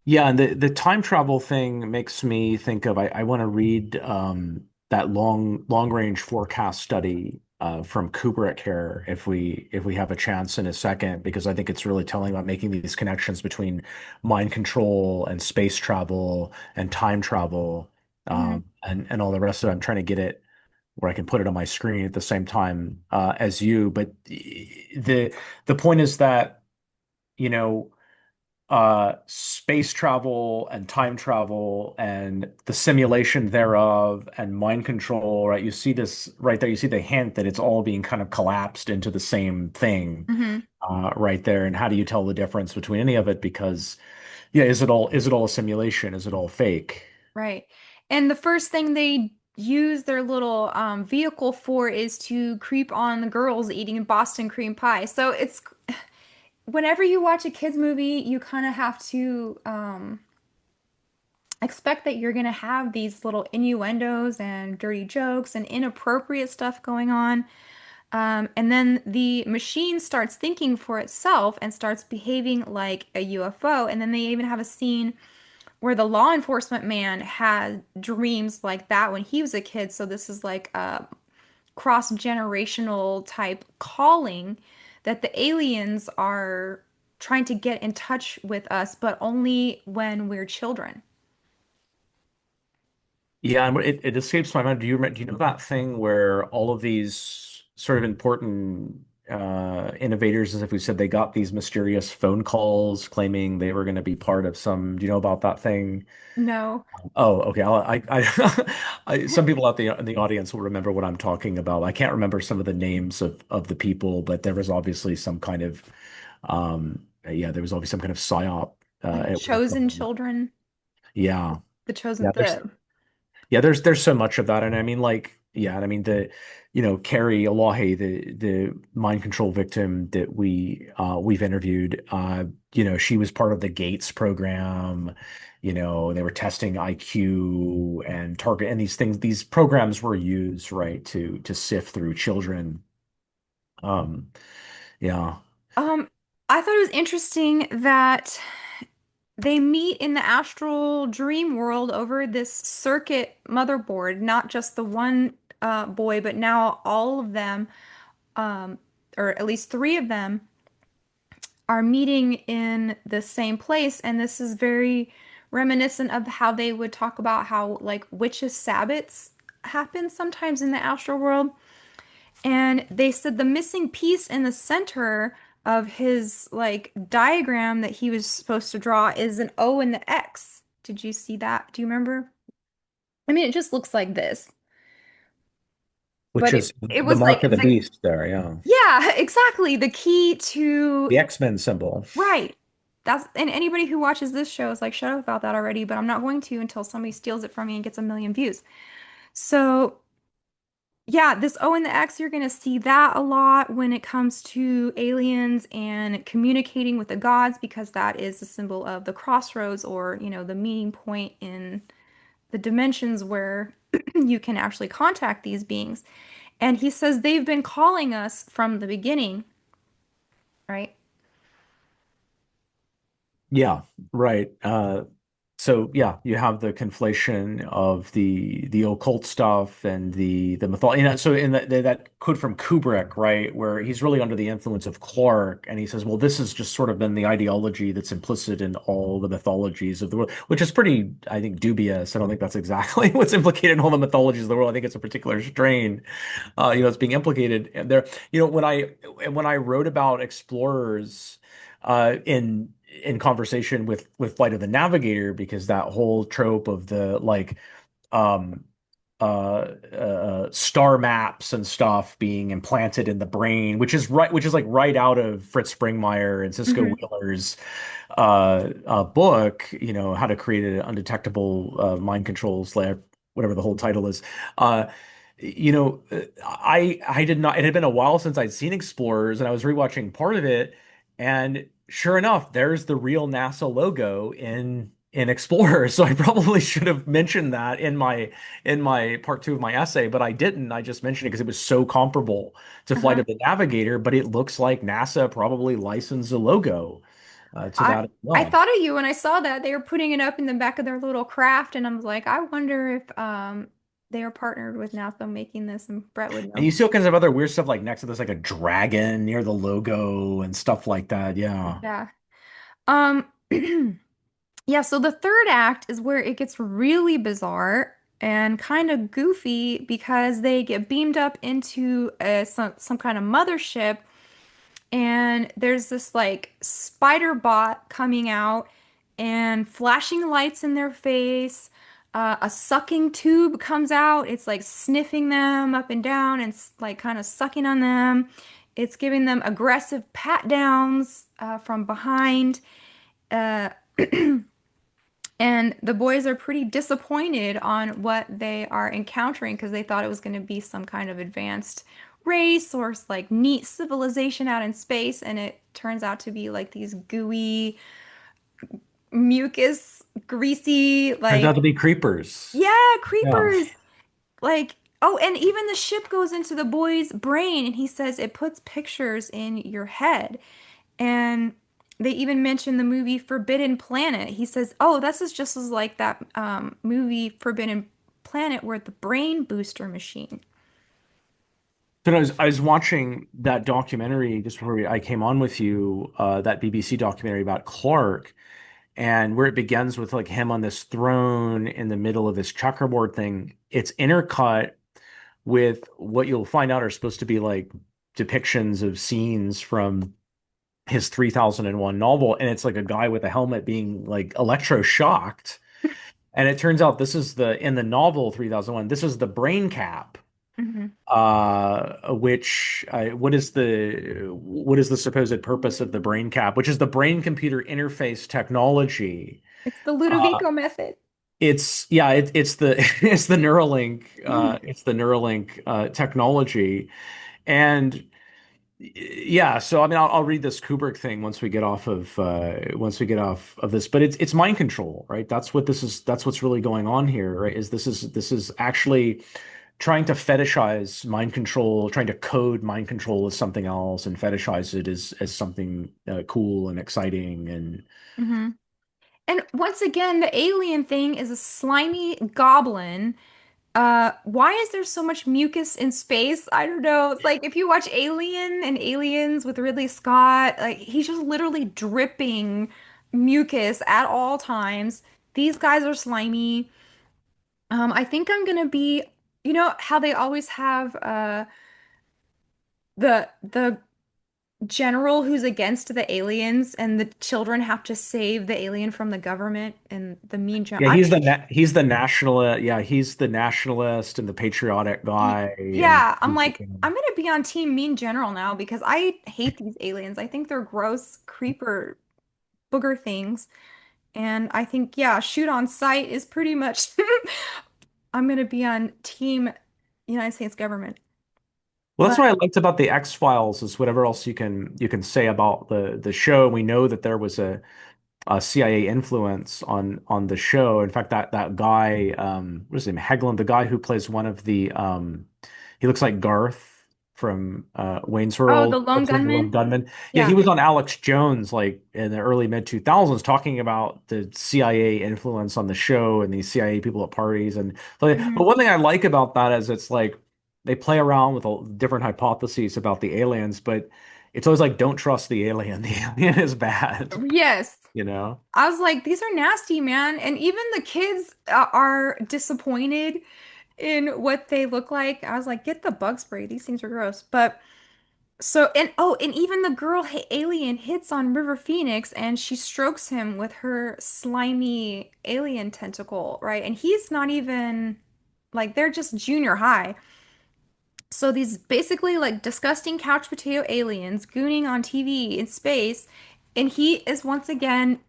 Yeah, and the time travel thing makes me think of I want to read that long range forecast study from Kubrick here if we have a chance in a second because I think it's really telling about making these connections between mind control and space travel and time travel Hmm. and all the rest of it. I'm trying to get it where I can put it on my screen at the same time as you, but the point is that you know space travel and time travel and the simulation thereof and mind control, right? You see this right there. You see the hint that it's all being kind of collapsed into the same thing, Hmm. right there. And how do you tell the difference between any of it? Because, yeah, is it all a simulation? Is it all fake? Right. And the first thing they use their little vehicle for is to creep on the girls eating Boston cream pie. So it's whenever you watch a kids movie, you kind of have to expect that you're going to have these little innuendos and dirty jokes and inappropriate stuff going on. And then the machine starts thinking for itself and starts behaving like a UFO. And then they even have a scene where the law enforcement man had dreams like that when he was a kid. So this is like a cross-generational type calling that the aliens are trying to get in touch with us, but only when we're children. Yeah, and it escapes my mind. Do you know that thing where all of these sort of important innovators, as if we said they got these mysterious phone calls claiming they were going to be part of some, do you know about that thing? No. Oh, okay. Some people out in the audience will remember what I'm talking about. I can't remember some of the names of the people, but there was obviously some kind of, yeah, there was obviously some kind of psyop Like at work chosen going on. children, Yeah, the chosen yeah. the There's so much of that, and I mean, like, yeah, and I mean Carrie Elahe, the mind control victim that we've interviewed, she was part of the Gates program. They were testing IQ and target, and these things, these programs were used, right, to sift through children. Um, yeah, um I thought it was interesting that they meet in the astral dream world over this circuit motherboard, not just the one boy, but now all of them, um, or at least three of them, are meeting in the same place. And this is very reminiscent of how they would talk about how, like, witches' sabbats happen sometimes in the astral world. And they said the missing piece in the center of his like diagram that he was supposed to draw is an O and the X. Did you see that? Do you remember? I mean, it just looks like this, which but it is it the was like mark of the the beast there. Yeah, yeah, exactly. The key to the X-Men symbol. right. That's and anybody who watches this show is like, shut up about that already, but I'm not going to until somebody steals it from me and gets a million views. So yeah, this O and the X, you're going to see that a lot when it comes to aliens and communicating with the gods, because that is a symbol of the crossroads or, the meeting point in the dimensions where you can actually contact these beings. And he says they've been calling us from the beginning, right? Yeah, right. So yeah, you have the conflation of the occult stuff and the mythology. So in that quote from Kubrick, right, where he's really under the influence of Clarke, and he says, "Well, this has just sort of been the ideology that's implicit in all the mythologies of the world," which is pretty, I think, dubious. I don't think that's exactly what's implicated in all the mythologies of the world. I think it's a particular strain, it's being implicated. And there, when I wrote about explorers, in conversation with Flight of the Navigator, because that whole trope of the like um star maps and stuff being implanted in the brain, which is like right out of Fritz Springmeier and Cisco Hmm. Wheeler's book, how to create an undetectable mind control slash whatever the whole title is. uh I did not, it had been a while since I'd seen Explorers, and I was rewatching part of it, and sure enough, there's the real NASA logo in Explorers. So I probably should have mentioned that in my part two of my essay, but I didn't. I just mentioned it because it was so comparable to Flight Uh-huh. of the Navigator, but it looks like NASA probably licensed a logo to I that as I well. thought of you when I saw that they were putting it up in the back of their little craft, and I was like, I wonder if they are partnered with NASA making this, and Brett would And know. you see all kinds of other weird stuff like next to this, like a dragon near the logo and stuff like that. Yeah. Yeah. Um, yeah, so the third act is where it gets really bizarre and kind of goofy because they get beamed up into some kind of mothership, and there's this like spider bot coming out and flashing lights in their face. A sucking tube comes out. It's like sniffing them up and down and like kind of sucking on them. It's giving them aggressive pat downs from behind. Uh, and the boys are pretty disappointed on what they are encountering because they thought it was going to be some kind of advanced race or like neat civilization out in space, and it turns out to be like these gooey, mucus, greasy, Turns out like, to be creepers. yeah, Yeah. creepers. Like, oh, and even the ship goes into the boy's brain and he says it puts pictures in your head. And they even mention the movie Forbidden Planet. He says, "Oh, this is just as like that movie Forbidden Planet where the brain booster machine." So I was watching that documentary just before I came on with you, that BBC documentary about Clarke, and where it begins with like him on this throne in the middle of this checkerboard thing. It's intercut with what you'll find out are supposed to be like depictions of scenes from his 3001 novel, and it's like a guy with a helmet being like electroshocked. And it turns out this is in the novel 3001, this is the brain cap, Hmm. which what is the supposed purpose of the brain cap, which is the brain computer interface technology. It's the Uh, Ludovico method. it's the it's the Neuralink, Mhm. technology. And yeah, so I mean, I'll read this Kubrick thing once we get off of this, but it's mind control, right? That's what's really going on here, right? This is actually trying to fetishize mind control, trying to code mind control as something else and fetishize it as something cool and exciting. And Hmm. And once again, the alien thing is a slimy goblin. Why is there so much mucus in space? I don't know. It's like if you watch Alien and Aliens with Ridley Scott, like he's just literally dripping mucus at all times. These guys are slimy. I think I'm gonna be, you know how they always have the general who's against the aliens and the children have to save the alien from the government and the mean gen yeah, he's the nationalist and the patriotic guy, and Yeah, I'm like, I'm gonna be on team mean general now because I hate these aliens. I think they're gross, creeper, booger things. And I think, yeah, shoot on sight is pretty much I'm gonna be on team United States government. well, that's But what I liked about the X-Files is whatever else you can say about the show. We know that there was a CIA influence on the show. In fact, that guy, what is his name, Heglund, the guy who plays one of the he looks like Garth. from Wayne's Oh, World, the lone cartoon, The Lone gunman. Gunman. Yeah, he Yeah. was on Alex Jones like in the early mid 2000s talking about the CIA influence on the show and these CIA people at parties. And but Hmm. one thing I like about that is it's like they play around with all different hypotheses about the aliens, but it's always like don't trust the alien. The alien is bad, Yes. you know? I was like, these are nasty, man. And even the kids are disappointed in what they look like. I was like, get the bug spray. These things are gross. But so, and oh, and even the girl alien hits on River Phoenix and she strokes him with her slimy alien tentacle, right? And he's not even like they're just junior high. So these basically like disgusting couch potato aliens gooning on TV in space, and he is once again,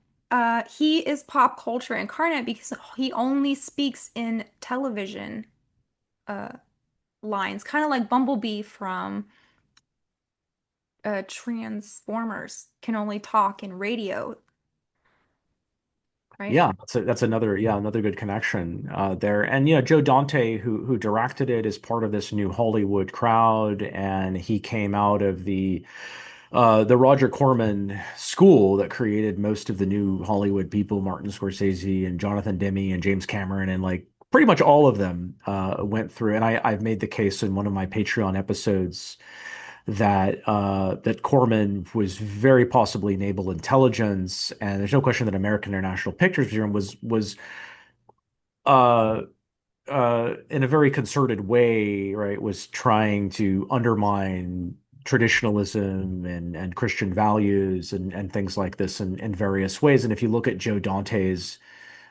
he is pop culture incarnate because he only speaks in television uh lines, kind of like Bumblebee from Transformers can only talk in radio, right? Yeah, that's another another good connection there. And Joe Dante, who directed it, is part of this new Hollywood crowd, and he came out of the Roger Corman school that created most of the new Hollywood people, Martin Scorsese and Jonathan Demme and James Cameron, and like pretty much all of them went through. And I've made the case in one of my Patreon episodes that Corman was very possibly naval intelligence, and there's no question that American International Pictures Bureau was uh, in a very concerted way, right, was trying to undermine traditionalism and Christian values and things like this in various ways. And if you look at Joe Dante's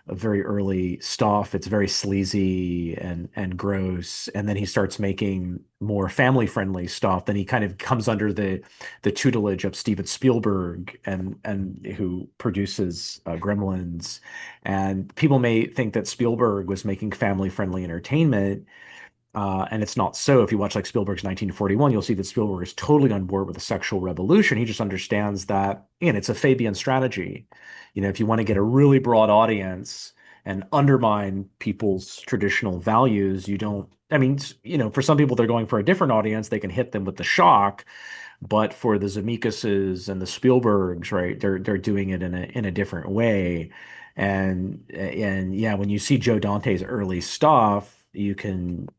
very early stuff. It's very sleazy and gross. And then he starts making more family friendly stuff. Then he kind of comes under the tutelage of Steven Spielberg and who produces Gremlins. And people may think that Spielberg was making family friendly entertainment. And it's not so. If you watch like Spielberg's 1941, you'll see that Spielberg is totally on board with the sexual revolution. He just understands that, and it's a Fabian strategy. If you want to get a really broad audience and undermine people's traditional values, you don't, I mean, for some people, they're going for a different audience. They can hit them with the shock. But for the Zemeckis's and the Spielbergs, right, they're doing it in a different way. And yeah, when you see Joe Dante's early stuff, you can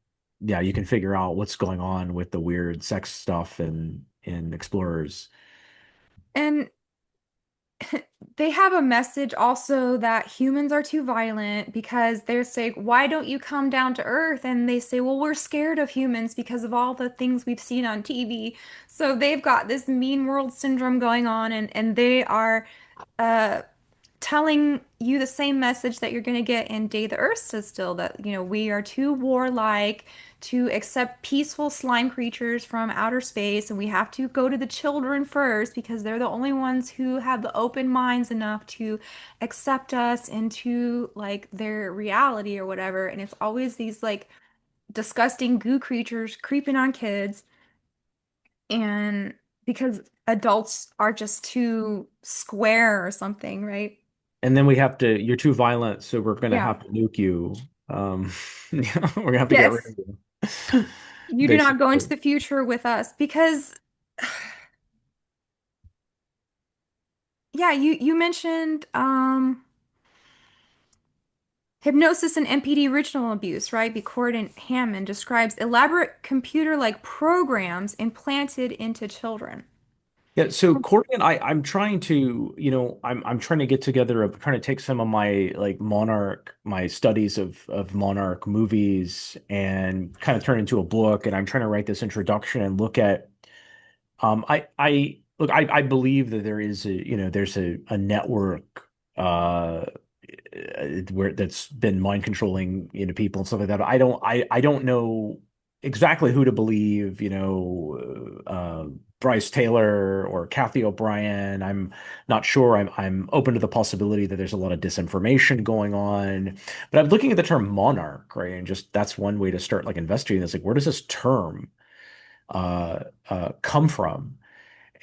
figure out what's going on with the weird sex stuff in Explorers. And they have a message also that humans are too violent because they're saying, why don't you come down to Earth? And they say, well, we're scared of humans because of all the things we've seen on TV. So they've got this mean world syndrome going on, and they are uh telling you the same message that you're going to get in Day the Earth says still that, we are too warlike to accept peaceful slime creatures from outer space, and we have to go to the children first because they're the only ones who have the open minds enough to accept us into like their reality or whatever. And it's always these like disgusting goo creatures creeping on kids, and because adults are just too square or something, right? And then you're too violent, so we're gonna Yeah. have to nuke you. We're gonna have to get rid Yes, of you. you do not go into Basically. the future with us because, yeah, you mentioned hypnosis and MPD original abuse, right? Becord and Hammond describes elaborate computer-like programs implanted into children. Yeah, so Courtney and I'm trying to, I'm trying to get together, I'm trying to take some of my like my studies of Monarch movies and kind of turn into a book. And I'm trying to write this introduction and look at I believe that there is there's a network where that's been mind controlling, people and stuff like that. I don't know exactly who to believe, Bryce Taylor or Kathy O'Brien. I'm not sure. I'm open to the possibility that there's a lot of disinformation going on. But I'm looking at the term monarch, right? And just that's one way to start like investigating this. Like, where does this term come from?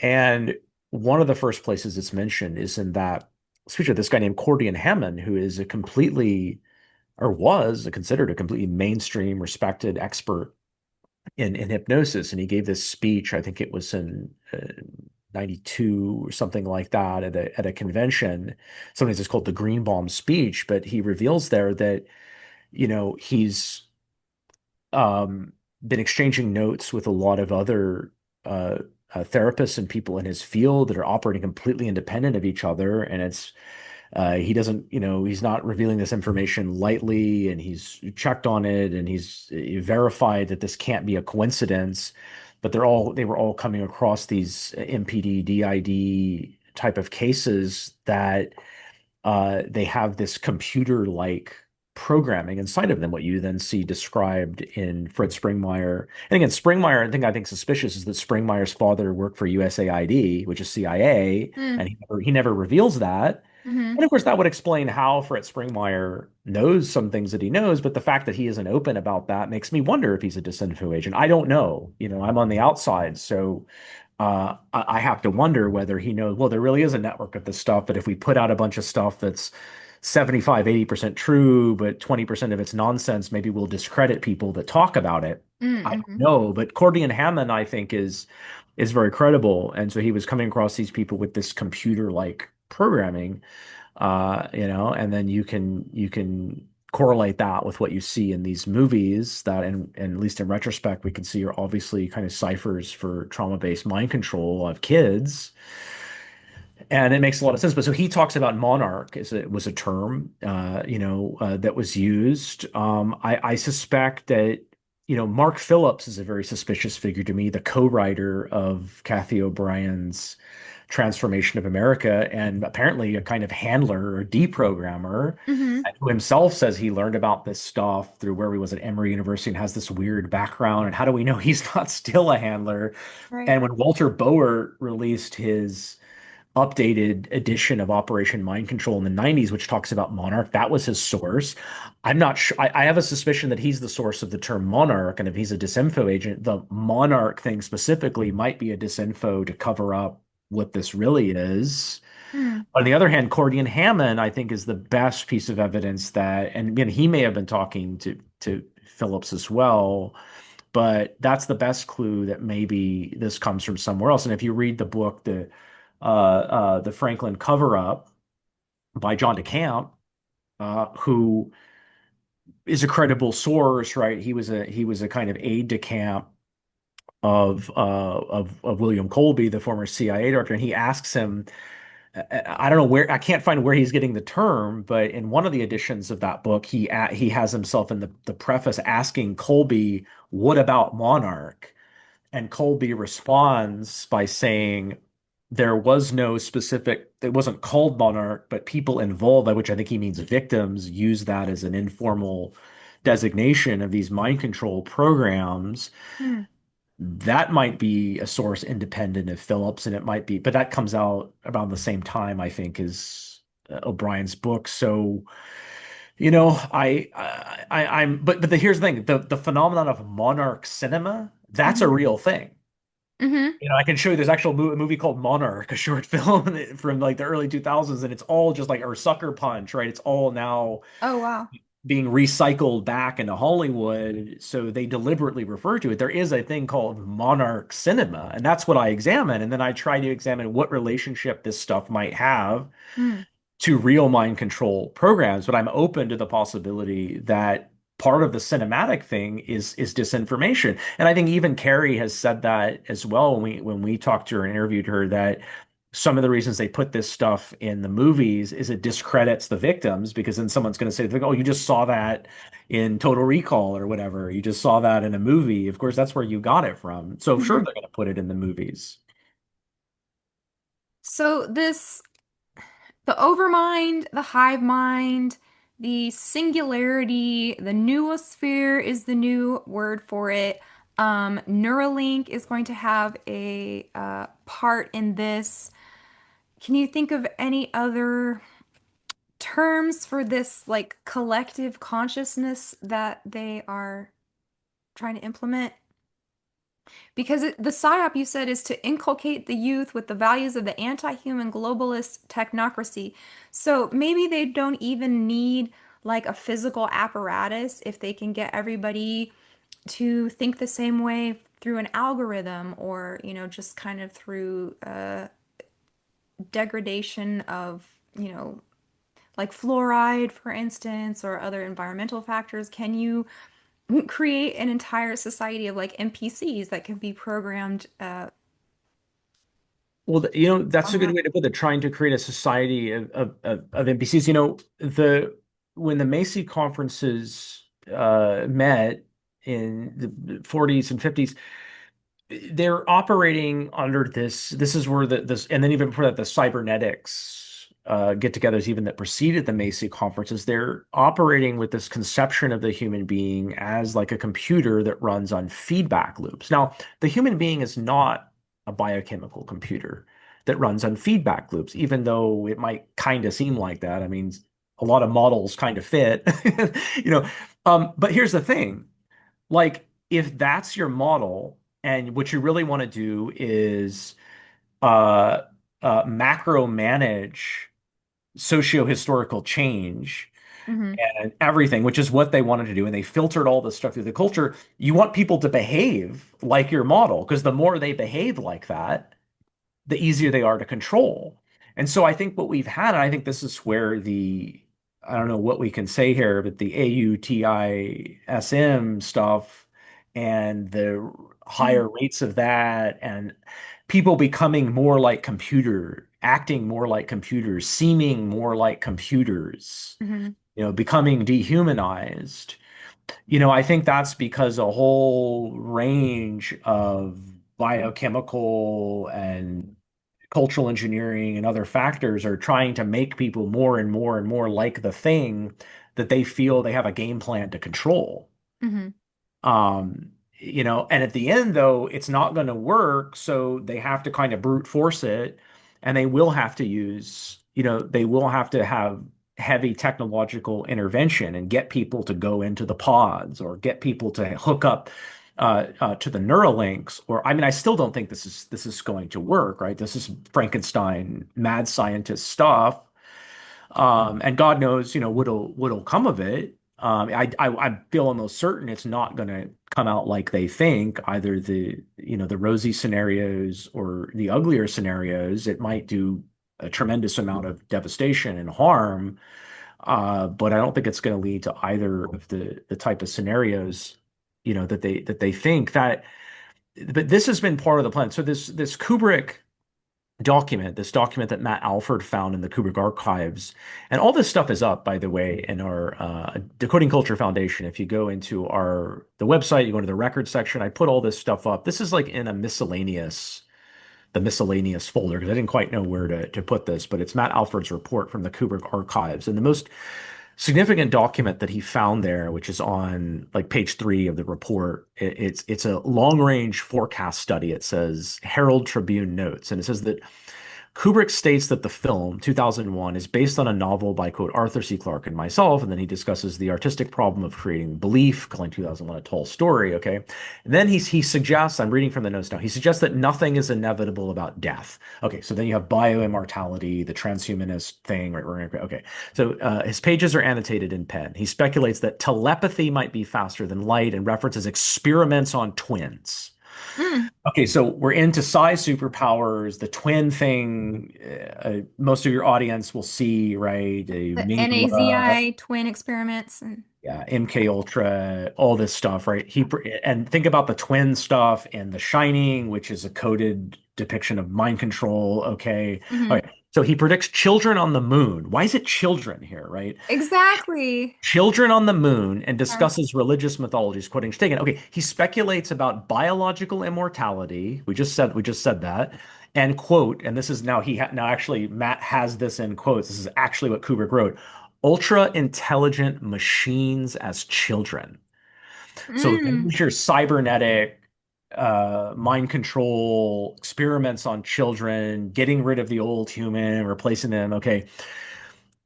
And one of the first places it's mentioned is in that speech of this guy named Cordian Hammond, who is a completely, or was considered a completely mainstream, respected expert in hypnosis, and he gave this speech. I think it was in 92 or something like that at a convention. Sometimes it's called the Greenbaum speech, but he reveals there that he's um, been exchanging notes with a lot of other uh, therapists and people in his field that are operating completely independent of each other. And he doesn't, he's not revealing this information lightly, and he's checked on it, and he's verified that this can't be a coincidence. But they were all coming across these MPD, DID type of cases that they have this computer-like programming inside of them, what you then see described in Fred Springmeier. And again, Springmeier, the thing I think suspicious is that Springmeier's father worked for USAID, which is CIA, Mm. and he never reveals that. Hmm. And of course, that would explain how Fred Springmeier knows some things that he knows, but the fact that he isn't open about that makes me wonder if he's a disinfo agent. I don't know. I'm on the outside, so I have to wonder whether he knows, well, there really is a network of this stuff, but if we put out a bunch of stuff that's 75, 80% true, but 20% of it's nonsense, maybe we'll discredit people that talk about it. I don't Mm-hmm. know, but Cordian Hammond, I think, is very credible. And so he was coming across these people with this computer-like programming, and then you can correlate that with what you see in these movies that, and at least in retrospect, we can see are obviously kind of ciphers for trauma-based mind control of kids. And it makes a lot of sense. But so he talks about monarch as it was a term, that was used. I suspect that, Mark Phillips is a very suspicious figure to me, the co-writer of Kathy O'Brien's Transformation of America, and apparently a kind of handler or deprogrammer, Hmm. and who himself says he learned about this stuff through where he was at Emory University and has this weird background. And how do we know he's not still a handler? Right. And when Walter Boer released his updated edition of Operation Mind Control in the 90s, which talks about Monarch. That was his source. I'm not sure. I have a suspicion that he's the source of the term Monarch. And if he's a disinfo agent, the Monarch thing specifically might be a disinfo to cover up what this really is. Mm. On the other hand, Cordian Hammond, I think, is the best piece of evidence that, and again, he may have been talking to Phillips as well, but that's the clue that maybe this comes from somewhere else. And if you read the book, the Franklin Cover Up by John DeCamp, who is a credible source, right? He was a kind of aide de camp of William Colby, the former CIA director, and he asks him. I don't know where I can't find where he's getting the term, but in one of the editions of that book, he has himself in the preface asking Colby, "What about Monarch?" And Colby responds by saying there was no specific, it wasn't called Monarch, but people involved, by which I think he means victims, use that as an informal designation of these mind control programs. Mm. That might be a source independent of Phillips, and it might be, but that comes out about the same time, I think, as O'Brien's book. So, here's the thing: the phenomenon of monarch cinema, that's a Hmm. real thing. Hmm. I can show you there's actual movie called Monarch, a short film from like the early 2000s, and it's all just like, or Sucker Punch, right? It's all now Oh, wow. being recycled back into Hollywood. So they deliberately refer to it. There is a thing called monarch cinema, and that's what I examine. And then I try to examine what relationship this stuff might have Mm. to real mind control programs, but I'm open to the possibility that part of the cinematic thing is disinformation. And I think even Carrie has said that as well when we talked to her and interviewed her, that some of the reasons they put this stuff in the movies is it discredits the victims, because then someone's going to say, oh, you just saw that in Total Recall or whatever. You just saw that in a movie. Of course, that's where you got it from. So sure, Hmm. they're going to put it in the movies. So the overmind, the hive mind, the singularity, the noosphere is the new word for it. Neuralink is going to have a part in this. Can you think of any other terms for this like collective consciousness that they are trying to implement? Because the PSYOP you said is to inculcate the youth with the values of the anti-human globalist technocracy. So maybe they don't even need like a physical apparatus if they can get everybody to think the same way through an algorithm or, just kind of through degradation of, like fluoride, for instance, or other environmental factors? Can you create an entire society of like NPCs that can be programmed Well, that's on a good that? way to put it, trying to create a society of NPCs. When the Macy conferences met in the 40s and 50s, they're operating under this is where this, and then even before that, the cybernetics get-togethers even that preceded the Macy conferences, they're operating with this conception of the human being as like a computer that runs on feedback loops. Now, the human being is not a biochemical computer that runs on feedback loops, even though it might kind of seem like that. I mean, a lot of models kind of fit, you know. But here's the thing. Like, if that's your model, and what you really want to do is uh, macro manage socio-historical change Hmm. and everything, which is what they wanted to do, and they filtered all this stuff through the culture. You want people to behave like your model, because the more they behave like that, the easier they are to control. And so I think what we've had, and I think this is where I don't know what we can say here, but the AUTISM stuff and the Hmm. higher rates of that, and people becoming more like computer, acting more like computers, seeming more like computers, Hmm. becoming dehumanized. I think that's because a whole range of biochemical and cultural engineering and other factors are trying to make people more and more and more like the thing that they feel they have a game plan to control. Hmm. And at the end, though, it's not going to work. So they have to kind of brute force it, and they will have to have heavy technological intervention and get people to go into the pods or get people to hook up to the Neuralinks. Or, I mean, I still don't think this is going to work, right? This is Frankenstein, mad scientist stuff. And God knows, what'll come of it. I feel almost certain it's not going to come out like they think, either the rosy scenarios or the uglier scenarios. It might do a tremendous amount of devastation and harm, but I don't think it's going to lead to either of the type of scenarios, that they think that. But this has been part of the plan. So this Kubrick this document that Matt Alford found in the Kubrick archives. And all this stuff is up, by the way, in our Decoding Culture Foundation. If you go into the website, you go into the record section, I put all this stuff up. This is like in the miscellaneous folder, because I didn't quite know where to put this, but it's Matt Alford's report from the Kubrick archives. And the most significant document that he found there, which is on like page 3 of the report, it's a long range forecast study. It says Herald Tribune notes, and it says that Kubrick states that the film, 2001, is based on a novel by, quote, Arthur C. Clarke and myself. And then he discusses the artistic problem of creating belief, calling 2001 a tall story. Okay. And then he suggests, I'm reading from the notes now, he suggests that nothing is inevitable about death. Okay. So then you have bioimmortality, the transhumanist thing. Right. Okay. So his pages are annotated in pen. He speculates that telepathy might be faster than light and references experiments on twins. Mm. Okay, so we're into psi superpowers, the twin thing. Most of your audience will see, right? A The Mingla, NAZI twin experiments and yeah, MK Ultra, all this stuff, right? And think about the twin stuff and The Shining, which is a coded depiction of mind control. Okay, all Mhm. right. So he predicts children on the moon. Why is it children here, right? Exactly. Children on the moon, and Uh, discusses religious mythologies, quoting Stegen. Okay, he speculates about biological immortality. We just said that, and quote, and this is now actually Matt has this in quotes. This is actually what Kubrick wrote: ultra intelligent machines as children. So mm. there's your cybernetic mind control experiments on children, getting rid of the old human, replacing them. Okay,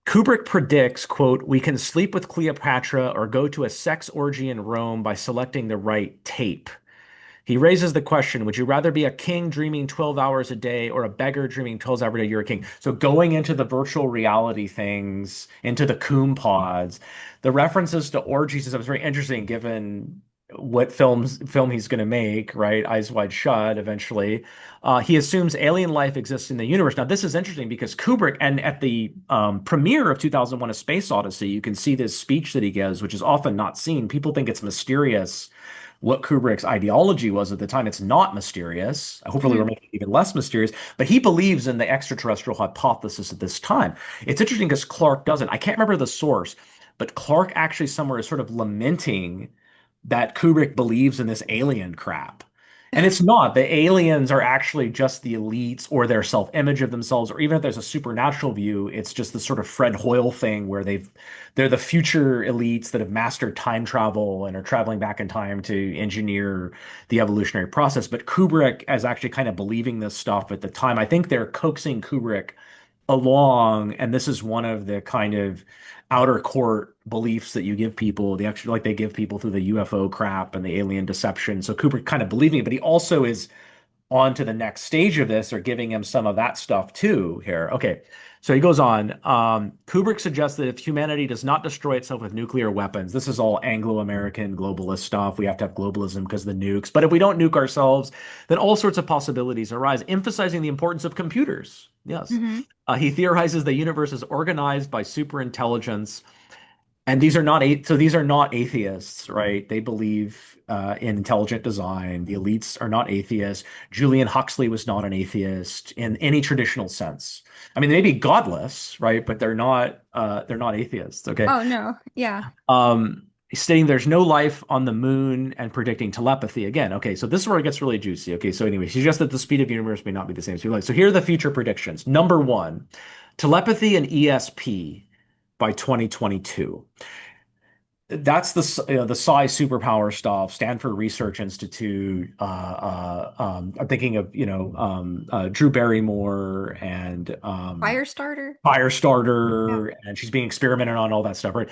Kubrick predicts, quote, we can sleep with Cleopatra or go to a sex orgy in Rome by selecting the right tape. He raises the question, would you rather be a king dreaming 12 hours a day or a beggar dreaming 12 hours a day? You're a king. So going into the virtual reality things, into the Coom pods, the references to orgies and stuff is very interesting given what film he's going to make, right? Eyes Wide Shut eventually. He assumes alien life exists in the universe. Now, this is interesting because Kubrick, and at the premiere of 2001: A Space Odyssey, you can see this speech that he gives, which is often not seen. People think it's mysterious what Kubrick's ideology was at the time. It's not mysterious. Hopefully, we're Hmm. making it even less mysterious. But he believes in the extraterrestrial hypothesis at this time. It's interesting because Clarke doesn't. I can't remember the source, but Clarke actually somewhere is sort of lamenting that Kubrick believes in this alien crap. And it's not. The aliens are actually just the elites or their self-image of themselves, or even if there's a supernatural view, it's just the sort of Fred Hoyle thing where they're the future elites that have mastered time travel and are traveling back in time to engineer the evolutionary process. But Kubrick is actually kind of believing this stuff at the time. I think they're coaxing Kubrick along, and this is one of the kind of outer court beliefs that you give people, the actually like they give people through the UFO crap and the alien deception. So Kubrick kind of believing it, but he also is on to the next stage of this or giving him some of that stuff too here. Okay. So he goes on. Kubrick suggests that if humanity does not destroy itself with nuclear weapons, this is all Anglo-American globalist stuff. We have to have globalism because of the nukes. But if we don't nuke ourselves, then all sorts of possibilities arise, emphasizing the importance of computers. Yes. Hmm. He theorizes the universe is organized by superintelligence, and these are not atheists, right? They believe in intelligent design. The elites are not atheists. Julian Huxley was not an atheist in any traditional sense. I mean, they may be godless, right? But they're not atheists. Okay. Oh no. Yeah. Stating there's no life on the moon and predicting telepathy again. Okay, so this is where it gets really juicy. Okay, so anyway, suggests that the speed of the universe may not be the same speed of light. So here are the future predictions. Number one, telepathy and ESP by 2022. That's the psi superpower stuff. Stanford Research Institute. I'm thinking of Drew Barrymore and Firestarter. Yeah. Firestarter, and she's being experimented on, all that stuff, right?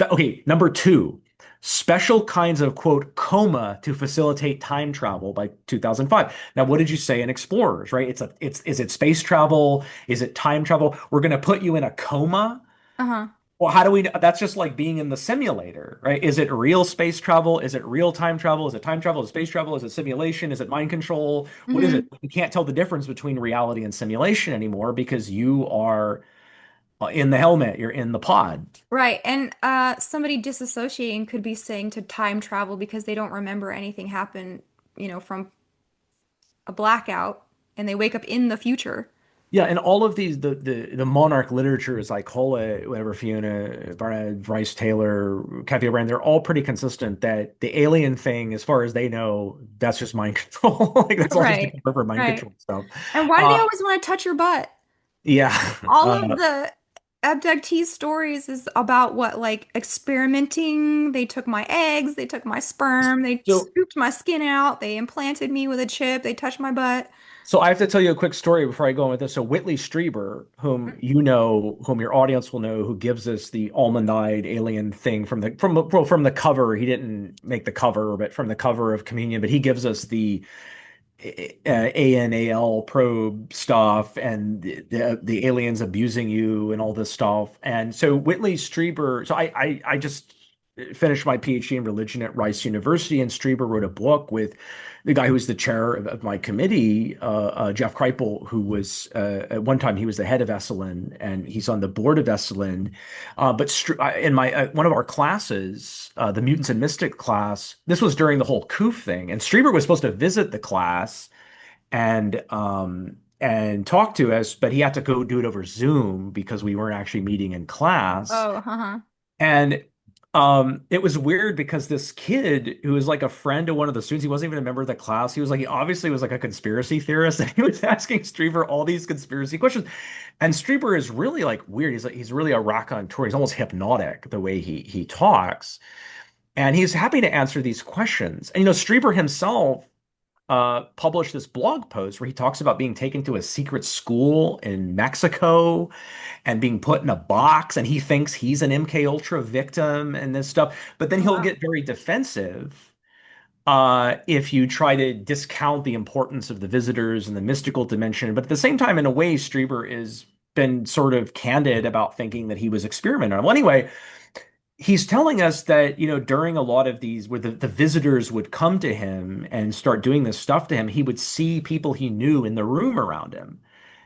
Okay, number two, special kinds of quote coma to facilitate time travel by 2005. Now, what did you say in Explorers, right? Is it space travel? Is it time travel? We're going to put you in a coma. Uh-huh. Well, how do we know? That's just like being in the simulator, right? Is it real space travel? Is it real time travel? Is it time travel? Is it space travel? Is it simulation? Is it mind control? What is it? Hmm. You can't tell the difference between reality and simulation anymore because you are in the helmet, you're in the pod. Right. And somebody disassociating could be saying to time travel because they don't remember anything happened, from a blackout and they wake up in the future. Yeah, and all of these the monarch literature, as I call it, whatever, Fiona, Barnett, Bryce Taylor, Kathy O'Brien, they're all pretty consistent that the alien thing, as far as they know, that's just mind control. Like that's all just Right. a for mind Right. control stuff. And why do they Uh, always want to touch your butt? yeah. All of the abductee stories is about what, like experimenting. They took my eggs, they took my sperm, they So scooped my skin out, they implanted me with a chip, they touched my butt. So I have to tell you a quick story before I go on with this. So Whitley Strieber, whom you know, whom your audience will know, who gives us the almond-eyed alien thing from the cover. He didn't make the cover, but from the cover of Communion, but he gives us the ANAL probe stuff and the aliens abusing you and all this stuff. And so Whitley Strieber, so I just finished my PhD in religion at Rice University, and Strieber wrote a book with the guy who was the chair of my committee, Jeff Kripal, who was at one time he was the head of Esalen, and he's on the board of Esalen. In my one of our classes, the Mutants and Mystic class, this was during the whole COOF thing, and Strieber was supposed to visit the class and talk to us, but he had to go do it over Zoom because we weren't actually meeting in class. Oh, uh-huh. And it was weird because this kid who was like a friend of one of the students, he wasn't even a member of the class. He obviously was like a conspiracy theorist, and he was asking Strieber all these conspiracy questions. And Strieber is really like weird. He's really a raconteur. He's almost hypnotic the way he talks. And he's happy to answer these questions. And Strieber himself published this blog post where he talks about being taken to a secret school in Mexico and being put in a box, and he thinks he's an MK Ultra victim and this stuff. But then Oh, he'll wow. get very defensive if you try to discount the importance of the visitors and the mystical dimension. But at the same time, in a way, Strieber is been sort of candid about thinking that he was experimenting on. Well, anyway, he's telling us that, during a lot of these where the visitors would come to him and start doing this stuff to him, he would see people he knew in the room around him.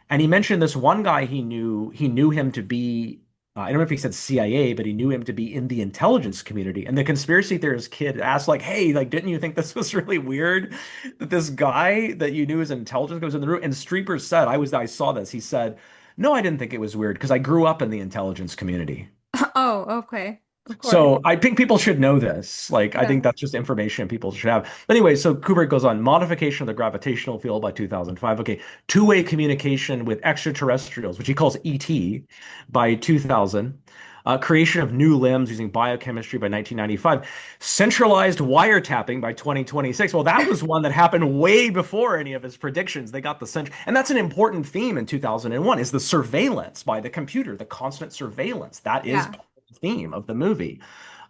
And he mentioned this one guy he knew him to be, I don't know if he said CIA, but he knew him to be in the intelligence community. And the conspiracy theorist kid asked, like, hey, like, didn't you think this was really weird that this guy that you knew as intelligence was in the room? And Streeper said, I saw this. He said, no, I didn't think it was weird because I grew up in the intelligence community. Oh, okay. Of course. So I think people should know this. Like, I think Yeah. that's just information people should have. But anyway, so Kubrick goes on modification of the gravitational field by 2005. Okay, two-way communication with extraterrestrials, which he calls ET, by 2000. Creation of new limbs using biochemistry by 1995. Centralized wiretapping by 2026. Well, that was one that happened way before any of his predictions. They got the cent, and that's an important theme in 2001 is the surveillance by the computer, the constant surveillance. That is Yeah. theme of the movie.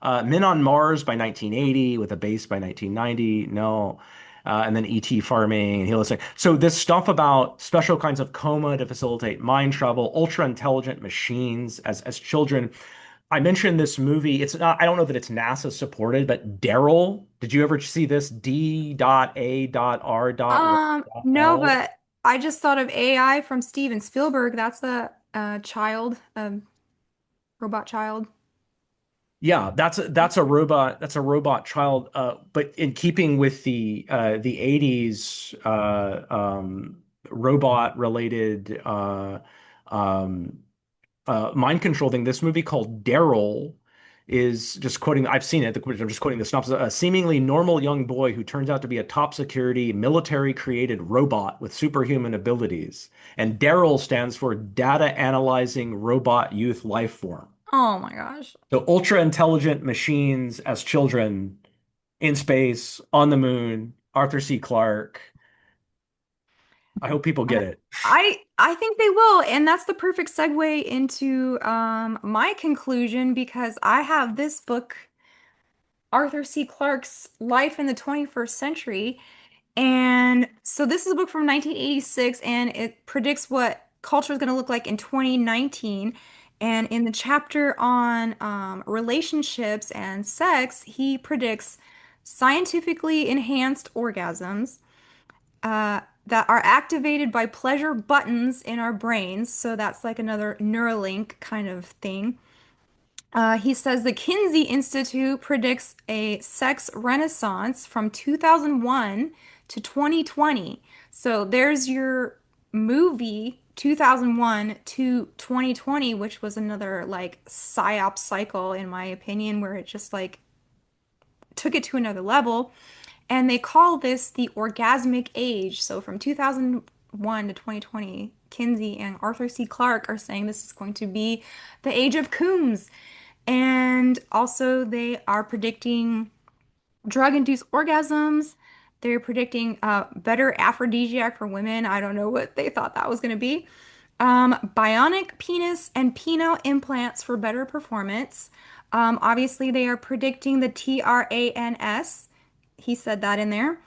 Men on Mars by 1980 with a base by 1990. No. And then ET farming and helistic. So this stuff about special kinds of coma to facilitate mind travel, ultra intelligent machines as children. I mentioned this movie. It's not, I don't know that it's NASA supported, but Daryl, did you ever see this? D.A.R.1.L? No, but I just thought of AI from Steven Spielberg. That's a child, a robot child. Yeah, that's a robot child. But in keeping with the 80s robot related um, mind control thing, this movie called Daryl is just quoting. I've seen it. I'm just quoting the synopsis. A seemingly normal young boy who turns out to be a top security military created robot with superhuman abilities. And Daryl stands for Data Analyzing Robot Youth Life Form. Oh my gosh. So ultra intelligent machines as children in space, on the moon, Arthur C. Clarke. I hope people get it. I think they will, and that's the perfect segue into my conclusion because I have this book, Arthur C. Clarke's Life in the 21st Century. And so this is a book from 1986 and it predicts what culture is going to look like in 2019. And in the chapter on relationships and sex, he predicts scientifically enhanced orgasms that are activated by pleasure buttons in our brains. So that's like another Neuralink kind of thing. He says the Kinsey Institute predicts a sex renaissance from 2001 to 2020. So there's your movie 2001 to 2020, which was another like psyop cycle, in my opinion, where it just like took it to another level. And they call this the orgasmic age. So from 2001 to 2020, Kinsey and Arthur C. Clarke are saying this is going to be the age of Coombs. And also, they are predicting drug-induced orgasms. They're predicting better aphrodisiac for women. I don't know what they thought that was going to be. Bionic penis and penile implants for better performance. Obviously, they are predicting the TRANS. He said that in there.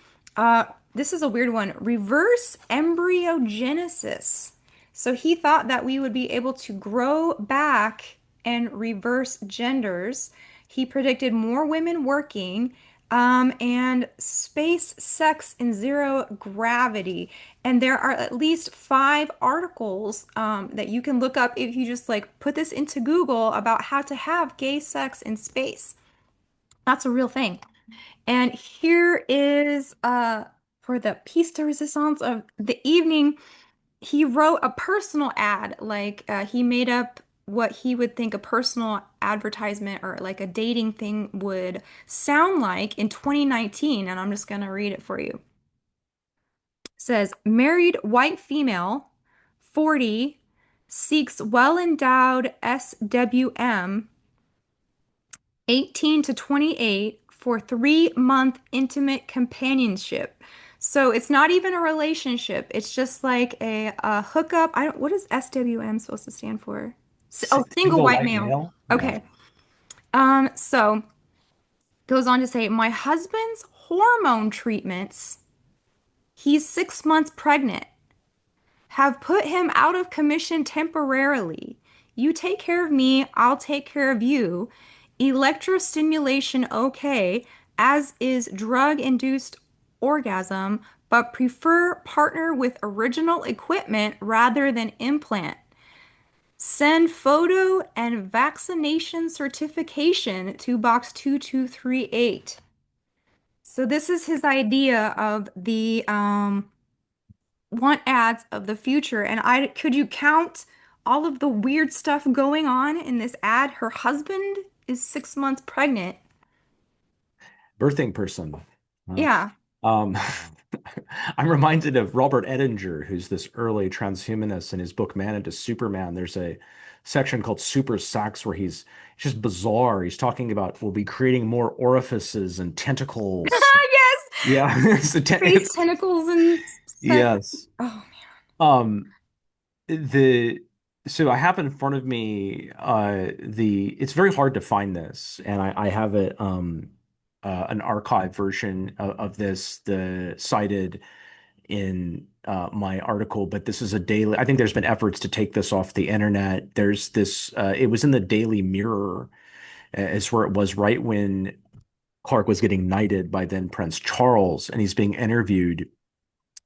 This is a weird one. Reverse embryogenesis. So he thought that we would be able to grow back and reverse genders. He predicted more women working, and space, sex, and zero gravity. And there are at least 5 articles that you can look up if you just like put this into Google about how to have gay sex in space. That's a real thing. And here is for the piece de resistance of the evening, he wrote a personal ad, like he made up what he would think a personal advertisement or like a dating thing would sound like in 2019, and I'm just going to read it for you. It says, married white female, 40, seeks well-endowed SWM, 18 to 28 for 3-month intimate companionship. So it's not even a relationship. It's just like a hookup. I don't, what is SWM supposed to stand for? Oh, single Single white white male. male. Yeah. Okay. So goes on to say, my husband's hormone treatments, he's 6 months pregnant, have put him out of commission temporarily. You take care of me, I'll take care of you. electrostimulation okay, as is drug-induced orgasm, but prefer partner with original equipment rather than implant. Send photo and vaccination certification to box 2238. So this is his idea of the want ads of the future. And I could you count all of the weird stuff going on in this ad? Her husband is 6 months pregnant. Birthing person. Wow. Yeah. Um, I'm reminded of Robert Edinger, who's this early transhumanist in his book Man into Superman. There's a section called Super Sax where he's just bizarre. He's talking about we'll be creating more orifices and tentacles. Yes. Yeah, Face tentacles and sex. yes. Oh, Um, the so I have in front of me the it's very hard to find this, and I have it an archive version of this the cited in my article, but this is a daily. I think there's been efforts to take this off the internet. There's this. It was in the Daily Mirror, is where it was right when Clarke was getting knighted by then Prince Charles, and he's being interviewed.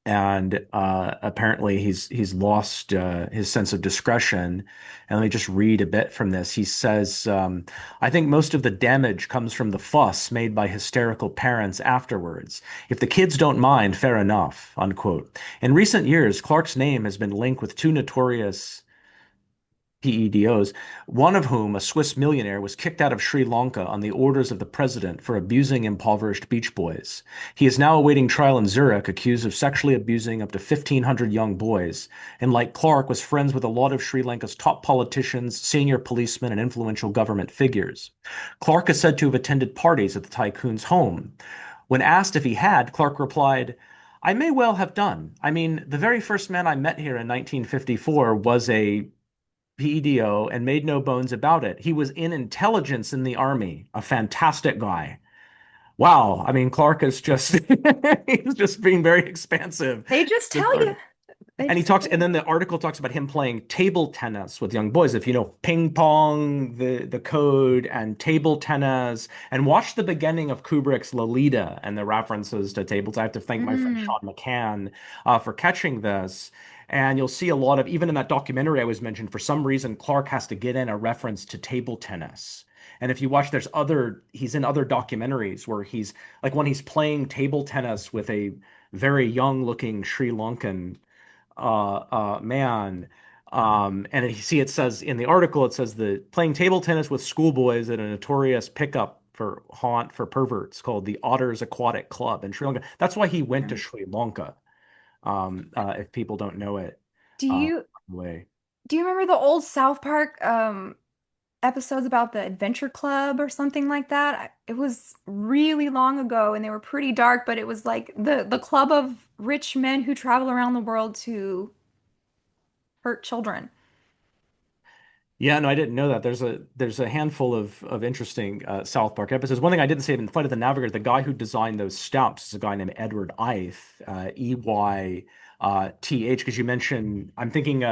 And apparently he's lost his sense of discretion. And let me just read a bit from this. He says, "I think most of the damage comes from the fuss made by hysterical parents afterwards. If the kids don't mind, fair enough." Unquote. In recent years, Clarke's name has been linked with two notorious PEDOs, one of whom, a Swiss millionaire, was kicked out of Sri Lanka on the orders of the president for abusing impoverished beach boys. He is now awaiting trial in Zurich, accused of sexually abusing up to 1,500 young boys, and like Clarke, was friends with a lot of Sri Lanka's top politicians, senior policemen, and influential government figures. Clarke is said to have attended parties at the tycoon's home. When asked if he had, Clarke replied, "I may well have done. I mean, the very first man I met here in 1954 was a PEDO and made no bones about it. He was in intelligence in the army, a fantastic guy." Wow. I mean, Clarke is just he's just being very expansive. they just tell you. They And he just talks, tell and you. then the article talks about him playing table tennis with young boys. If you know ping pong, the code, and table tennis, and watch the beginning of Kubrick's Lolita and the references to tables. I have to thank my friend Mm, Sean McCann for catching this. And you'll see a lot of, even in that documentary I was mentioned, for some reason, Clarke has to get in a reference to table tennis. And if you watch, he's in other documentaries where he's like when he's playing table tennis with a very young looking Sri Lankan man. And you see, it says in the article, it says the playing table tennis with schoolboys at a notorious pickup for haunt for perverts called the Otters Aquatic Club in Sri Lanka. That's why he went to yeah. Sri Lanka. If people don't know it, Do uh, you way. do you remember the old South Park episodes about the Adventure Club or something like that? It was really long ago and they were pretty dark, but it was like the club of rich men who travel around the world to hurt children. Yeah, no, I didn't know that. There's a handful of interesting South Park episodes. One thing I didn't say in Flight of the Navigator, the guy who designed those steps is a guy named Edward Ith, Eyth, because you mentioned, I'm thinking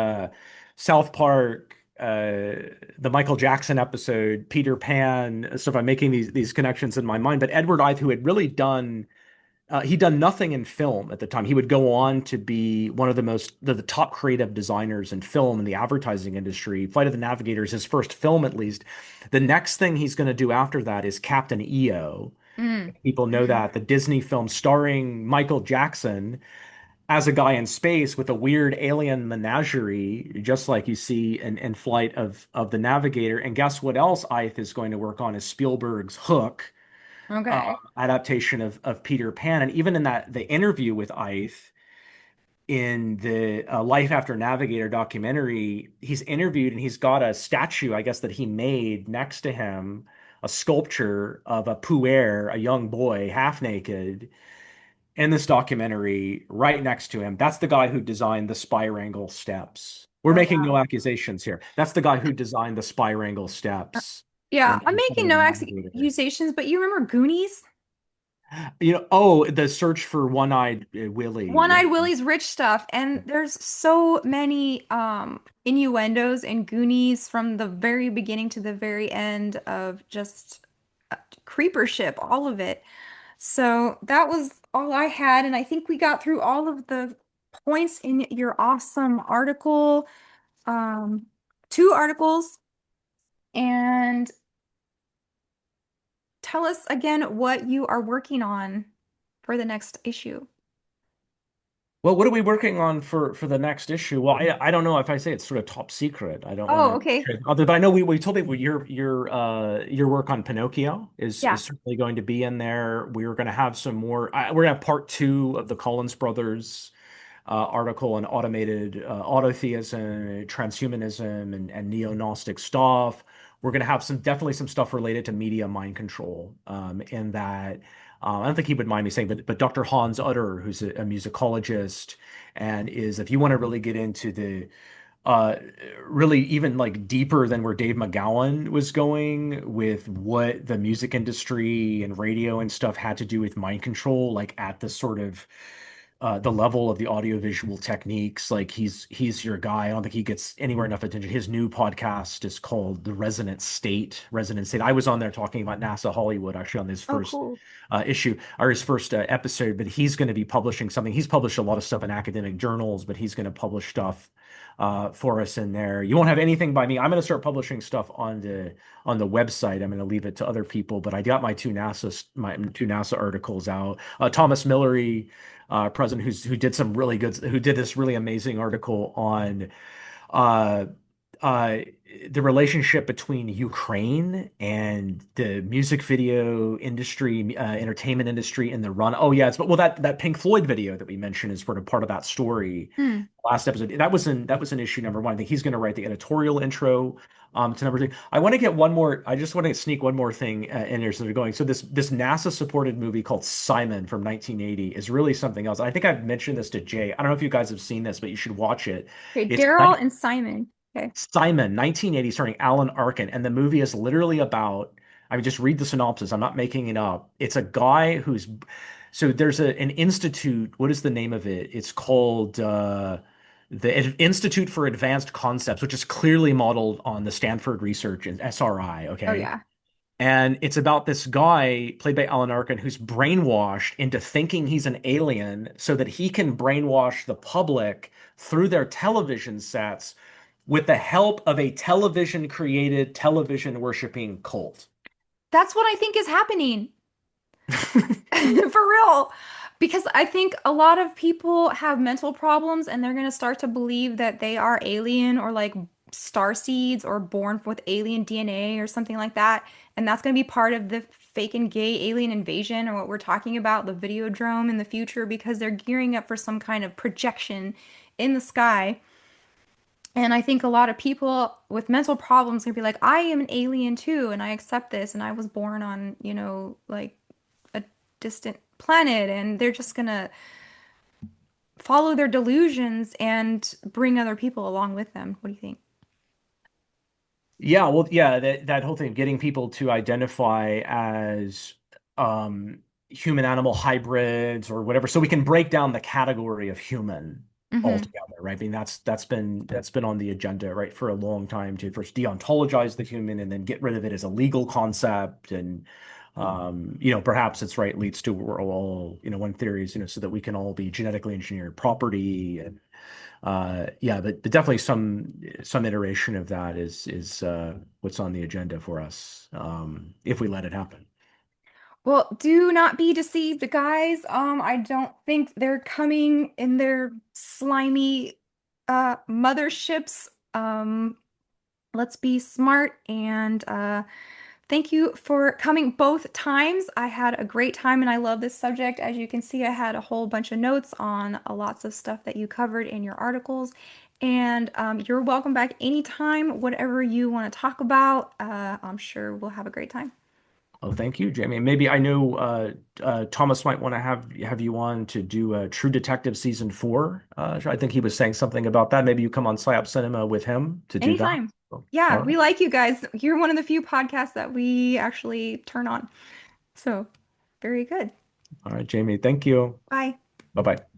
South Park, the Michael Jackson episode, Peter Pan, stuff. I'm making these connections in my mind. But Edward Ith, who had really done he'd done nothing in film at the time. He would go on to be one of the top creative designers in film in the advertising industry. Flight of the Navigator is his first film, at least. The next thing he's going to do after that is Captain EO. Mm. People know Mhm. that the Disney film starring Michael Jackson as a guy in space with a weird alien menagerie, just like you see in Flight of the Navigator. And guess what else Ith is going to work on is Spielberg's Hook Okay. adaptation of Peter Pan. And even in the interview with Ith in the Life After Navigator documentary, he's interviewed and he's got a statue, I guess, that he made next to him, a sculpture of a puer, a young boy, half naked, in this documentary right next to him. That's the guy who designed the spiral steps. We're Oh, making no wow. accusations here. That's the guy who designed the spiral steps Yeah, I'm in making Decoding no Navigator. accusations, but you remember Goonies? The search for One-Eyed Willie. Yeah. One-Eyed Willie's rich stuff, and there's so many innuendos and Goonies from the very beginning to the very end of just creeper ship, all of it. So that was all I had, and I think we got through all of the points in your awesome article, um, two articles, and tell us again what you are working on for the next issue. Well, what are we working on for the next issue? Well, I don't know if I say it's sort of top secret. I don't want Oh, to okay. share other, but I know we told people your work on Pinocchio Yeah. is certainly going to be in there. We're going to have some more. We're going to have part two of the Collins brothers article on automated autotheism, transhumanism, and neo-Gnostic stuff. We're going to have definitely some stuff related to media mind control. In that, I don't think he would mind me saying, but Dr. Hans Utter, who's a musicologist, and if you want to really get into the uh really even like deeper than where Dave McGowan was going with what the music industry and radio and stuff had to do with mind control, like at the sort of the level of the audiovisual techniques. Like he's your guy. I don't think he gets anywhere enough attention. His new podcast is called The Resonant State. Resonant State. I was on there talking about NASA Hollywood actually on his Oh, first cool. issue or his first episode, but he's going to be publishing something. He's published a lot of stuff in academic journals, but he's going to publish stuff for us in there. You won't have anything by me. I'm going to start publishing stuff on the website. I'm going to leave it to other people, but I got my two NASA articles out. Thomas Millery, president, who did this really amazing article on uh, uh, the relationship between Ukraine and the music video industry, entertainment industry in the run. Oh yeah, well that Pink Floyd video that we mentioned is sort of part of that story. Hmm. Last episode that was in issue number one. I think he's going to write the editorial intro to number two. I want to get one more. I just want to sneak one more thing in there so they're going. So this NASA supported movie called Simon from 1980 is really something else. I think I've mentioned this to Jay. I don't know if you guys have seen this, but you should watch it. Okay, It's Daryl and Simon. Okay. Simon, 1980, starring Alan Arkin. And the movie is literally about, I mean, just read the synopsis. I'm not making it up. It's a guy so there's an institute. What is the name of it? It's called the Institute for Advanced Concepts, which is clearly modeled on the Stanford Research and SRI. Oh Okay. yeah. And it's about this guy played by Alan Arkin who's brainwashed into thinking he's an alien so that he can brainwash the public through their television sets with the help of a television created, television worshiping cult. That's what I think is happening. For real. Because I think a lot of people have mental problems and they're going to start to believe that they are alien or like star seeds or born with alien DNA or something like that. And that's going to be part of the fake and gay alien invasion or what we're talking about, the Videodrome in the future, because they're gearing up for some kind of projection in the sky. And I think a lot of people with mental problems are gonna be like, I am an alien too, and I accept this, and I was born on, like a distant planet, and they're just gonna follow their delusions and bring other people along with them. What do you think? Yeah, well, yeah, that whole thing of getting people to identify as um, human animal hybrids or whatever, so we can break down the category of human Hmm. altogether, right? I mean, that's been on the agenda, right, for a long time to first deontologize the human and then get rid of it as a legal concept, and perhaps it's right leads to we're all, one theory is, so that we can all be genetically engineered property and yeah, but definitely some iteration of that is what's on the agenda for us if we let it happen. Well, do not be deceived, guys. I don't think they're coming in their slimy motherships. Let's be smart and thank you for coming both times. I had a great time and I love this subject. As you can see, I had a whole bunch of notes on lots of stuff that you covered in your articles. And you're welcome back anytime, whatever you want to talk about. I'm sure we'll have a great time. Oh, thank you, Jamie. Maybe I know Thomas might want to have you on to do True Detective season 4. I think he was saying something about that. Maybe you come on PsyOp Cinema with him to do that. Anytime. So, Yeah, all we right. like you guys. You're one of the few podcasts that we actually turn on. So, very good. All right, Jamie, thank you. Bye. Bye bye.